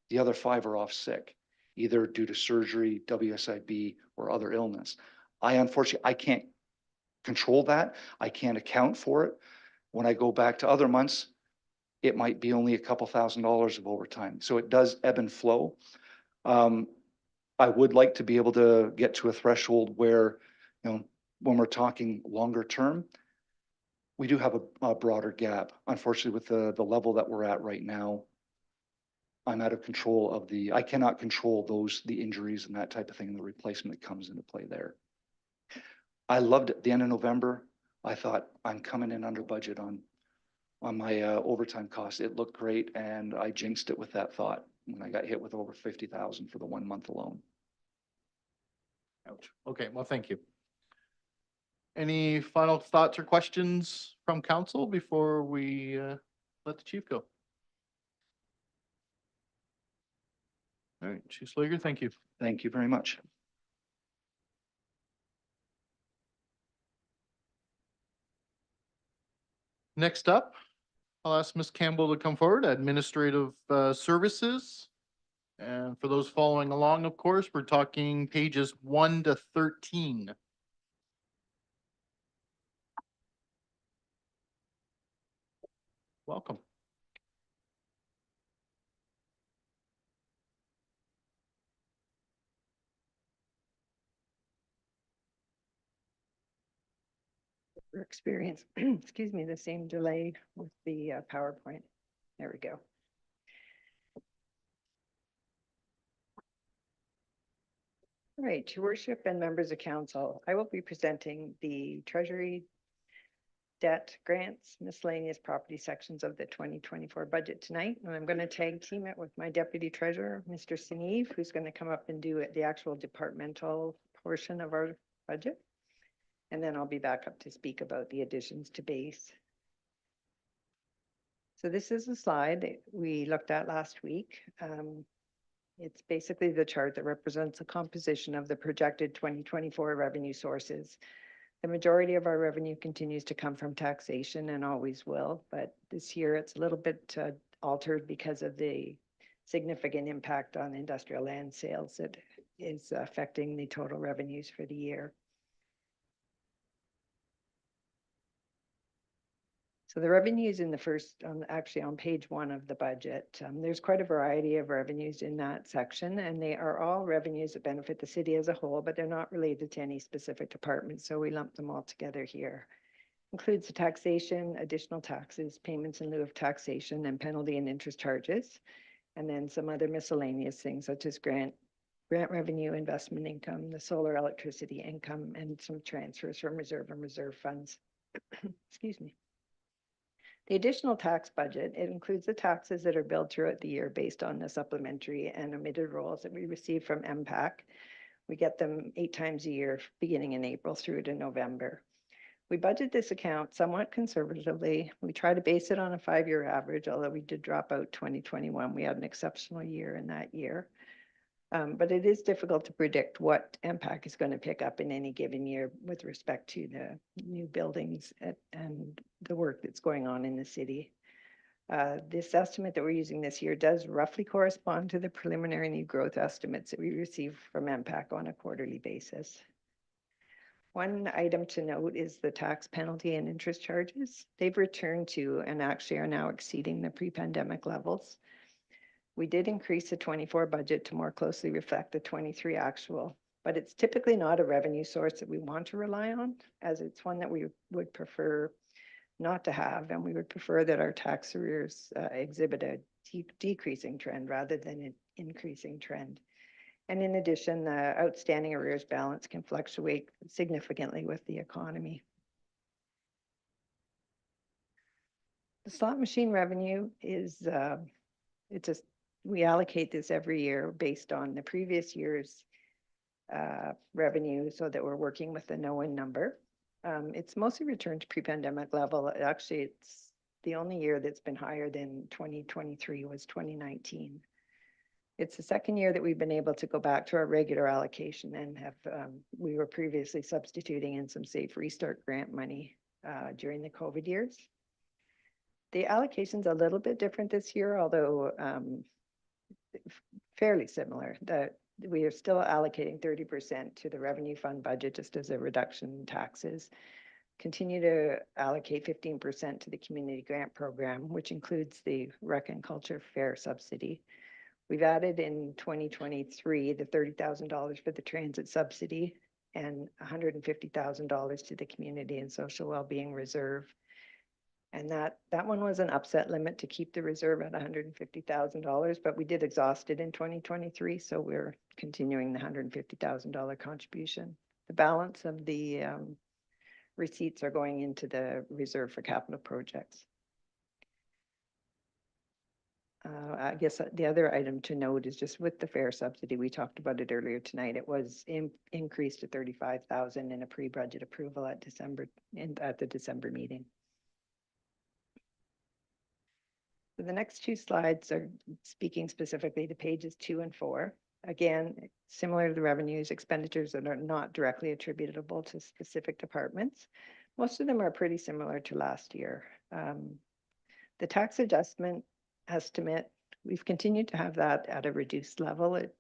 the other 5 are off sick, either due to surgery, WSIB, or other illness. Unfortunately, I can't control that. I can't account for it. When I go back to other months, it might be only a couple $1,000s of overtime. So it does ebb and flow. I would like to be able to get to a threshold where, when we're talking longer term, we do have a broader gap. Unfortunately, with the level that we're at right now, I'm out of control I cannot control the injuries and that type of thing, and the replacement that comes into play there. I loved it. At the end of November, I thought I'm coming in under budget on my overtime costs. It looked great, and I jinxed it with that thought when I got hit with over 50,000 for the 1 month alone. Ouch. Okay, well, thank you. Any final thoughts or questions from council before we let the chief go? All right, Chief Slager, thank you. Thank you very much. Next up, I'll ask Ms. Campbell to come forward, Administrative Services. And for those following along, of course, we're talking pages 1 to 13. Welcome. Experience, excuse me, the same delay with the PowerPoint. There we go. All right, your worship and members of council, I will be presenting the treasury, debt, grants, miscellaneous property sections of the 2024 budget tonight. And I'm going to tag team it with my deputy treasurer, Mr. Sineve, who's going to come up and do the actual departmental portion of our budget. And then I'll be back up to speak about the additions to base. So this is a slide that we looked at last week. It's basically the chart that represents the composition of the projected 2024 revenue sources. The majority of our revenue continues to come from taxation and always will, but this year it's a little bit altered because of the significant impact on industrial land sales that is affecting the total revenues for the year. So the revenues in the first, actually on page 1 of the budget, there's quite a variety of revenues in that section, and they are all revenues that benefit the city as a whole, but they're not related to any specific department. So we lump them all together here. Includes the taxation, additional taxes, payments in lieu of taxation, and penalty and interest charges, and then some other miscellaneous things such as grant revenue, investment income, the solar electricity income, and some transfers from reserve and reserve funds. Excuse me. The additional tax budget, it includes the taxes that are billed throughout the year based on the supplementary and omitted rolls that we receive from MPAC. We get them 8 times a year, beginning in April through to November. We budget this account somewhat conservatively. We try to base it on a 5-year average, although we did drop out 2021. We had an exceptional year in that year. But it is difficult to predict what MPAC is going to pick up in any given year with respect to the new buildings and the work that's going on in the city. This estimate that we're using this year does roughly correspond to the preliminary new growth estimates that we receive from MPAC on a quarterly basis. One item to note is the tax penalty and interest charges. They've returned to and actually are now exceeding the pre-pandemic levels. We did increase the 24 budget to more closely reflect the 23 actual, but it's typically not a revenue source that we want to rely on, as it's one that we would prefer not to have, and we would prefer that our tax arrears exhibit a decreasing trend rather than an increasing trend. And in addition, the outstanding arrears balance can fluctuate significantly with the economy. The slot machine revenue is, we allocate this every year based on the previous year's revenue so that we're working with the known number. It's mostly returned to pre-pandemic level. Actually, it's the only year that's been higher than 2023 was 2019. It's the second year that we've been able to go back to our regular allocation and have, we were previously substituting in some Safe Restart grant money during the COVID years. The allocation's a little bit different this year, although fairly similar. That we are still allocating 30% to the revenue fund budget just as a reduction in taxes. Continue to allocate 15% to the community grant program, which includes the Rec and Culture Fair subsidy. We've added in 2023 the $30,000 for the transit subsidy and $150,000 to the community and social wellbeing reserve. And that one was an upset limit to keep the reserve at $150,000, but we did exhaust it in 2023, so we're continuing the $150,000 contribution. The balance of the receipts are going into the reserve for capital projects. I guess the other item to note is just with the fare subsidy, we talked about it earlier tonight. It was increased to $35,000 in a pre-budget approval at the December meeting. So the next two slides are speaking specifically to pages 2 and 4. Again, similar to the revenues, expenditures that are not directly attributable to specific departments. Most of them are pretty similar to last year. The tax adjustment estimate, we've continued to have that at a reduced level. It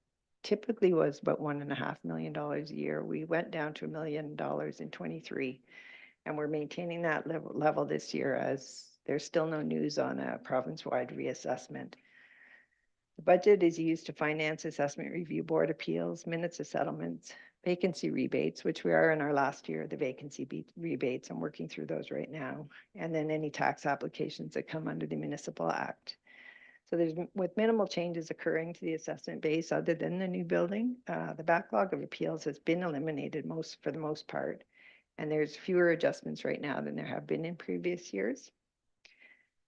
typically was about $1.5 million a year. We went down to $1 million in 23, and we're maintaining that level this year as there's still no news on a province-wide reassessment. The budget is used to finance assessment review board appeals, minutes of settlements, vacancy rebates, which we are in our last year, the vacancy rebates. I'm working through those right now. And then any tax applications that come under the Municipal Act. So there's, with minimal changes occurring to the assessment base other than the new building, the backlog of appeals has been eliminated for the most part. And there's fewer adjustments right now than there have been in previous years.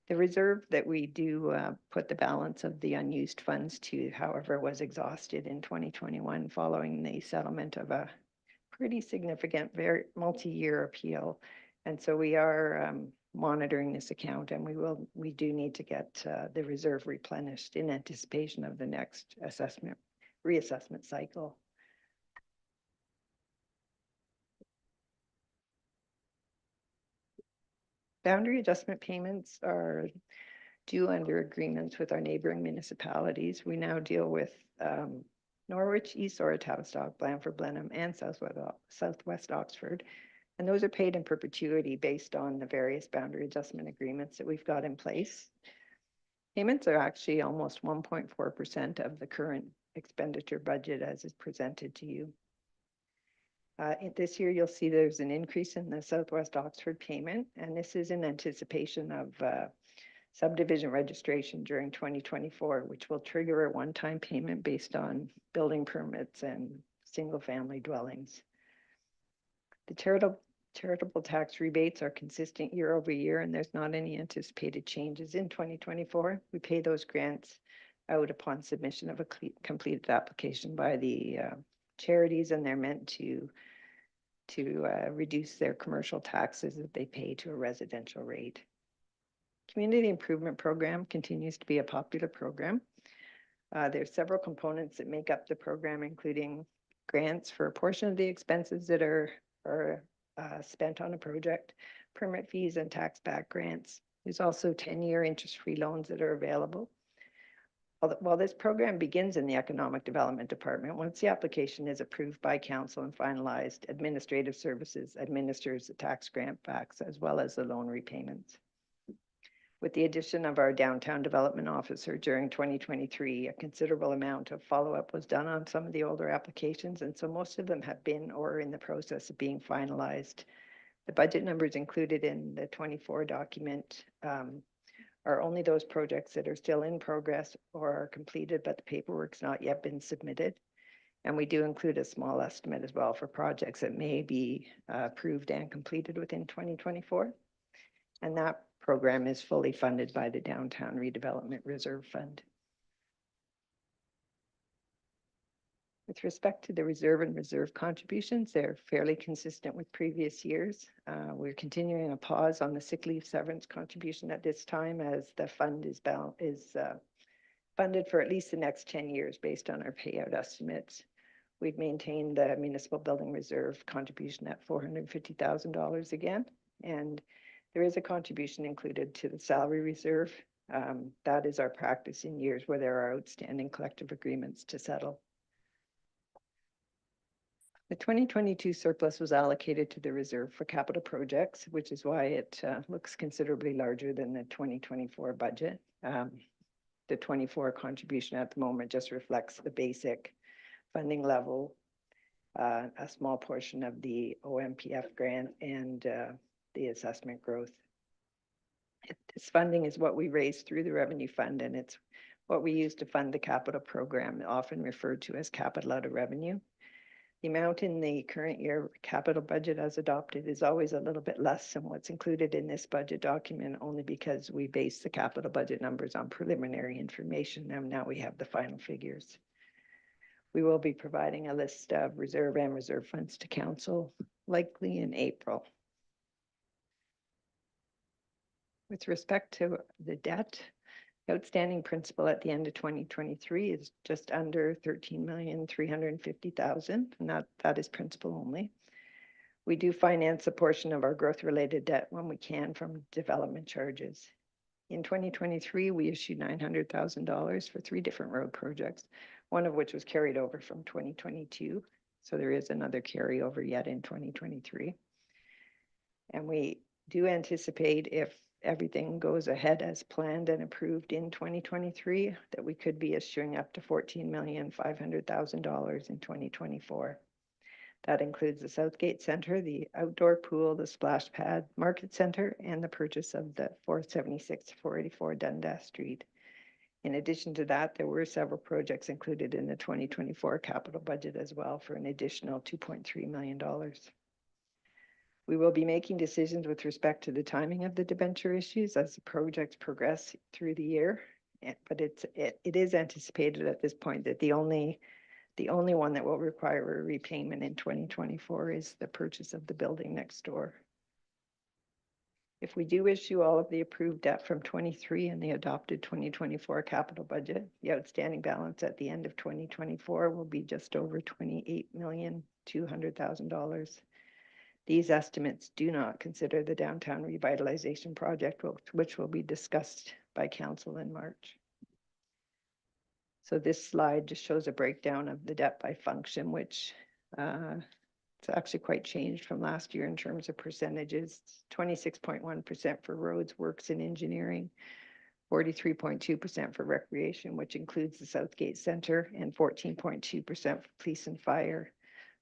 The reserve that we do put the balance of the unused funds to, however, was exhausted in 2021 following the settlement of a pretty significant, very multi-year appeal. And so we are monitoring this account, and we do need to get the reserve replenished in anticipation of the next reassessment cycle. Boundary adjustment payments are due under agreements with our neighboring municipalities. We now deal with Norwich, East Ora, Tavistock, Blandford, Blenheim, and Southwest Oxford. And those are paid in perpetuity based on the various boundary adjustment agreements that we've got in place. Payments are actually almost 1.4% of the current expenditure budget as is presented to you. This year, you'll see there's an increase in the Southwest Oxford payment, and this is in anticipation of subdivision registration during 2024, which will trigger a one-time payment based on building permits and single-family dwellings. The charitable tax rebates are consistent year over year, and there's not any anticipated changes in 2024. We pay those grants out upon submission of a completed application by the charities, and they're meant to reduce their commercial taxes that they pay to a residential rate. Community Improvement Program continues to be a popular program. There's several components that make up the program, including grants for a portion of the expenses that are spent on a project, permit fees, and tax back grants. There's also 10-year interest-free loans that are available. While this program begins in the Economic Development Department, once the application is approved by council and finalized, Administrative Services administers the tax grant backs as well as the loan repayments. With the addition of our downtown development officer during 2023, a considerable amount of follow-up was done on some of the older applications, and so most of them have been or are in the process of being finalized. The budget numbers included in the 24 document are only those projects that are still in progress or are completed, but the paperwork's not yet been submitted. And we do include a small estimate as well for projects that may be approved and completed within 2024. And that program is fully funded by the Downtown Redevelopment Reserve Fund. With respect to the reserve and reserve contributions, they're fairly consistent with previous years. We're continuing a pause on the sick leave severance contribution at this time as the fund is funded for at least the next 10 years based on our payout estimates. We've maintained the municipal building reserve contribution at $450,000 again. And there is a contribution included to the salary reserve. That is our practice in years where there are outstanding collective agreements to settle. The 2022 surplus was allocated to the reserve for capital projects, which is why it looks considerably larger than the 2024 budget. The 24 contribution at the moment just reflects the basic funding level, a small portion of the OMPF grant, and the assessment growth. This funding is what we raise through the revenue fund, and it's what we use to fund the capital program, often referred to as capital out of revenue. The amount in the current year capital budget as adopted is always a little bit less than what's included in this budget document, only because we base the capital budget numbers on preliminary information, and now we have the final figures. We will be providing a list of reserve and reserve funds to council, likely in April. With respect to the debt, outstanding principal at the end of 2023 is just under $13,350,000, and that is principal only. We do finance a portion of our growth-related debt when we can from development charges. In 2023, we issued $900,000 for 3 different road projects, one of which was carried over from 2022. So there is another carryover yet in 2023. And we do anticipate, if everything goes ahead as planned and approved in 2023, that we could be issuing up to $14,500,000 in 2024. That includes the Southgate Center, the outdoor pool, the splash pad, market center, and the purchase of the 476 484 Dundas Street. In addition to that, there were several projects included in the 2024 capital budget as well for an additional $2.3 million. We will be making decisions with respect to the timing of the debenture issues as the projects progress through the year. But it is anticipated at this point that the only one that will require a repayment in 2024 is the purchase of the building next door. If we do issue all of the approved debt from 23 and the adopted 2024 capital budget, the outstanding balance at the end of 2024 will be just over $28,200,000. These estimates do not consider the downtown revitalization project, which will be discussed by council in March. So this slide just shows a breakdown of the debt by function, which it's actually quite changed from last year in terms of percentages. 26.1% for roads, works, and engineering, 43.2% for recreation, which includes the Southgate Center, and 14.2% for police and fire.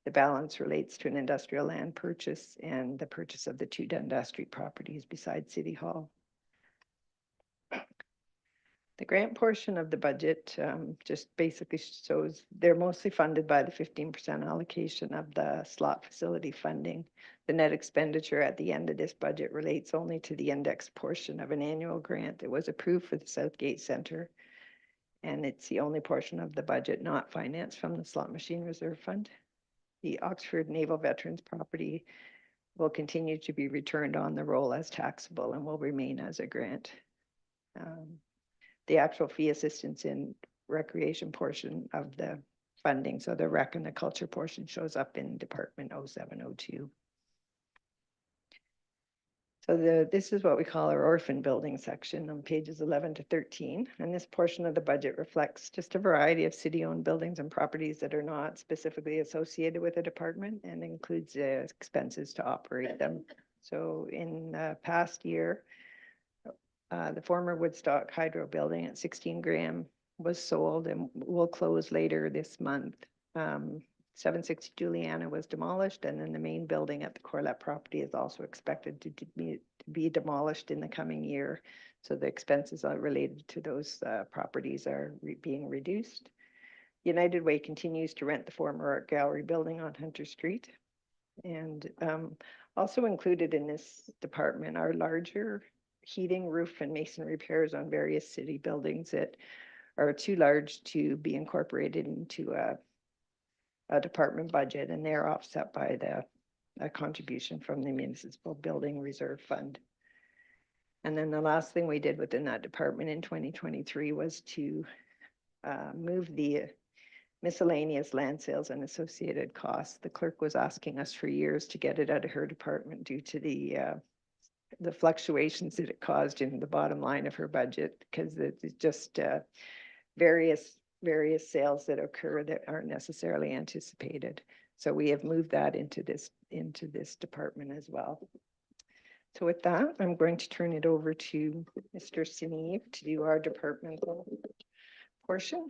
The balance relates to an industrial land purchase and the purchase of the 2 Dundas Street properties beside City Hall. The grant portion of the budget just basically shows they're mostly funded by the 15% allocation of the slot facility funding. The net expenditure at the end of this budget relates only to the index portion of an annual grant that was approved for the Southgate Center. And it's the only portion of the budget not financed from the slot machine reserve fund. The Oxford Naval Veterans property will continue to be returned on the roll as taxable and will remain as a grant. The actual fee assistance in recreation portion of the funding, so the rec and the culture portion, shows up in Department 0702. So this is what we call our orphan building section on pages 11 to 13. And this portion of the budget reflects just a variety of city-owned buildings and properties that are not specifically associated with a department and includes expenses to operate them. So in the past year, the former Woodstock Hydro building at 16 Graham was sold and will close later this month. 760 Juliana was demolished, and then the main building at the Corlett property is also expected to be demolished in the coming year. So the expenses related to those properties are being reduced. United Way continues to rent the former Art Gallery building on Hunter Street. And also included in this department are larger heating, roof, and masonry repairs on various city buildings that are too large to be incorporated into a department budget, and they're offset by the contribution from the Municipal Building Reserve Fund. And then the last thing we did within that department in 2023 was to move the miscellaneous land sales and associated costs. The clerk was asking us for years to get it out of her department due to the fluctuations that it caused in the bottom line of her budget, because it's just various sales that occur that aren't necessarily anticipated. So we have moved that into this department as well. So with that, I'm going to turn it over to Mr. Sineve to do our departmental portion.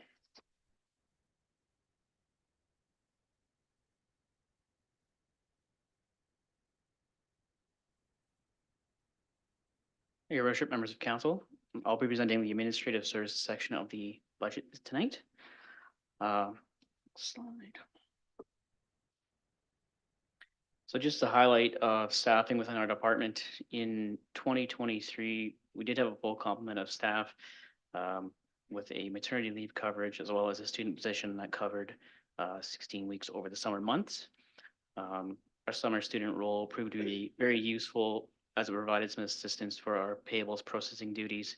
Your worship, members of council, I'll be presenting the administrative services section of the budget tonight. Slide. So just to highlight staffing within our department, in 2023, we did have a full complement of staff with a maternity leave coverage as well as a student position that covered 16 weeks over the summer months. Our summer student role proved to be very useful as it provided some assistance for our payables processing duties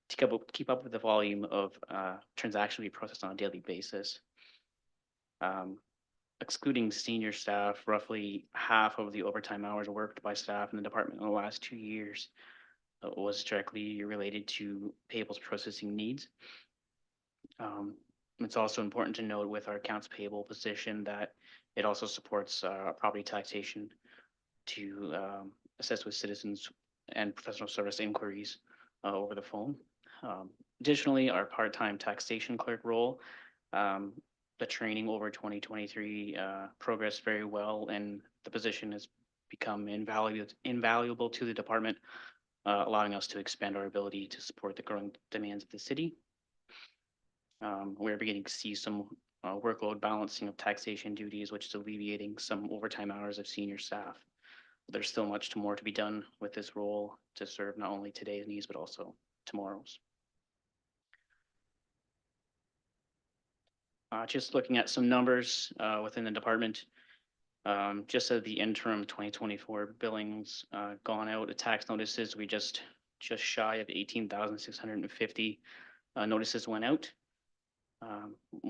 to keep up with the volume of transactions we process on a daily basis. Excluding senior staff, roughly half of the overtime hours worked by staff in the department in the last 2 years was directly related to payables processing needs. It's also important to note with our accounts payable position that it also supports property taxation to assist with citizens and professional service inquiries over the phone. Additionally, our part-time taxation clerk role, the training over 2023 progressed very well, and the position has become invaluable to the department, allowing us to expand our ability to support the growing demands of the city. We're beginning to see some workload balancing of taxation duties, which is alleviating some overtime hours of senior staff. There's still much more to be done with this role to serve not only today's needs, but also tomorrow's. Just looking at some numbers within the department, just as the interim 2024 billings gone out, the tax notices, we just shy of 18,650 notices went out.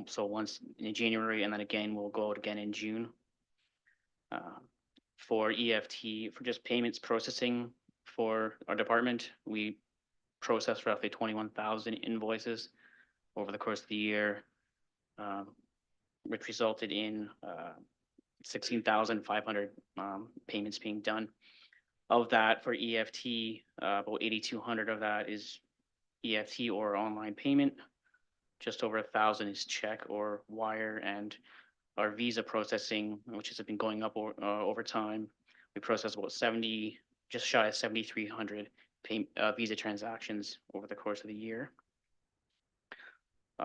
So once in January, and then again, we'll go out again in June. For EFT, for just payments processing for our department, we processed roughly 21,000 invoices over the course of the year, which resulted in 16,500 payments being done. Of that, for EFT, about 8,200 of that is EFT or online payment. Just over 1,000 is check or wire, and our visa processing, which has been going up over time, we processed about 70, just shy of 7,300 visa transactions over the course of the year.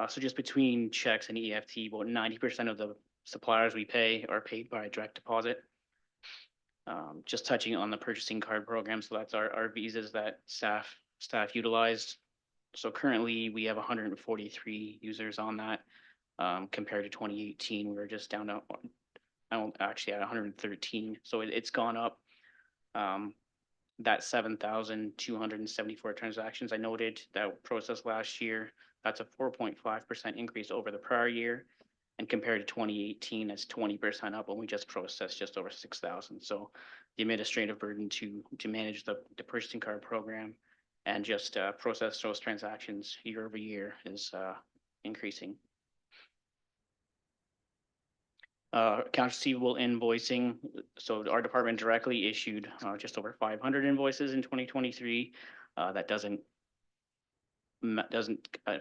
So just between checks and EFT, about 90% of the suppliers we pay are paid by direct deposit. Just touching on the purchasing card program, so that's our visas that staff utilize. So currently we have 143 users on that. Compared to 2018, we were just down to actually at 113. So it's gone up. That 7,274 transactions I noted that were processed last year, that's a 4.5% increase over the prior year. And compared to 2018, that's 20% up when we just processed just over 6,000. So the administrative burden to manage the purchasing card program and just process those transactions year over year is increasing. Accounts receivable invoicing. So our department directly issued just over 500 invoices in 2023. That doesn't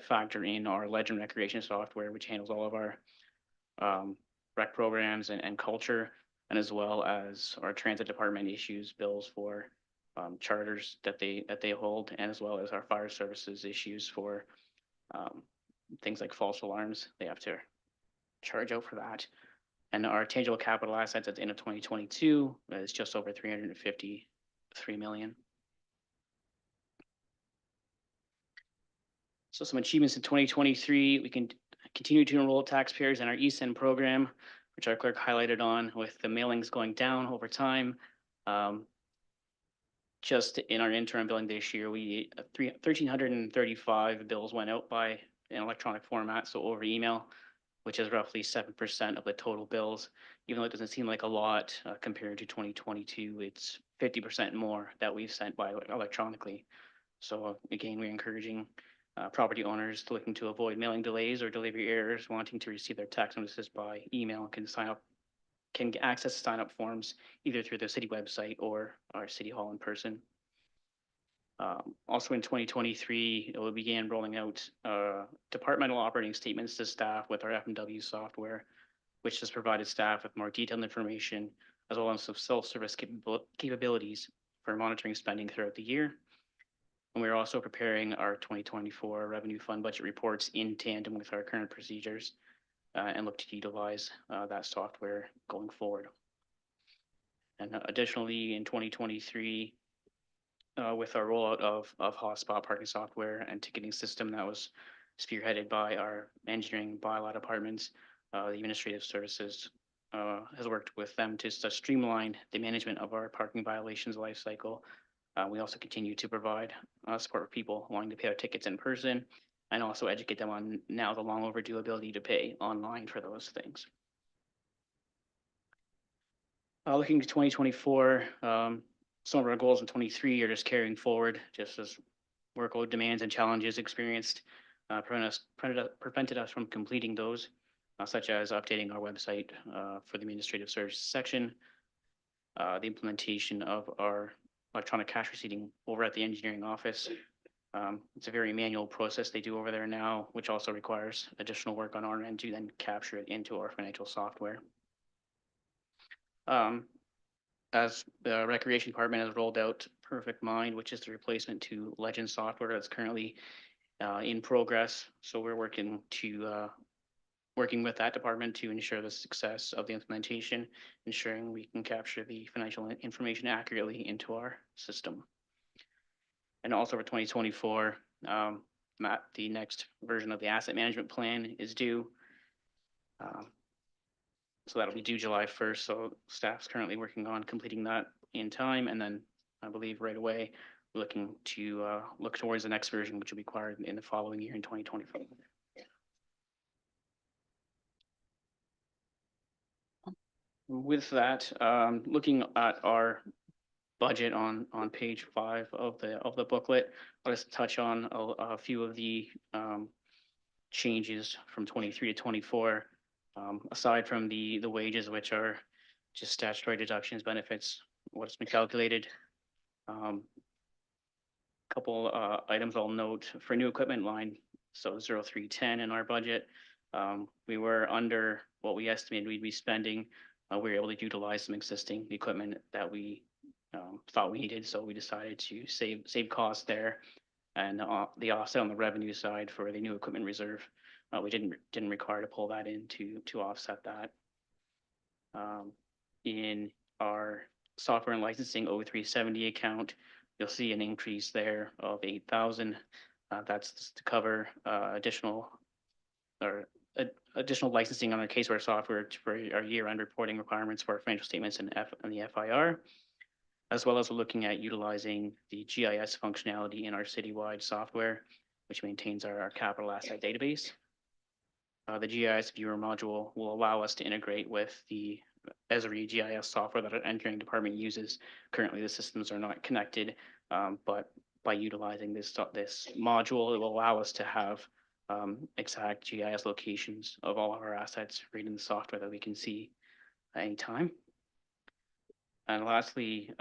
factor in our legend recreation software, which handles all of our rec programs and culture, and as well as our transit department issues bills for charters that they hold, and as well as our fire services issues for things like false alarms. They have to charge out for that. And our tangible capital assets at the end of 2022 is just over 353 million. So some achievements in 2023, we can continue to enroll taxpayers in our ESEN program, which our clerk highlighted on, with the mailings going down over time. Just in our interim billing this year, 1,335 bills went out by in electronic format, so over email, which is roughly 7% of the total bills. Even though it doesn't seem like a lot compared to 2022, it's 50% more that we've sent by electronically. So again, we're encouraging property owners looking to avoid mailing delays or delivery errors, wanting to receive their tax notices by email, can access sign up forms either through the city website or our city hall in person. Also in 2023, we began rolling out departmental operating statements to staff with our F&W software, which has provided staff with more detailed information as well as some self-service capabilities for monitoring spending throughout the year. And we're also preparing our 2024 revenue fund budget reports in tandem with our current procedures and look to utilize that software going forward. And additionally, in 2023, with our rollout of hotspot parking software and ticketing system that was spearheaded by our engineering bylaw departments, the administrative services has worked with them to streamline the management of our parking violations life cycle. We also continue to provide support for people wanting to pay their tickets in person and also educate them on now the long overdue ability to pay online for those things. Looking to 2024, some of our goals in 23 are just carrying forward, just as workload demands and challenges experienced prevented us from completing those, such as updating our website for the administrative services section, the implementation of our electronic cash receipting over at the engineering office. It's a very manual process they do over there now, which also requires additional work on our end to then capture it into our financial software. As the recreation department has rolled out Perfect Mind, which is the replacement to Legend software that's currently in progress. So we're working with that department to ensure the success of the implementation, ensuring we can capture the financial information accurately into our system. And also for 2024, the next version of the asset management plan is due. So that'll be due July 1st. So staff's currently working on completing that in time. And then I believe right away, we're looking to look towards the next version, which will be required in the following year in 2025. With that, looking at our budget on page 5 of the booklet, I'll just touch on a few of the changes from 23 to 24. Aside from the wages, which are just statutory deductions, benefits, what's been calculated. Couple items I'll note for new equipment line, so 0310 in our budget. We were under what we estimated we'd be spending. We were able to utilize some existing equipment that we thought we needed, so we decided to save costs there. And the offset on the revenue side for the new equipment reserve, we didn't require to pull that in to offset that. In our software and licensing 0370 account, you'll see an increase there of 8,000. That's to cover additional licensing on our caseware software for our year-end reporting requirements for our financial statements and the FIR, as well as we're looking at utilizing the GIS functionality in our citywide software, which maintains our capital asset database. The GIS viewer module will allow us to integrate with the Esri GIS software that our engineering department uses. Currently, the systems are not connected, but by utilizing this module, it will allow us to have exact GIS locations of all of our assets right in the software that we can see at any time. And lastly,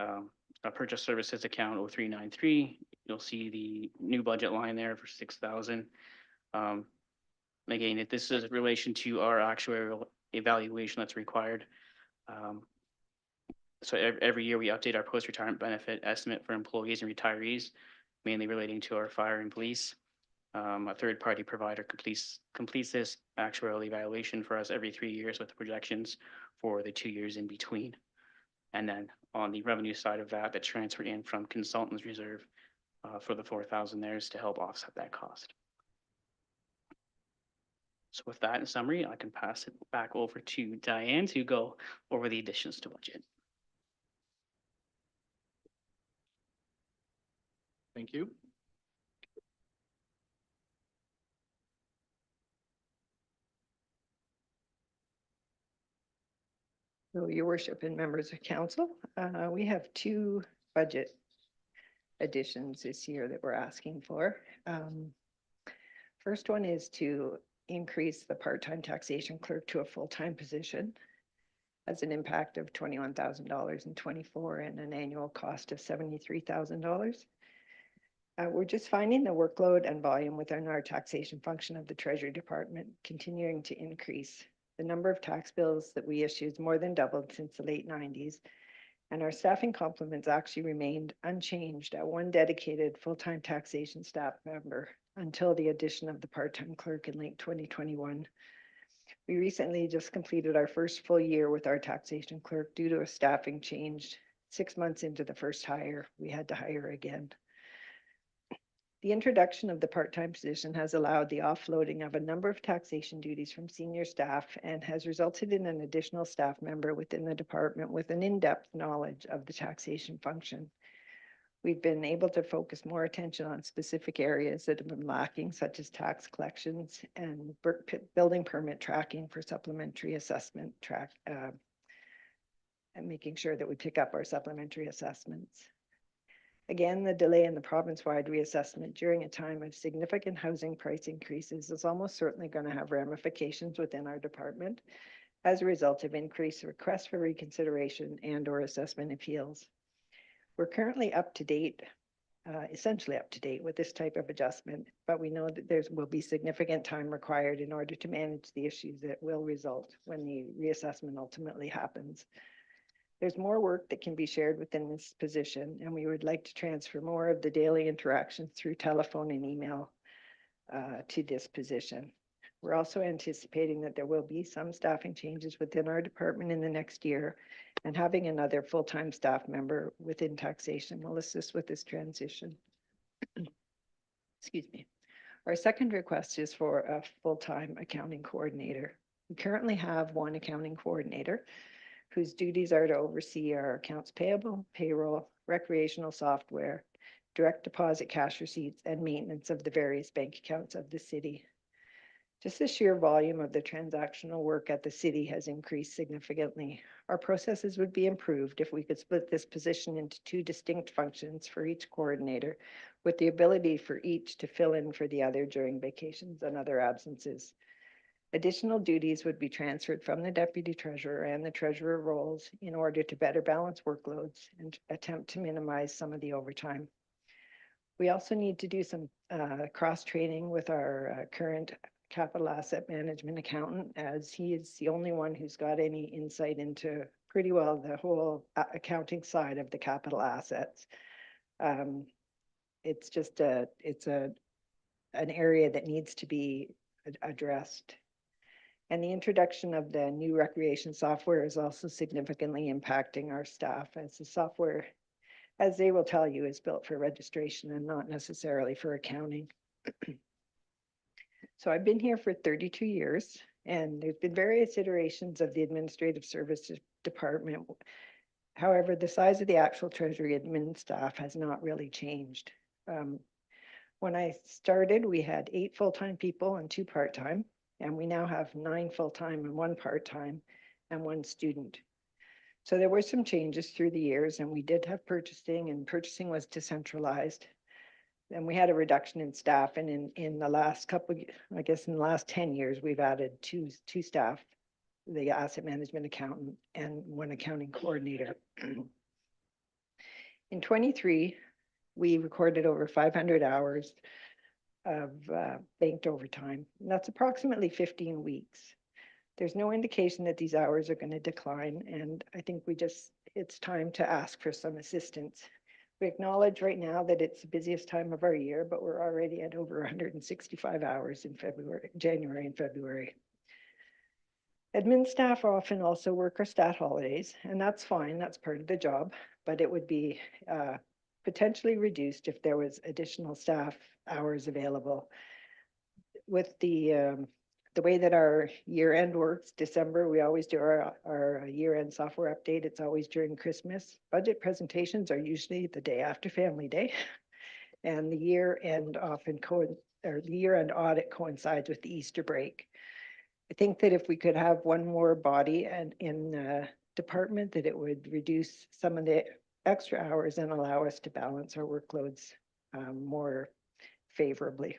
a purchase services account 0393, you'll see the new budget line there for 6,000. Again, if this is in relation to our actuarial evaluation that's required. So every year we update our post-retirement benefit estimate for employees and retirees, mainly relating to our fire and police. A third-party provider completes this actuarial evaluation for us every 3 years with projections for the 2 years in between. And then on the revenue side of that, the transfer in from consultants reserve for the 4,000 there is to help offset that cost. So with that in summary, I can pass it back over to Diane to go over the additions to budget. Thank you. So your worship and members of council, we have two budget additions this year that we're asking for. First one is to increase the part-time taxation clerk to a full-time position as an impact of $21,000 in 24 and an annual cost of $73,000. We're just finding the workload and volume within our taxation function of the Treasury Department continuing to increase. The number of tax bills that we issue has more than doubled since the late 90s, and our staffing complements actually remained unchanged at one dedicated full-time taxation staff member until the addition of the part-time clerk in late 2021. We recently just completed our first full year with our taxation clerk due to a staffing change. 6 months into the first hire, we had to hire again. The introduction of the part-time position has allowed the offloading of a number of taxation duties from senior staff and has resulted in an additional staff member within the department with an in-depth knowledge of the taxation function. We've been able to focus more attention on specific areas that have been lacking, such as tax collections and building permit tracking for supplementary assessment and making sure that we pick up our supplementary assessments. Again, the delay in the province-wide reassessment during a time of significant housing price increases is almost certainly going to have ramifications within our department as a result of increased requests for reconsideration and/or assessment appeals. We're currently up to date, essentially up to date with this type of adjustment, but we know that there will be significant time required in order to manage the issues that will result when the reassessment ultimately happens. There's more work that can be shared within this position, and we would like to transfer more of the daily interactions through telephone and email to this position. We're also anticipating that there will be some staffing changes within our department in the next year, and having another full-time staff member within taxation will assist with this transition. Excuse me. Our second request is for a full-time accounting coordinator. We currently have one accounting coordinator whose duties are to oversee our accounts payable, payroll, recreational software, direct deposit cash receipts, and maintenance of the various bank accounts of the city. Just the sheer volume of the transactional work at the city has increased significantly. Our processes would be improved if we could split this position into two distinct functions for each coordinator, with the ability for each to fill in for the other during vacations and other absences. Additional duties would be transferred from the deputy treasurer and the treasurer roles in order to better balance workloads and attempt to minimize some of the overtime. We also need to do some cross-training with our current capital asset management accountant, as he is the only one who's got any insight into pretty well the whole accounting side of the capital assets. It's just an area that needs to be addressed. And the introduction of the new recreation software is also significantly impacting our staff, as the software, as they will tell you, is built for registration and not necessarily for accounting. So I've been here for 32 years, and there's been various iterations of the administrative services department. However, the size of the actual treasury admin staff has not really changed. When I started, we had 8 full-time people and 2 part-time. And we now have 9 full-time and 1 part-time and 1 student. So there were some changes through the years, and we did have purchasing, and purchasing was decentralized. And we had a reduction in staff, and in the last couple, I guess in the last 10 years, we've added two staff, the asset management accountant and 1 accounting coordinator. In 23, we recorded over 500 hours of banked overtime. And that's approximately 15 weeks. There's no indication that these hours are going to decline, and I think it's time to ask for some assistance. We acknowledge right now that it's the busiest time of our year, but we're already at over 165 hours in January and February. Admin staff often also work our stat holidays, and that's fine, that's part of the job, but it would be potentially reduced if there was additional staff hours available. With the way that our year-end works, December, we always do our year-end software update. It's always during Christmas. Budget presentations are usually the day after Family Day, and the year-end the year-end audit coincides with the Easter break. I think that if we could have one more body and in department, that it would reduce some of the extra hours and allow us to balance our workloads more favorably.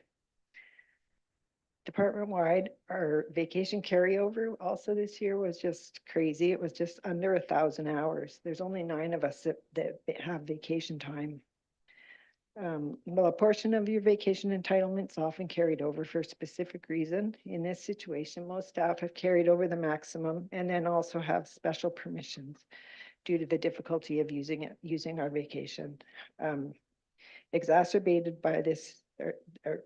Department-wide, our vacation carryover also this year was just crazy. It was just under 1,000 hours. There's only 9 of us that have vacation time. Well, a portion of your vacation entitlements often carried over for a specific reason. In this situation, most staff have carried over the maximum and then also have special permissions due to the difficulty of using our vacation. Exacerbated by this, or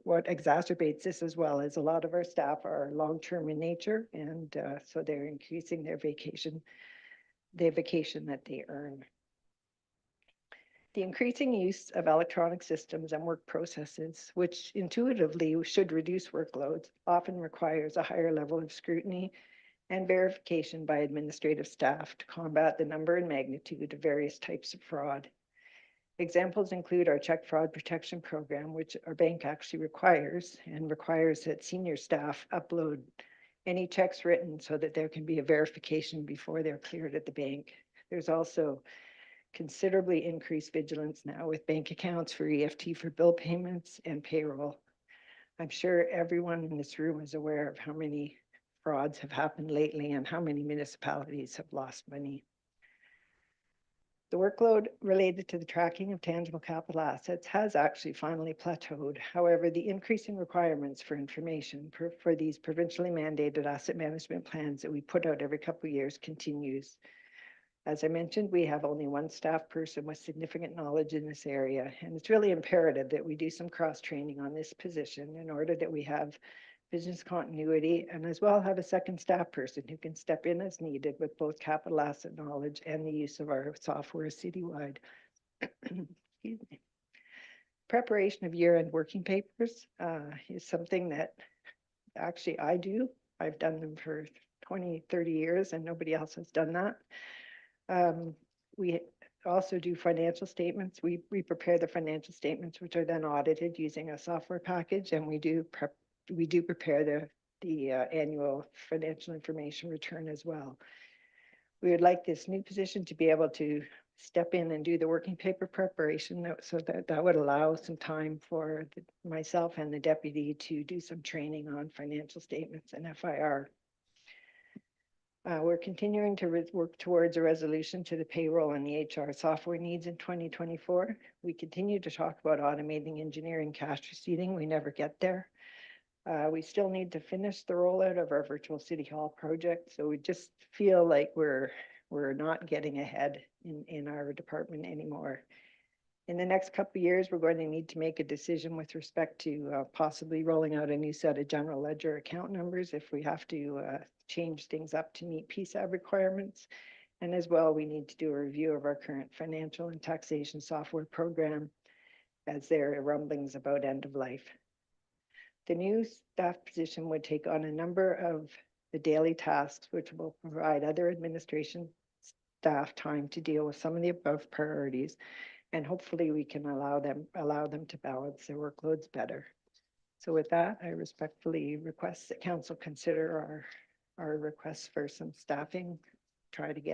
what exacerbates this as well is a lot of our staff are long-term in nature, and so they're increasing their vacation that they earn. The increasing use of electronic systems and work processes, which intuitively should reduce workloads, often requires a higher level of scrutiny and verification by administrative staff to combat the number and magnitude of various types of fraud. Examples include our check fraud protection program, which our bank actually requires that senior staff upload any checks written so that there can be a verification before they're cleared at the bank. There's also considerably increased vigilance now with bank accounts for EFT for bill payments and payroll. I'm sure everyone in this room is aware of how many frauds have happened lately and how many municipalities have lost money. The workload related to the tracking of tangible capital assets has actually finally plateaued. However, the increasing requirements for information for these provincially mandated asset management plans that we put out every couple of years continues. As I mentioned, we have only 1 staff person with significant knowledge in this area, and it's really imperative that we do some cross-training on this position in order that we have business continuity and as well have a second staff person who can step in as needed with both capital asset knowledge and the use of our software citywide. Excuse me. Preparation of year-end working papers is something that actually I do. I've done them for 20, 30 years and nobody else has done that. We also do financial statements. We prepare the financial statements, which are then audited using a software package, and we do prepare the annual financial information return as well. We would like this new position to be able to step in and do the working paper preparation, so that would allow some time for myself and the deputy to do some training on financial statements and FIR. We're continuing to work towards a resolution to the payroll and the HR software needs in 2024. We continue to talk about automating engineering cash receipting. We never get there. We still need to finish the rollout of our virtual city hall project. So we just feel like we're not getting ahead in our department anymore. In the next couple of years, we're going to need to make a decision with respect to possibly rolling out a new set of general ledger account numbers if we have to change things up to meet PSAB requirements. And as well, we need to do a review of our current financial and taxation software program, as there are rumblings about end of life. The new staff position would take on a number of the daily tasks, which will provide other administration staff time to deal with some of the above priorities. And hopefully we can allow them to balance their workloads better. So with that, I respectfully request that council consider our requests for some staffing, try to be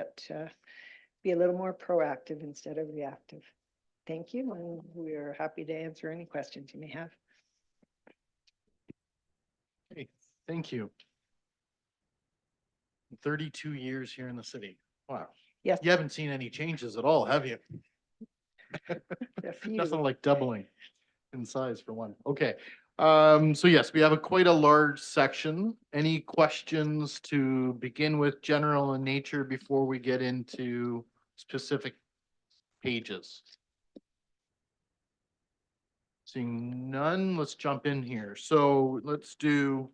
a little more proactive instead of reactive. Thank you, and we are happy to answer any questions you may have. Okay, thank you. 32 years here in the city. Wow. Yes. You haven't seen any changes at all, have you? A few. Nothing like doubling in size for one. Okay. So yes, we have quite a large section. Any questions to begin with, general in nature, before we get into specific pages? Seeing none, let's jump in here. So let's do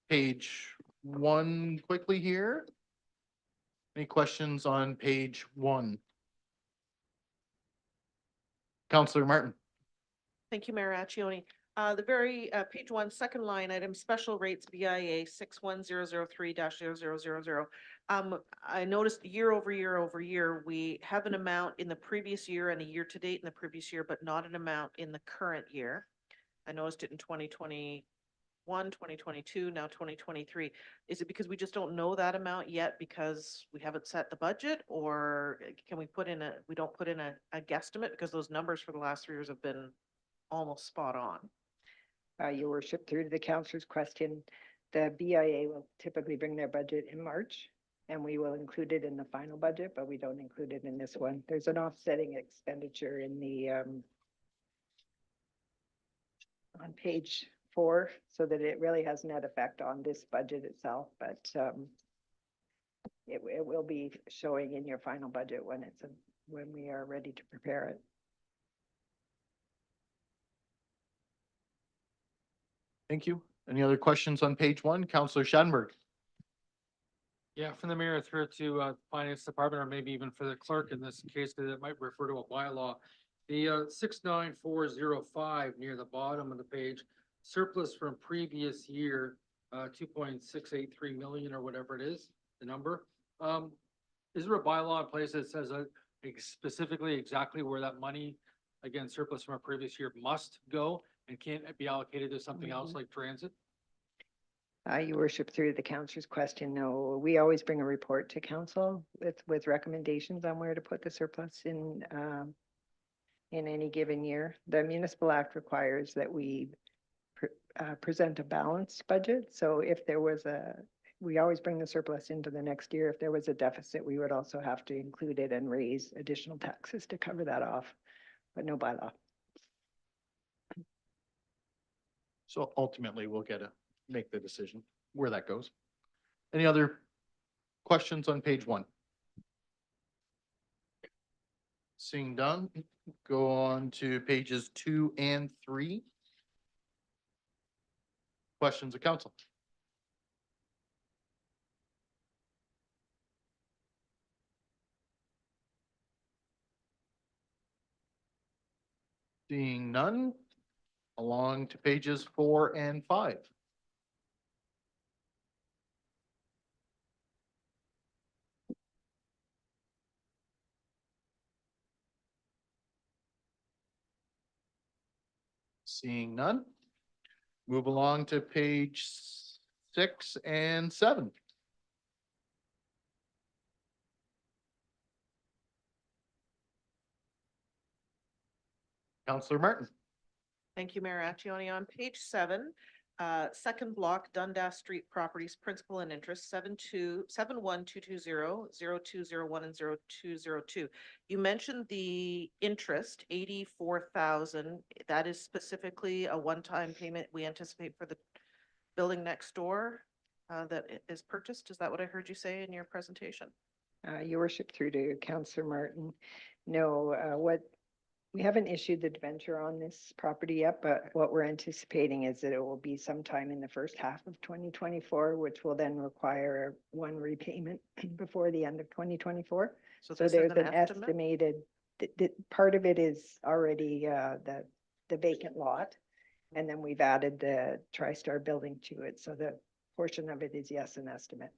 page 1 quickly here. Any questions on page 1? Councillor Martin. Thank you, Mayor Accioni. The very page 1, second line item, special rates BIA 61003-0000. I noticed year over year, we have an amount in the previous year and a year to date in the previous year, but not an amount in the current year. I noticed it in 2021 2021, 2022, now 2023. Is it because we just don't know that amount yet because we haven't set the budget, or can we put in we don't put in a guesstimate because those numbers for the last 3 years have been almost spot on? Your worship, through to the councillor's question, the BIA will typically bring their budget in March, and we will include it in the final budget, but we don't include it in this one. There's an offsetting expenditure in the on page 4, so that it really has net effect on this budget itself, but it will be showing in your final budget when when we are ready to prepare it. Thank you. Any other questions on page 1? Counselor Shanberg. Yeah, from the mayor through to finance department, or maybe even for the clerk in this case, because it might refer to a bylaw. The 69405 near the bottom of the page, surplus from previous year, 2.683 million or whatever it is, the number. Is there a bylaw in place that says specifically exactly where that money, again, surplus from a previous year, must go and can't be allocated to something else like transit? Your worship, through the councillor's question, no, we always bring a report to council with recommendations on where to put the surplus in any given year. The municipal act requires that we present a balanced budget. So if there was we always bring the surplus into the next year. If there was a deficit, we would also have to include it and raise additional taxes to cover that off, but no bylaw. So ultimately, we'll make the decision where that goes. Any other questions on page 1? Seeing done, go on to pages 2 and 3. Questions of council? Seeing none, along to pages 4 and 5. Seeing none, move along to page 6 and 7. Counselor Martin. Thank you, Mayor Accioni. On page 7, second block, Dundas Street Properties, Principal and Interest, 71220, 0201 and 0202. You mentioned the interest, 84,000. That is specifically a one-time payment we anticipate for the building next door that is purchased. Is that what I heard you say in your presentation? Your worship, through to Councillor Martin, no, we haven't issued the debenture on this property yet, but what we're anticipating is that it will be sometime in the first half of 2024, which will then require one repayment before the end of 2024. So this is there's an an estimate? estimated, part of it is already the vacant lot. And then we've added the TriStar building to it. So the portion of it is, yes, an estimate.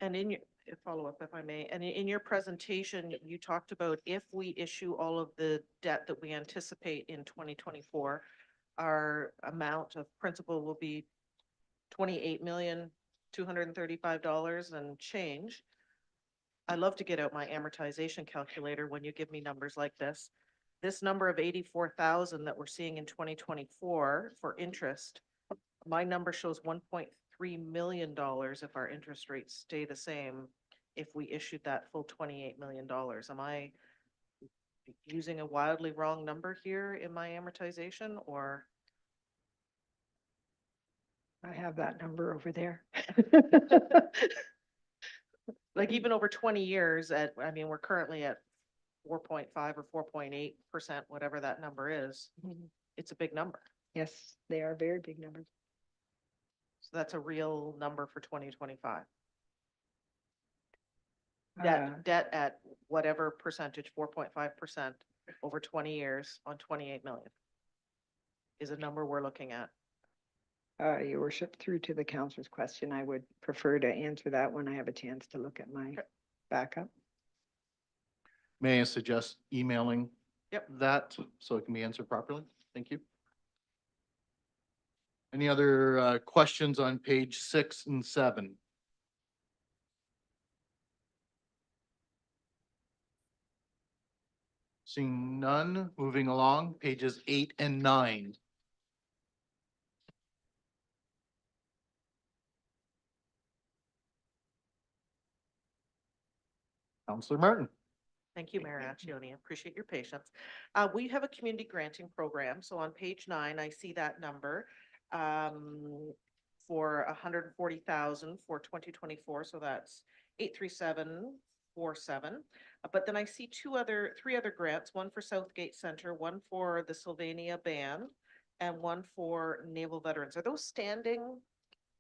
And in your follow-up, if I may, and in your presentation, you talked about if we issue all of the debt that we anticipate in 2024, our amount of principal will be $28,235 and change. I love to get out my amortization calculator when you give me numbers like this. This number of 84,000 that we're seeing in 2024 for interest, my number shows $1.3 million if our interest rates stay the same, if we issued that full $28 million. Am I using a wildly wrong number here in my amortization, or? I have that number over there. Like even over 20 years I mean, we're currently at 4.5 or 4.8%, whatever that number is. It's a big number. Yes, they are very big numbers. So that's a real number for 2025. Uh, Debt at whatever percentage, 4.5% over 20 years on 28 million is a number we're looking at. Your worship, through to the councillor's question, I would prefer to answer that when I have a chance to look at my backup. May I suggest emailing Yep. that so it can be answered properly? Thank you. Any other questions on page 6 and 7? Seeing none, moving along, pages 8 and 9. Counselor Martin. Thank you, Mayor Accioni. Appreciate your patience. We have a community granting program. So on page 9, I see that number for 140,000 for 2024. So that's 83747. But then I see three other grants, one for Southgate Center, one for the Sylvania Band, and one for Naval Veterans. Are those standing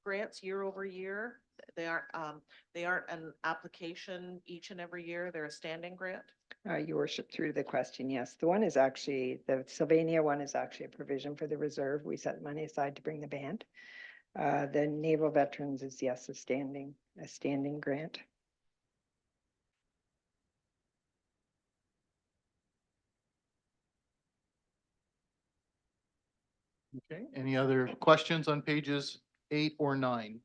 grants year over year? They aren't an application each and every year. They're a standing grant? Your worship, through the question, yes. The one is actually, the Sylvania one is actually a provision for the reserve. We set money aside to bring the band. The Naval Veterans is, yes, a standing grant. Okay, any other questions on pages 8 or 9?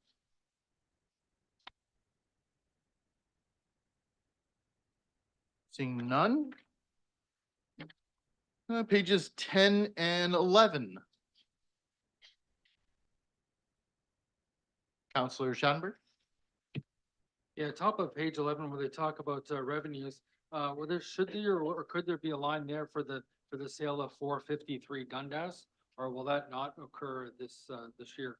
Seeing none. Pages 10 and 11. Counselor Schanberg. Yeah, top of page 11, where they talk about revenues, should there or could there be a line there for the sale of 453 Dundas? Or will that not occur this year?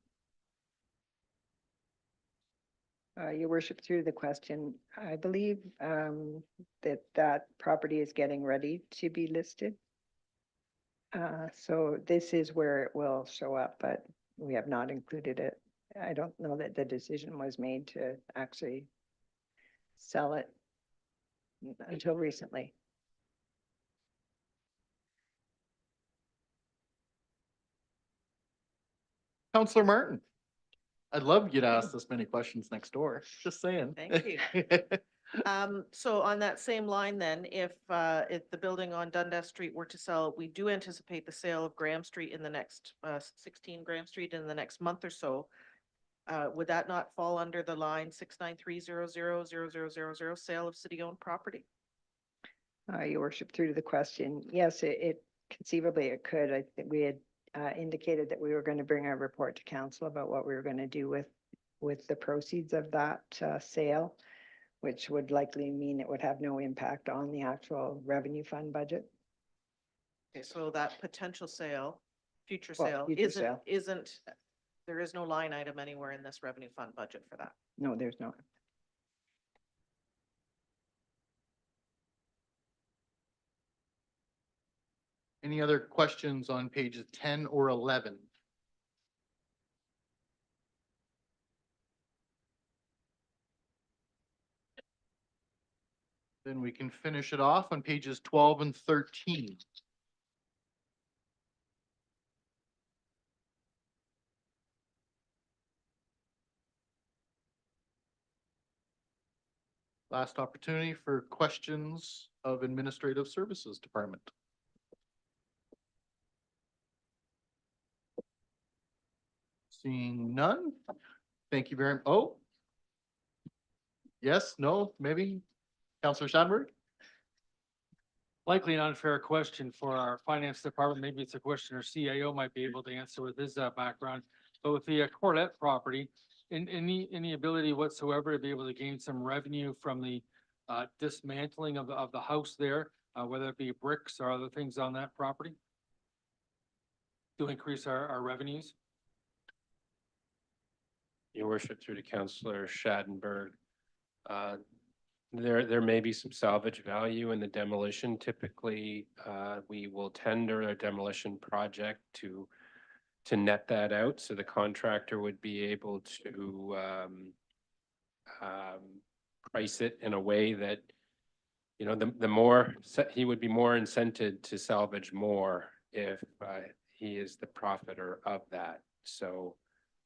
Your worship, through the question, I believe that property is getting ready to be listed. So this is where it will show up, but we have not included it. I don't know that the decision was made to actually sell it until recently. Counselor Martin. I'd love you to ask this many questions next door. Just saying. Thank you. So on that same line then, if the building on Dundas Street were to sell, we do anticipate the sale of Graham Street in the next 16 Graham Street in the next month or so. Would that not fall under the line 693000000 sale of city-owned property? Your worship, through the question, yes, it conceivably it could. I think we had indicated that we were going to bring a report to council about what we were going to do with the proceeds of that sale, which would likely mean it would have no impact on the actual revenue fund budget. Okay, so that potential sale, future Well, sale, future sale. isn't, there is no line item anywhere in this revenue fund budget for that. No, there's not. Any other questions on pages 10 or 11? Then we can finish it off on pages 12 and 13. Last opportunity for questions of Administrative Services Department. Seeing none. Thank you very, oh. Yes, no, maybe. Counselor Schanberg? Likely an unfair question for our finance department. Maybe it's a question our CIO might be able to answer with his background. But with the Corlett property, any ability whatsoever to be able to gain some revenue from the dismantling of the house there, whether it be bricks or other things on that property, to increase our revenues? Your worship, through to Councillor Schattenberg. There may be some salvage value in the demolition. Typically, we will tender a demolition project to net that out. So the contractor would be able to price it in a way that, you know, the more he would be more incented to salvage more if he is the profiter of that. So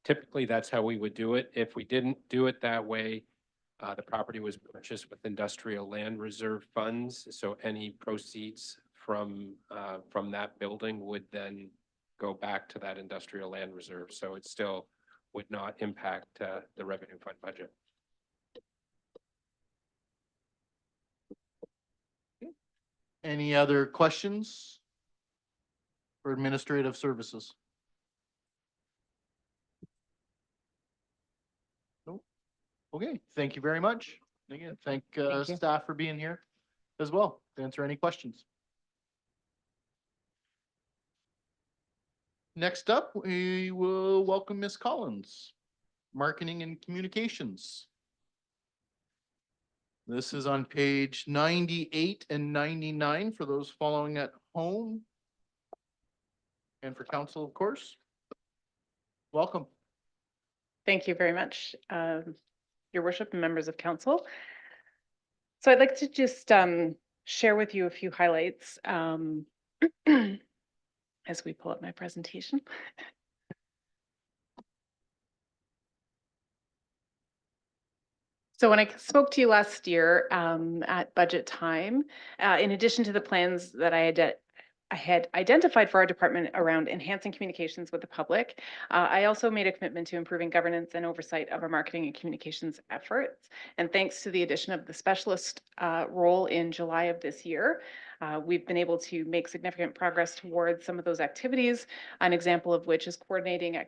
typically that's how we would do it. If we didn't do it that way, the property was purchased with industrial land reserve funds. So any proceeds from that building would then go back to that industrial land reserve. So it still would not impact the revenue fund budget. Any other questions for administrative services? Nope. Okay, thank you very much. Again, thank you. staff for being here as well to answer any questions. Next up, we will welcome Ms. Collins, Marketing and Communications. This is on page 98 and 99 for those following at home. And for council, of course. Welcome. Thank you very much, Your Worship and members of council. So I'd like to just share with you a few highlights as we pull up my presentation. So when I spoke to you last year at budget time, in addition to the plans that I had identified for our department around enhancing communications with the public, I also made a commitment to improving governance and oversight of our marketing and communications efforts. And thanks to the addition of the specialist role in July of this year, we've been able to make significant progress towards some of those activities, an example of which is coordinating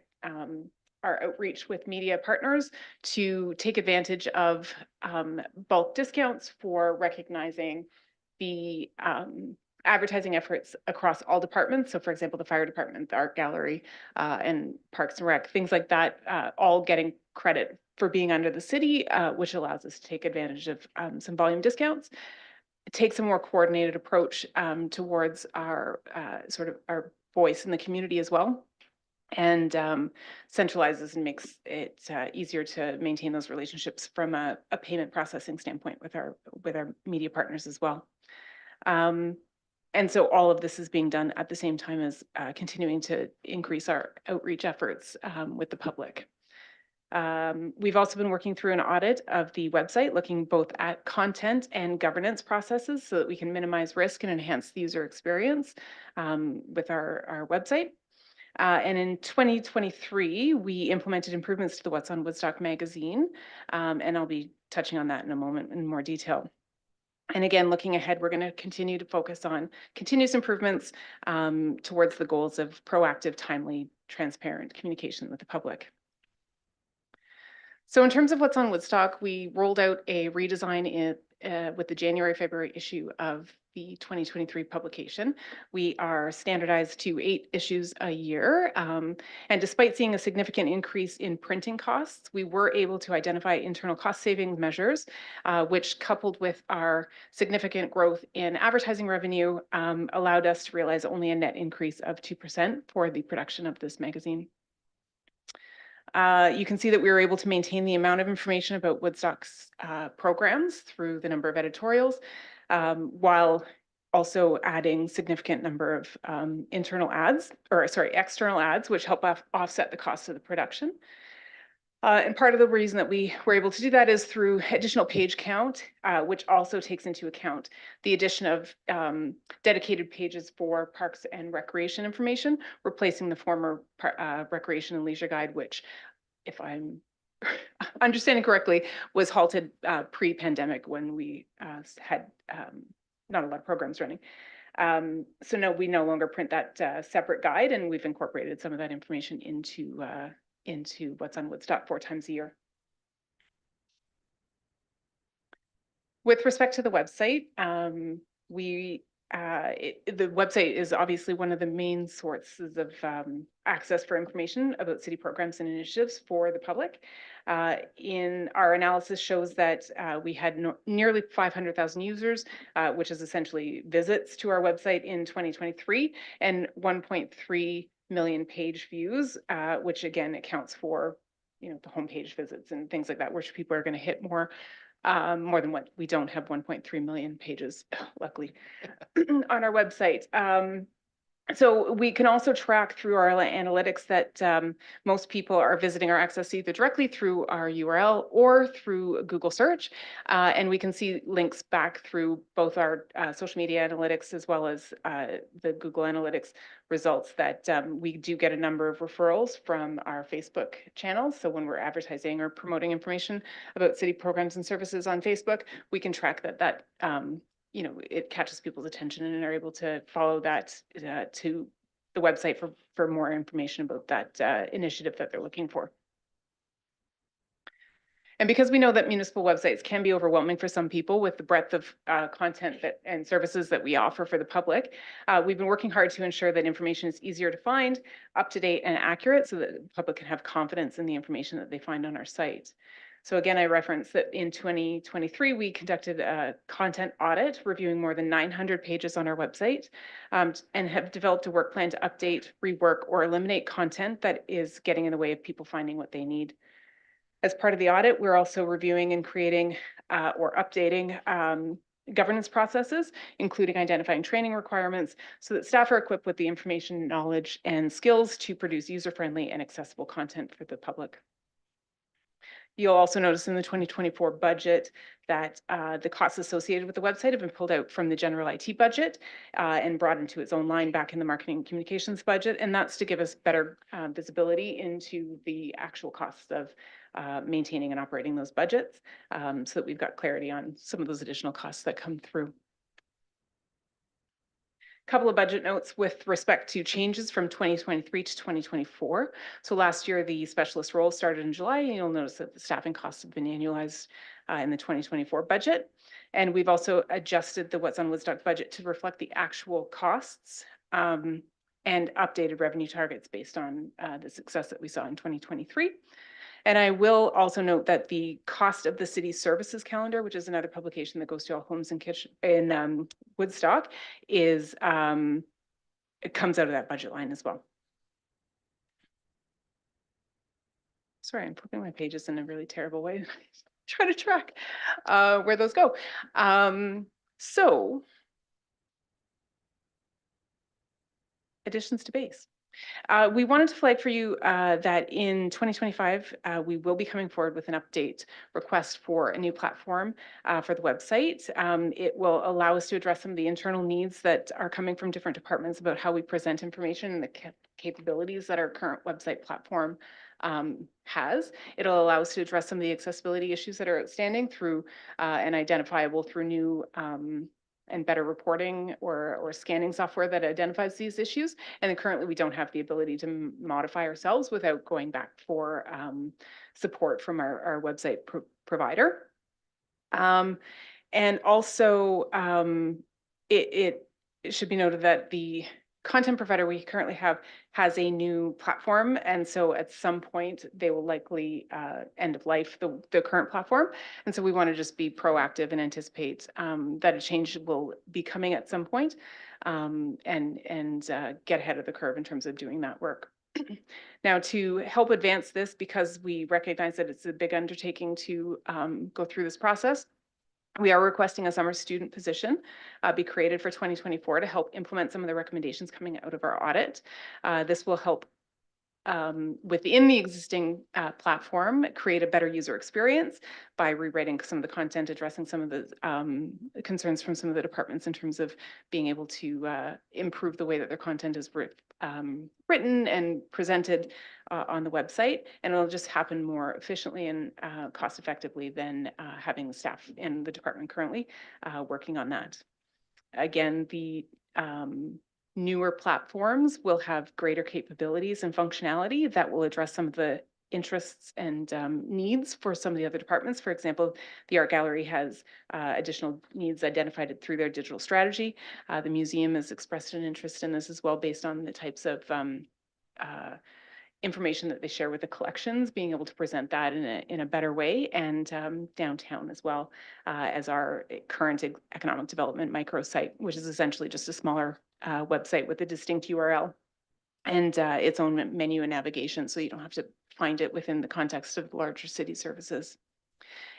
our outreach with media partners to take advantage of bulk discounts for recognizing the advertising efforts across all departments. So for example, the fire department, the art gallery, and Parks and Rec, things like that, all getting credit for being under the city, which allows us to take advantage of some volume discounts. It takes a more coordinated approach towards our sort of our voice in the community as well, and centralizes and makes it easier to maintain those relationships from a payment processing standpoint with our media partners as well. And so all of this is being done at the same time as continuing to increase our outreach efforts with the public. We've also been working through an audit of the website, looking both at content and governance processes so that we can minimize risk and enhance the user experience with our website. And in 2023, we implemented improvements to the What's on Woodstock magazine, and I'll be touching on that in a moment in more detail. And again, looking ahead, we're going to continue to focus on continuous improvements towards the goals of proactive, timely, transparent communication with the public. So in terms of What's on Woodstock, we rolled out a redesign with the January-February issue of the 2023 publication. We are standardized to 8 issues a year. And despite seeing a significant increase in printing costs, we were able to identify internal cost saving measures, which coupled with our significant growth in advertising revenue, allowed us to realize only a net increase of 2% for the production of this magazine. You can see that we were able to maintain the amount of information about Woodstock's programs through the number of editorials, while also adding significant number of external ads, which help offset the cost of the production. And part of the reason that we were able to do that is through additional page count, which also takes into account the addition of dedicated pages for parks and recreation information, replacing the former recreation and leisure guide, which, if I'm understanding correctly, was halted pre-pandemic when we had not a lot of programs running. So no, we no longer print that separate guide, and we've incorporated some of that information into What's on Woodstock 4 times a year. With respect to the website, the website is obviously one of the main sources of access for information about city programs and initiatives for the public. In our analysis shows that we had nearly 500,000 users, which is essentially visits to our website in 2023, and 1.3 million page views, which again accounts for, the homepage visits and things like that, which people are going to hit more than what we don't have 1.3 million pages, luckily, on our website. So we can also track through our analytics that most people are visiting our access either directly through our URL or through Google search. And we can see links back through both our social media analytics as well as the Google Analytics results that we do get a number of referrals from our Facebook channels. So when we're advertising or promoting information about city programs and services on Facebook, we can track that it catches people's attention and are able to follow that to the website for more information about that initiative that they're looking for. And because we know that municipal websites can be overwhelming for some people with the breadth of content and services that we offer for the public, we've been working hard to ensure that information is easier to find, up to date and accurate so that the public can have confidence in the information that they find on our site. So again, I referenced that in 2023, we conducted a content audit reviewing more than 900 pages on our website and have developed a work plan to update, rework, or eliminate content that is getting in the way of people finding what they need. As part of the audit, we're also reviewing and creating or updating governance processes, including identifying training requirements so that staff are equipped with the information, knowledge, and skills to produce user-friendly and accessible content for the public. You'll also notice in the 2024 budget that the costs associated with the website have been pulled out from the general IT budget and brought into its own line back in the marketing and communications budget. And that's to give us better visibility into the actual costs of maintaining and operating those budgets so that we've got clarity on some of those additional costs that come through. Couple of budget notes with respect to changes from 2023 to 2024. So last year, the specialist role started in July, and you'll notice that the staffing costs have been annualized in the 2024 budget. And we've also adjusted the What's on Woodstock budget to reflect the actual costs and updated revenue targets based on the success that we saw in 2023. And I will also note that the cost of the city's services calendar, which is another publication that goes to all homes in Woodstock, is it comes out of that budget line as well. Sorry, I'm flipping my pages in a really terrible way. Try to track where those go. So additions to base. We wanted to flag for you that in 2025, we will be coming forward with an update request for a new platform for the website. It will allow us to address some of the internal needs that are coming from different departments about how we present information and the capabilities that our current website platform has. It'll allow us to address some of the accessibility issues that are outstanding through and identifiable through new and better reporting or scanning software that identifies these issues. And then currently we don't have the ability to modify ourselves without going back for support from our website provider. And also it should be noted that the content provider we currently have has a new platform. And so at some point they will likely end of life the current platform. And so we want to just be proactive and anticipate that a change will be coming at some point and get ahead of the curve in terms of doing that work. Now, to help advance this, because we recognize that it's a big undertaking to go through this process, we are requesting a summer student position be created for 2024 to help implement some of the recommendations coming out of our audit. This will help within the existing platform create a better user experience by rewriting some of the content, addressing some of the concerns from some of the departments in terms of being able to improve the way that their content is written and presented on the website. And it'll just happen more efficiently and cost effectively than having the staff in the department currently working on that. Again, the newer platforms will have greater capabilities and functionality that will address some of the interests and needs for some of the other departments. For example, the art gallery has additional needs identified through their digital strategy. The museum has expressed an interest in this as well based on the types of information that they share with the collections, being able to present that in a better way, and downtown as well as our current economic development microsite, which is essentially just a smaller website with a distinct URL and its own menu and navigation, so you don't have to find it within the context of larger city services.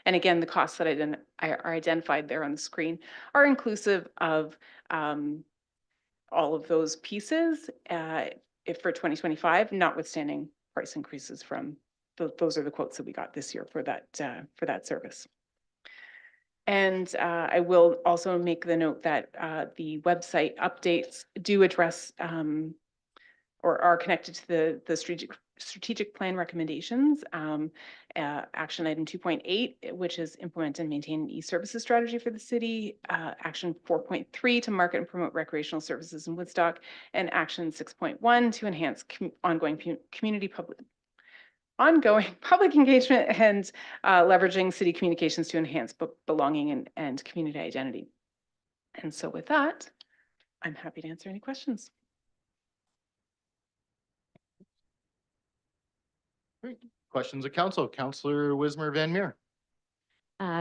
And again, the costs that are identified there on the screen are inclusive of all of those pieces, if for 2025, notwithstanding price increases from, those are the quotes that we got this year for that service. And I will also make the note that the website updates do address or are connected to the strategic plan recommendations. Action item 2.8, which is implement and maintain an e-services strategy for the city. Action 4.3 to market and promote recreational services in Woodstock, and action 6.1 to enhance ongoing public engagement and leveraging city communications to enhance belonging and community identity. And so with that, I'm happy to answer any questions. Questions of council? Councillor Wismer Van Meer.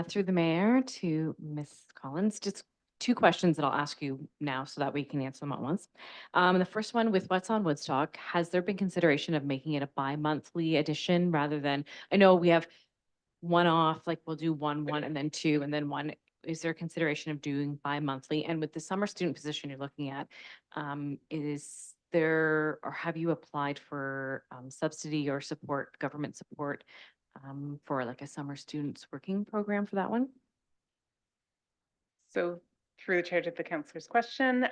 Through the mayor to Ms. Collins, just two questions that I'll ask you now so that we can answer them at once. The first one, with what's on Woodstock, has there been consideration of making it a bi-monthly edition rather than, I know we have one off, like we'll do one, and then two, and then one. Is there consideration of doing bi-monthly? And with the summer student position you're looking at, is there, or have you applied for subsidy or support, government support for like a summer students working program for that one? So through the chair to the councillor's question,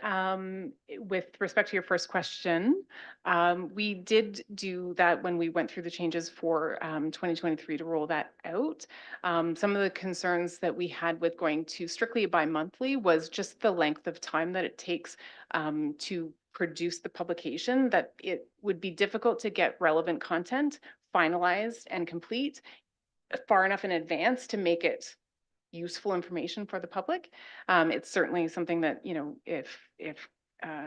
with respect to your first question, we did do that when we went through the changes for 2023 to roll that out. Some of the concerns that we had with going to strictly bi-monthly was just the length of time that it takes to produce the publication, that it would be difficult to get relevant content finalized and complete far enough in advance to make it useful information for the public. It's certainly something that, you know, if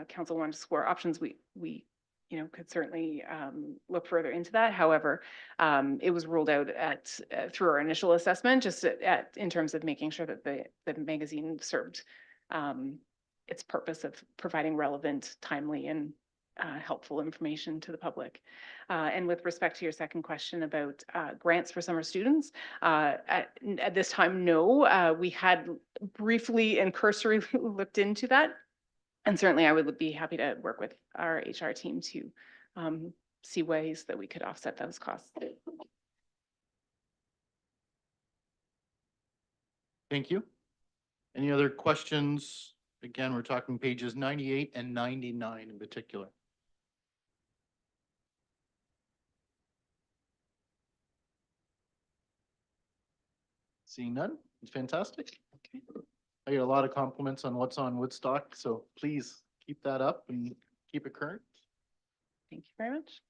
council wanted to explore options, we could certainly look further into that. However, it was ruled out through our initial assessment, just in terms of making sure that the magazine served its purpose of providing relevant, timely, and helpful information to the public. And with respect to your second question about grants for summer students, at this time, no. We had briefly and cursorily looked into that. And certainly I would be happy to work with our HR team to see ways that we could offset those costs. Thank you. Any other questions? Again, we're talking pages 98 and 99 in particular. Seeing none, it's fantastic. Okay. I get a lot of compliments on what's on Woodstock, so please keep that up and keep it current. Thank you very much.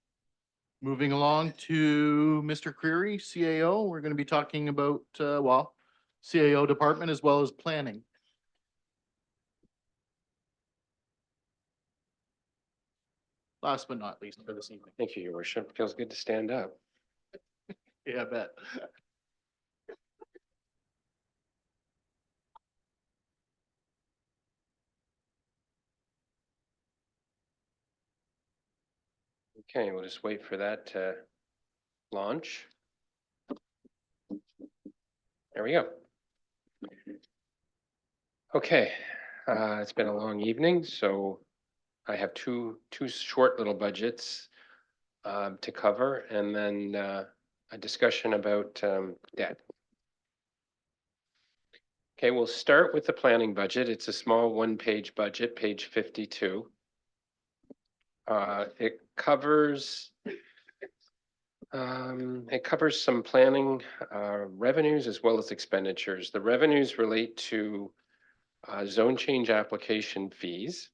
Moving along to Mr. Creary, CAO. We're going to be talking about, CAO department as well as planning. Last but not least for this evening. Thank you, Your Worship. Feels good to stand up. Yeah, I bet. Okay, we'll just wait for that to launch. There we go. Okay, it's been a long evening, so I have two short little budgets to cover, and then a discussion about debt. Okay, we'll start with the planning budget. It's a small one-page budget, page 52. It covers some planning revenues as well as expenditures. The revenues relate to zone change application fees.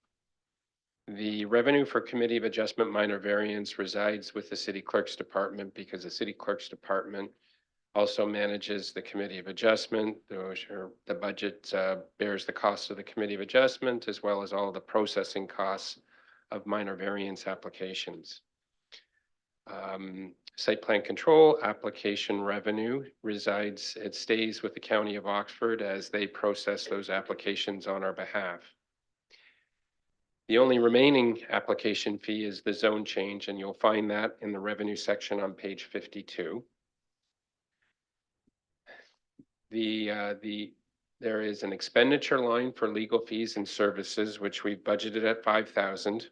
The revenue for Committee of Adjustment minor variance resides with the City Clerk's Department because the City Clerk's Department also manages the Committee of Adjustment. The budget bears the cost of the Committee of Adjustment as well as all the processing costs of minor variance applications. Site plan control application revenue it stays with the County of Oxford as they process those applications on our behalf. The only remaining application fee is the zone change, and you'll find that in the revenue section on page 52. The there is an expenditure line for legal fees and services, which we've budgeted at 5,000.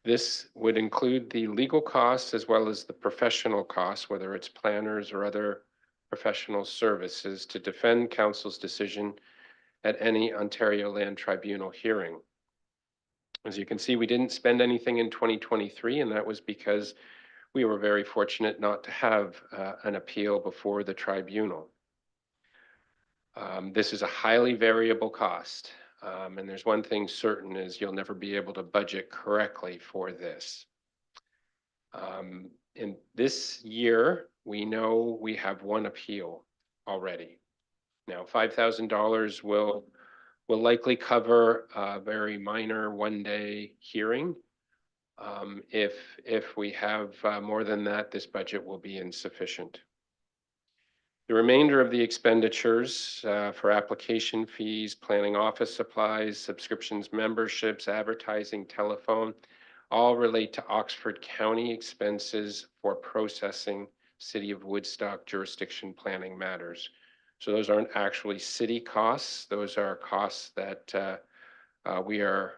This would include the legal costs as well as the professional costs, whether it's planners or other professional services to defend council's decision at any Ontario Land Tribunal hearing. As you can see, we didn't spend anything in 2023, and that was because we were very fortunate not to have an appeal before the tribunal. This is a highly variable cost, and there's one thing certain is you'll never be able to budget correctly for this. In this year, we know we have one appeal already. Now, $5,000 will likely cover a very minor one-day hearing. If we have more than that, this budget will be insufficient. The remainder of the expenditures for application fees, planning office supplies, subscriptions, memberships, advertising, telephone, all relate to Oxford County expenses for processing City of Woodstock jurisdiction planning matters. So those aren't actually city costs. Those are costs that we are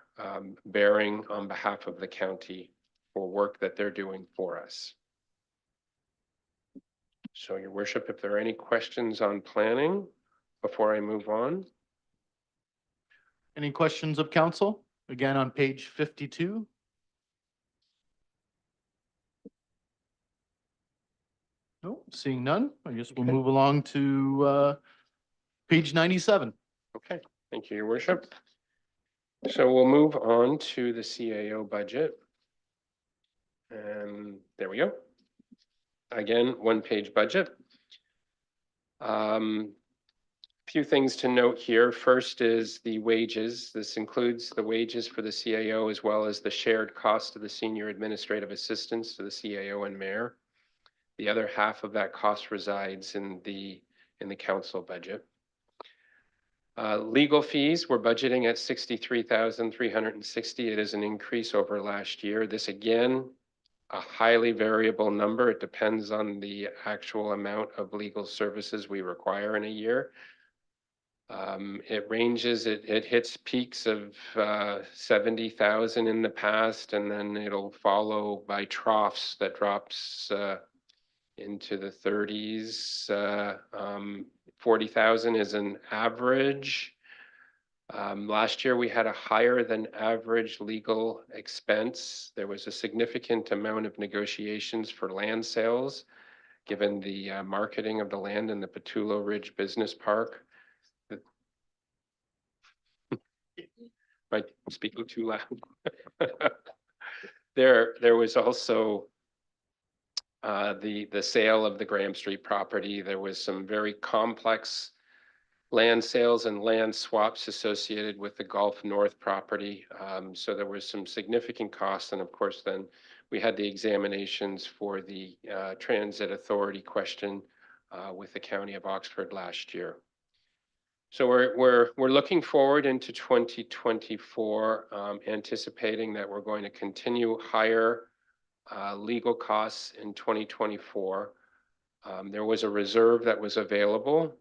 bearing on behalf of the county for work that they're doing for us. So, Your Worship, if there are any questions on planning before I move on. Any questions of council? Again, on page 52. No, seeing none, I guess we'll move along to page 97. Okay, thank you, Your Worship. So we'll move on to the CAO budget. And there we go. Again, one-page budget. Few things to note here. First is the wages. This includes the wages for the CAO as well as the shared cost of the senior administrative assistants to the CAO and mayor. The other half of that cost resides in the council budget. Legal fees, we're budgeting at $63,360. It is an increase over last year. This again, a highly variable number. It depends on the actual amount of legal services we require in a year. It ranges, it hits peaks of 70,000 in the past, and then it'll follow by troughs that drops into the 30s. 40,000 is an average. Last year we had a higher than average legal expense. There was a significant amount of negotiations for land sales, given the marketing of the land in the Pattullo Ridge Business Park. Am I speaking too loud? There was also the sale of the Graham Street property. There was some very complex land sales and land swaps associated with the Gulf North property. So there was some significant costs. And of course, then we had the examinations for the transit authority question with the County of Oxford last year. So we're looking forward into 2024, anticipating that we're going to continue higher legal costs in 2024. There was a reserve that was available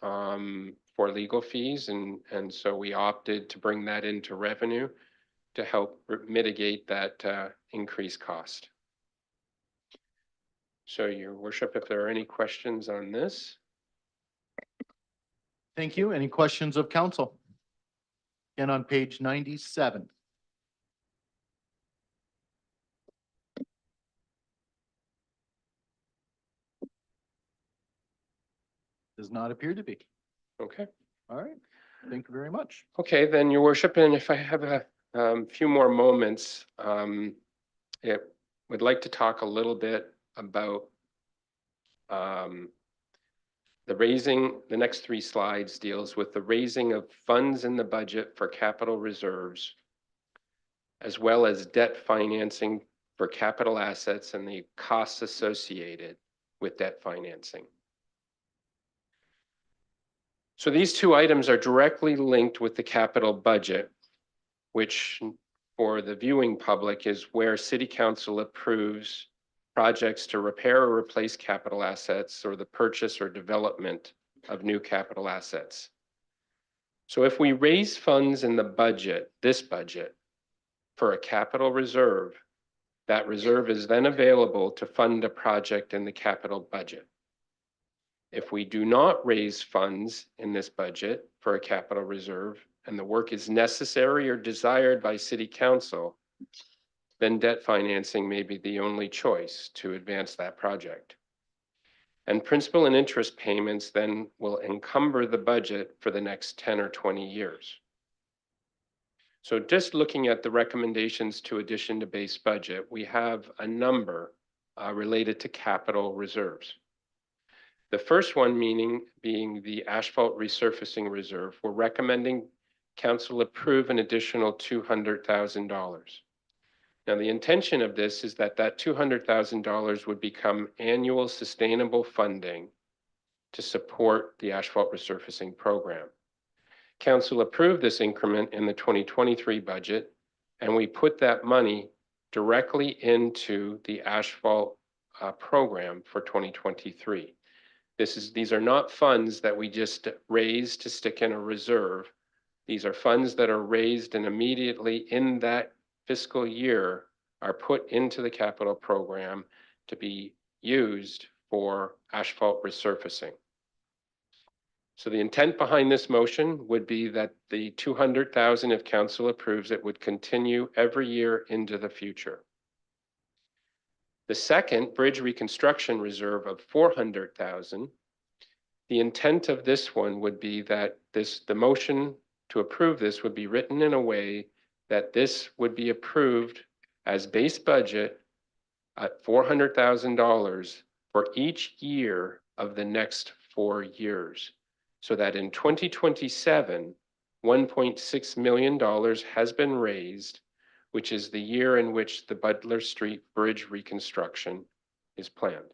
for legal fees, and so we opted to bring that into revenue to help mitigate that increased cost. So, Your Worship, if there are any questions on this. Thank you. Any questions of council? Again, on page 97. Does not appear to be. Okay. All right. Thank you very much. Okay, then, Your Worship, and if I have a few more moments, would like to talk a little bit about the next three slides deals with the raising of funds in the budget for capital reserves, as well as debt financing for capital assets and the costs associated with debt financing. So these two items are directly linked with the capital budget, which for the viewing public is where City Council approves projects to repair or replace capital assets or the purchase or development of new capital assets. So if we raise funds in the budget, this budget, for a capital reserve, that reserve is then available to fund a project in the capital budget. If we do not raise funds in this budget for a capital reserve and the work is necessary or desired by City Council, then debt financing may be the only choice to advance that project. And principal and interest payments then will encumber the budget for the next 10 or 20 years. So just looking at the recommendations to addition to base budget, we have a number related to capital reserves. The first one being the asphalt resurfacing reserve. We're recommending council approve an additional $200,000. Now, the intention of this is that $200,000 would become annual sustainable funding to support the asphalt resurfacing program. Council approved this increment in the 2023 budget, and we put that money directly into the asphalt program for 2023. These are not funds that we just raised to stick in a reserve. These are funds that are raised and immediately in that fiscal year are put into the capital program to be used for asphalt resurfacing. So the intent behind this motion would be that the $200,000, if council approves it, would continue every year into the future. The second bridge reconstruction reserve of $400,000, the intent of this one would be that the motion to approve this would be written in a way that this would be approved as base budget at $400,000 for each year of the next 4 years. So that in 2027, $1.6 million has been raised, which is the year in which the Butler Street Bridge reconstruction is planned.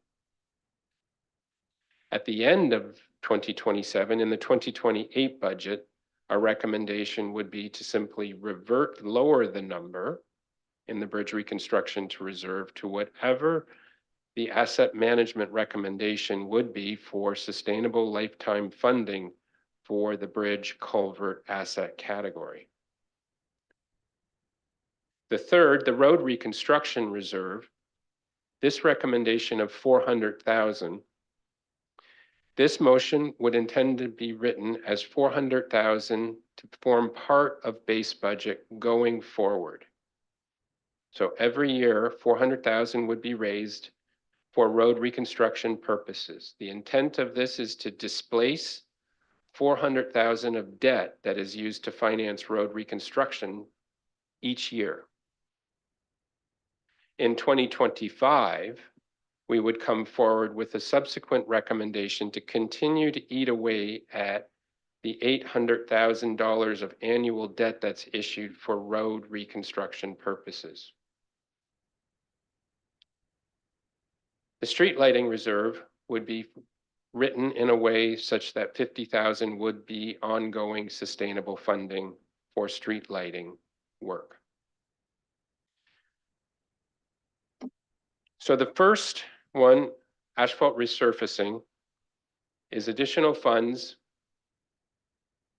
At the end of 2027, in the 2028 budget, our recommendation would be to simply lower the number in the bridge reconstruction to reserve to whatever the asset management recommendation would be for sustainable lifetime funding for the bridge culvert asset category. The third, the road reconstruction reserve, this recommendation of $400,000, this motion would intend to be written as $400,000 to form part of base budget going forward. So every year, $400,000 would be raised for road reconstruction purposes. The intent of this is to displace $400,000 of debt that is used to finance road reconstruction each year. In 2025, we would come forward with a subsequent recommendation to continue to eat away at the $800,000 of annual debt that's issued for road reconstruction purposes. The street lighting reserve would be written in a way such that $50,000 would be ongoing sustainable funding for street lighting work. So the first one, asphalt resurfacing, is additional funds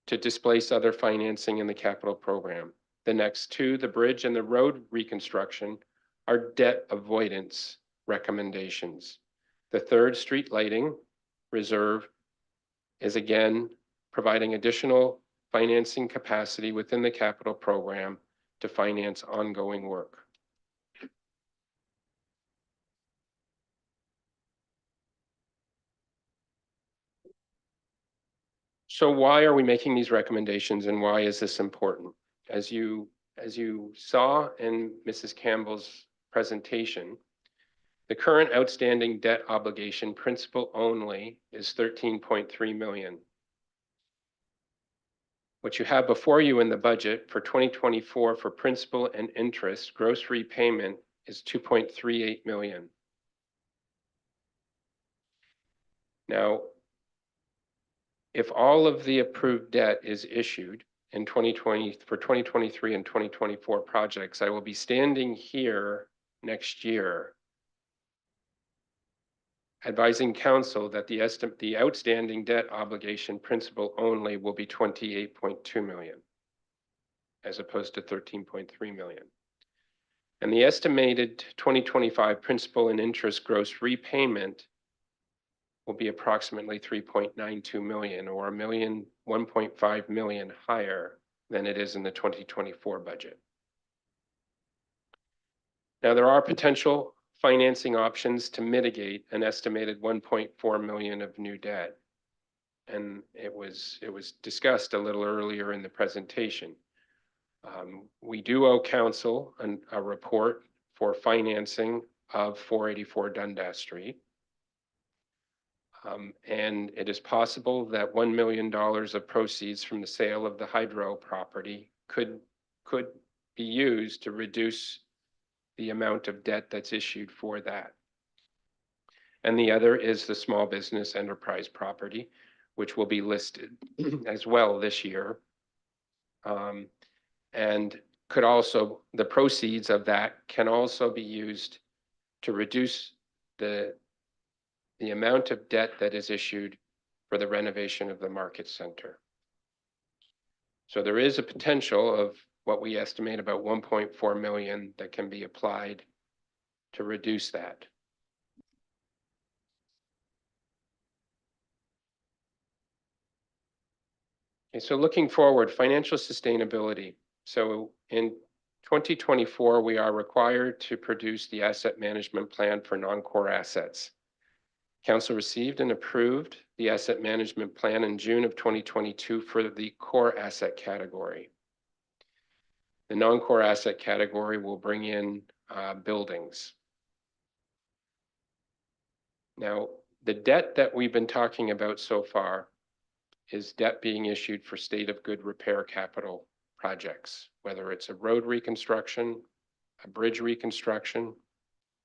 to displace other financing in the capital program. The next two, the bridge and the road reconstruction, are debt avoidance recommendations. The third, street lighting reserve, is again providing additional financing capacity within the capital program to finance ongoing work. So why are we making these recommendations and why is this important? As you saw in Mrs. Campbell's presentation, the current outstanding debt obligation principal only is $13.3 million. What you have before you in the budget for 2024 for principal and interest, gross repayment is $2.38 million. Now, if all of the approved debt is issued in 2020 for 2023 and 2024 projects, I will be standing here next year advising council that the outstanding debt obligation principal only will be 28.2 million as opposed to 13.3 million. And the estimated 2025 principal and interest gross repayment will be approximately 3.92 million, or 1.5 million higher than it is in the 2024 budget. Now, there are potential financing options to mitigate an estimated 1.4 million of new debt. And it was discussed a little earlier in the presentation. We do owe council a report for financing of 484 Dundas Street. And it is possible that $1 million of proceeds from the sale of the hydro property could be used to reduce the amount of debt that's issued for that. And the other is the small business enterprise property, which will be listed as well this year. And could also, the proceeds of that can also be used to reduce the amount of debt that is issued for the renovation of the market center. So there is a potential of what we estimate about 1.4 million that can be applied to reduce that. Okay, so looking forward, financial sustainability. So in 2024, we are required to produce the asset management plan for non-core assets. Council received and approved the asset management plan in June of 2022 for the core asset category. The non-core asset category will bring in buildings. Now, the debt that we've been talking about so far is debt being issued for state of good repair capital projects, whether it's a road reconstruction, a bridge reconstruction,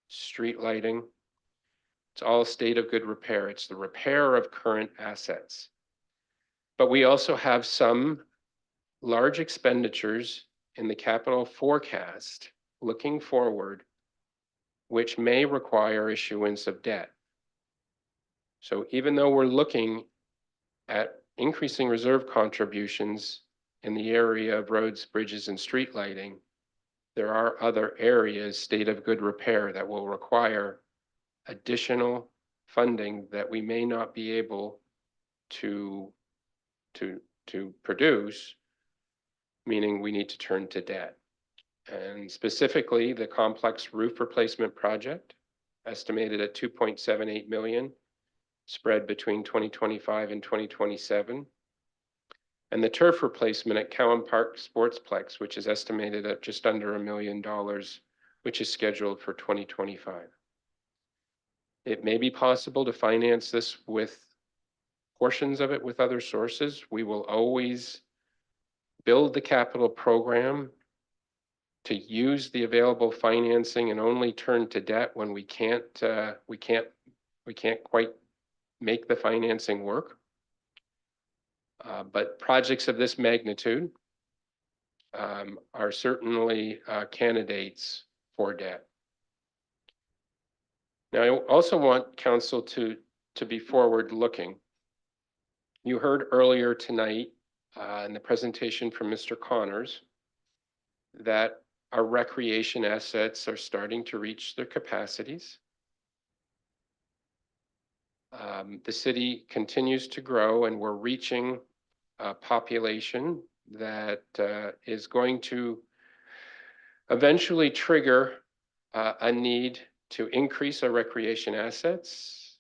street lighting. It's all state of good repair. It's the repair of current assets. But we also have some large expenditures in the capital forecast looking forward, which may require issuance of debt. So even though we're looking at increasing reserve contributions in the area of roads, bridges, and street lighting, there are other areas, state of good repair, that will require additional funding that we may not be able to produce, meaning we need to turn to debt. And specifically, the complex roof replacement project, estimated at 2.78 million, spread between 2025 and 2027. And the turf replacement at Cowan Park Sportsplex, which is estimated at just under $1 million, which is scheduled for 2025. It may be possible to finance this with portions of it with other sources. We will always build the capital program to use the available financing and only turn to debt when we can't quite make the financing work. But projects of this magnitude are certainly candidates for debt. Now, I also want council to be forward-looking. You heard earlier tonight in the presentation from Mr. Connors that our recreation assets are starting to reach their capacities. The city continues to grow, and we're reaching a population that is going to eventually trigger a need to increase our recreation assets,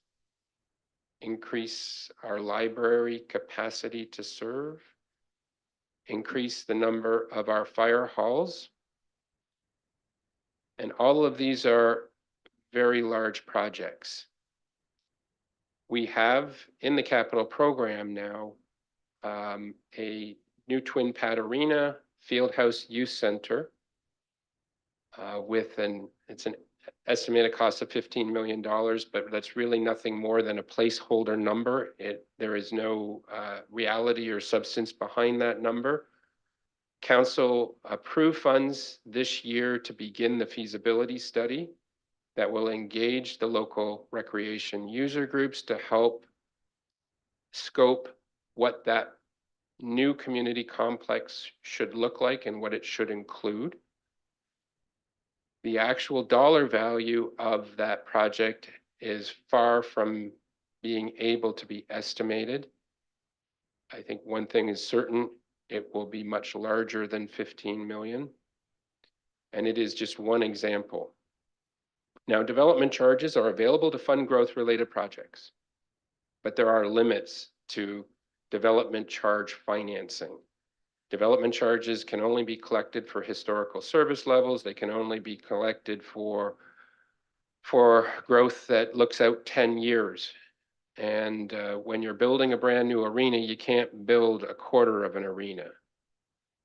increase our library capacity to serve, increase the number of our fire halls. And all of these are very large projects. We have in the capital program now a new twin pad arena, Fieldhouse Youth Center with it's an estimated cost of $15 million, but that's really nothing more than a placeholder number. There is no reality or substance behind that number. Council approved funds this year to begin the feasibility study that will engage the local recreation user groups to help scope what that new community complex should look like and what it should include. The actual dollar value of that project is far from being able to be estimated. I think one thing is certain, it will be much larger than 15 million. And it is just one example. Now, development charges are available to fund growth-related projects, but there are limits to development charge financing. Development charges can only be collected for historical service levels. They can only be collected for growth that looks out 10 years. And when you're building a brand new arena, you can't build a quarter of an arena.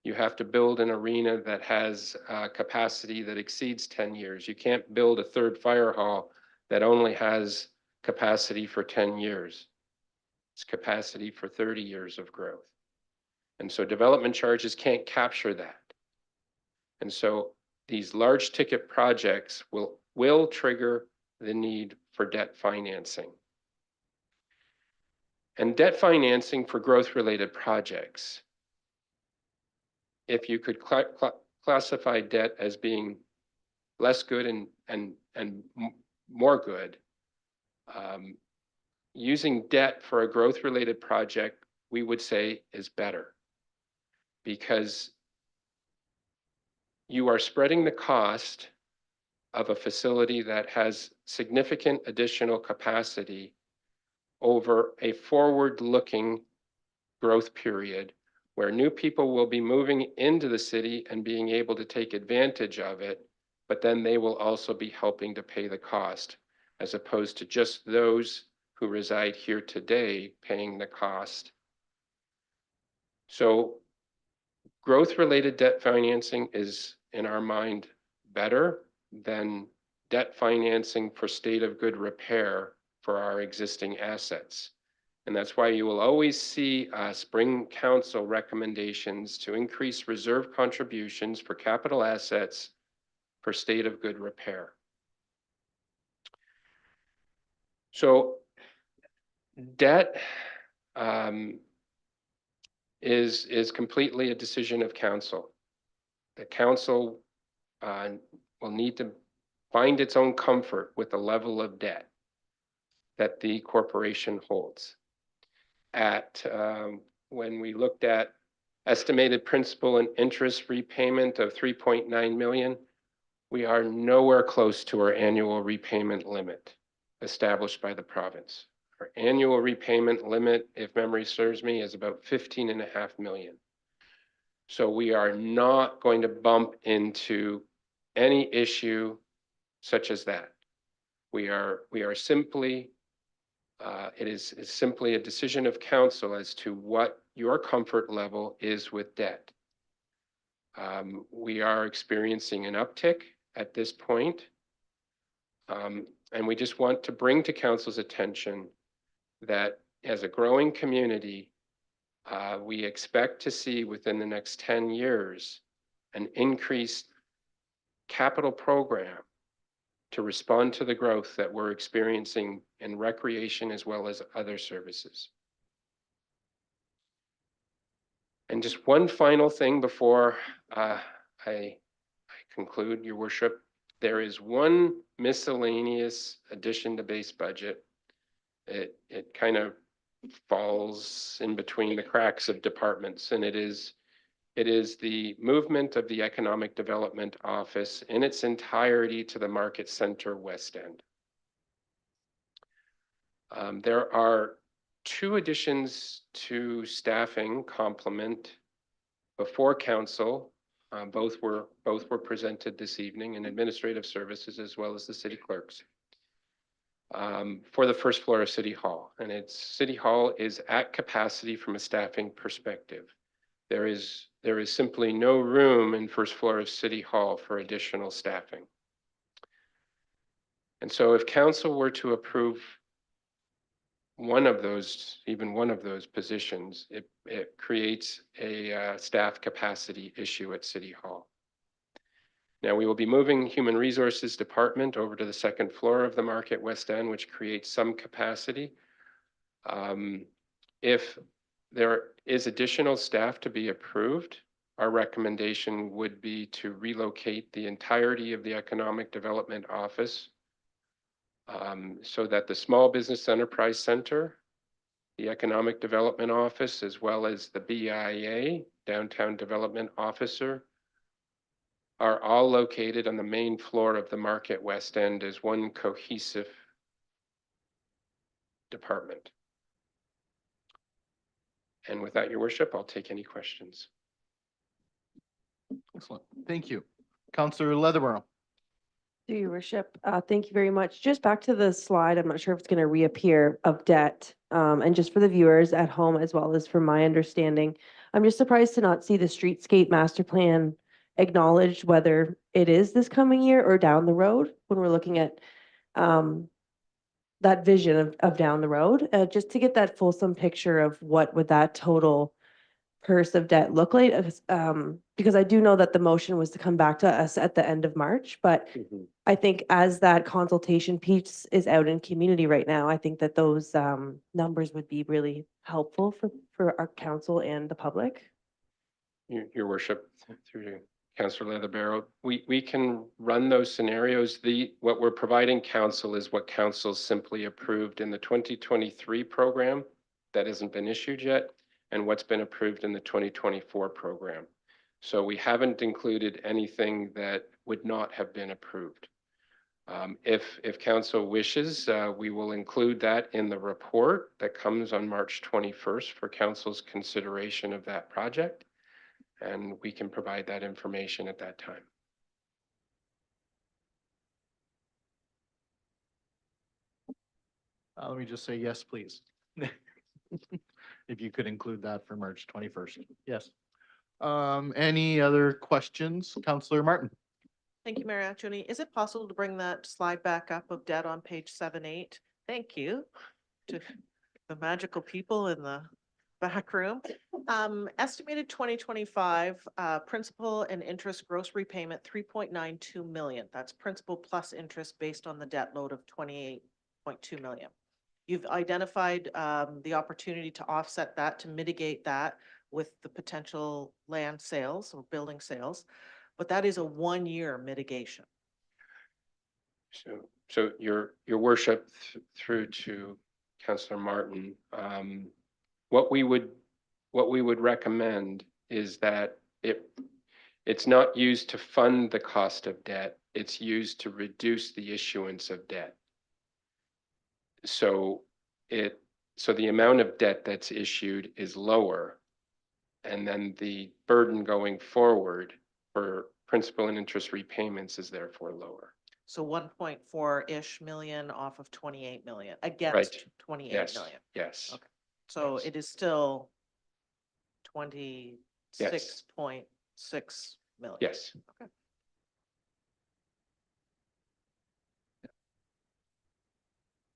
You have to build an arena that has capacity that exceeds 10 years. You can't build a third fire hall that only has capacity for 10 years. It's capacity for 30 years of growth. And so development charges can't capture that. And so these large ticket projects will trigger the need for debt financing. And debt financing for growth-related projects, if you could classify debt as being less good and more good, using debt for a growth-related project, we would say is better, because you are spreading the cost of a facility that has significant additional capacity over a forward-looking growth period where new people will be moving into the city and being able to take advantage of it, but then they will also be helping to pay the cost, as opposed to just those who reside here today paying the cost. So growth-related debt financing is, in our mind, better than debt financing for state of good repair for our existing assets. And that's why you will always see us bring council recommendations to increase reserve contributions for capital assets for state of good repair. So debt is completely a decision of council. The council will need to find its own comfort with the level of debt that the corporation holds. When we looked at estimated principal and interest repayment of 3.9 million, we are nowhere close to our annual repayment limit established by the province. Our annual repayment limit, if memory serves me, is about 15.5 million. So we are not going to bump into any issue such as that. We are simply, it is simply a decision of council as to what your comfort level is with debt. We are experiencing an uptick at this point, and we just want to bring to council's attention that as a growing community, we expect to see within the next 10 years an increased capital program to respond to the growth that we're experiencing in recreation as well as other services. And just one final thing before I conclude, Your Worship. There is one miscellaneous addition to base budget. It kind of falls in between the cracks of departments, and it is the movement of the Economic Development Office in its entirety to the Market Center West End. There are two additions to staffing complement before council. Both were presented this evening in administrative services as well as the city clerks. For the first floor of City Hall, and City Hall is at capacity from a staffing perspective. There is simply no room in first floor of City Hall for additional staffing. And so if council were to approve even one of those positions, it creates a staff capacity issue at City Hall. Now, we will be moving Human Resources Department over to the second floor of the Market West End, which creates some capacity. If there is additional staff to be approved, our recommendation would be to relocate the entirety of the Economic Development Office so that the Small Business Enterprise Center, the Economic Development Office, as well as the BIA, Downtown Development Officer, are all located on the main floor of the Market West End as one cohesive department. And with that, Your Worship, I'll take any questions. Excellent. Thank you. Councillor Leatherborough. Through your worship, thank you very much. Just back to the slide, I'm not sure if it's going to reappear, of debt. And just for the viewers at home, as well as for my understanding, I'm just surprised to not see the streetscape master plan acknowledged, whether it is this coming year or down the road, when we're looking at that vision of down the road, just to get that fulsome picture of what would that total purse of debt look like? Because I do know that the motion was to come back to us at the end of March, but I think as that consultation piece is out in community right now, I think that those numbers would be really helpful for our council and the public. Your Worship, through to Councillor Leatherbarrow, we can run those scenarios. What we're providing council is what council simply approved in the 2023 program that hasn't been issued yet, and what's been approved in the 2024 program. So we haven't included anything that would not have been approved. If council wishes, we will include that in the report that comes on March 21st for council's consideration of that project. And we can provide that information at that time. Let me just say yes, please. If you could include that for March 21st. Yes. Any other questions? Councillor Martin. Thank you, Mayor Accioni. Is it possible to bring that slide back up of debt on page 7-8? Thank you to the magical people in the back room. Estimated 2025 principal and interest gross repayment 3.92 million. That's principal plus interest based on the debt load of 28.2 million. You've identified the opportunity to offset that, to mitigate that with the potential land sales or building sales, but that is a one-year mitigation. So your Worship, through to Councillor Martin, what we would recommend is that it's not used to fund the cost of debt, it's used to reduce the issuance of debt. So the amount of debt that's issued is lower, and then the burden going forward for principal and interest repayments is therefore lower. So 1.4-ish million off of 28 million against Right. 28 Yes. million. Yes. Okay. So Yes. it is still 26.6 million. Yes. Okay.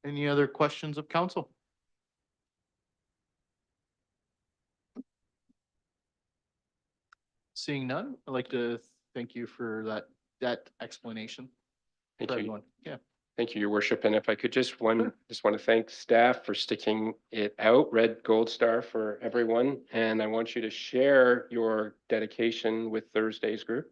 Any other questions of council? Seeing none, I'd like to thank you for that explanation. Thank for you. everyone. Yeah. Thank you, Your Worship. And if I could just want to thank staff for sticking it out, red gold star for everyone. And I want you to share your dedication with Thursday's group.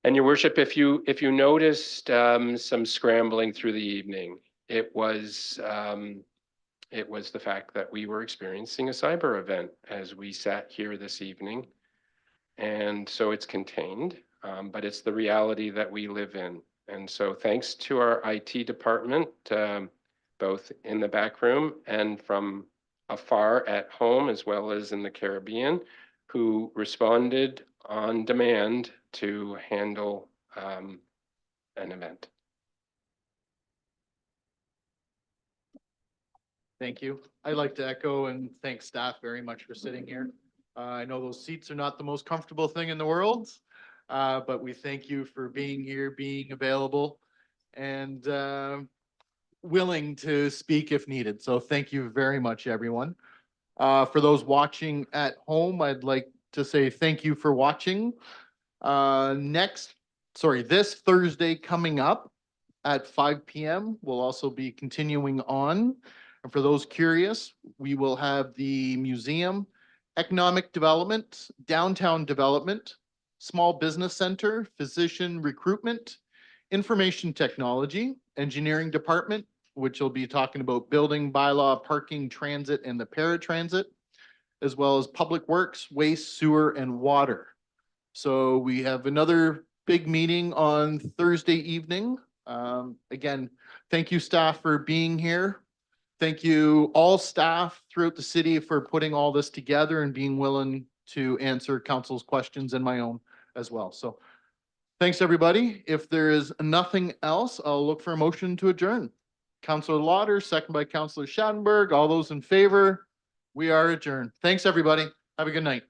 And Your Worship, if you noticed some scrambling through the evening, it was the fact that we were experiencing a cyber event as we sat here this evening. And so it's contained, but it's the reality that we live in. And so thanks to our IT department, both in the back room and from afar at home, as well as in the Caribbean, who responded on demand to handle an event. Thank you. I'd like to echo and thank staff very much for sitting here. I know those seats are not the most comfortable thing in the world, but we thank you for being here, being available, and willing to speak if needed. So thank you very much, everyone. For those watching at home, I'd like to say thank you for watching. This Thursday coming up at 5 PM, we'll also be continuing on. And for those curious, we will have the museum, economic development, downtown development, small business center, physician recruitment, information technology, engineering department, which will be talking about building bylaw, parking, transit, and the paratransit, as well as public works, waste, sewer, and water. So we have another big meeting on Thursday evening. Again, thank you staff for being here. Thank you all staff throughout the city for putting all this together and being willing to answer council's questions and my own as well. So thanks, everybody. If there is nothing else, I'll look for a motion to adjourn. Councilor Lauder, second by Councilor Schattenberg. All those in favor? We are adjourned. Thanks, everybody. Have a good night.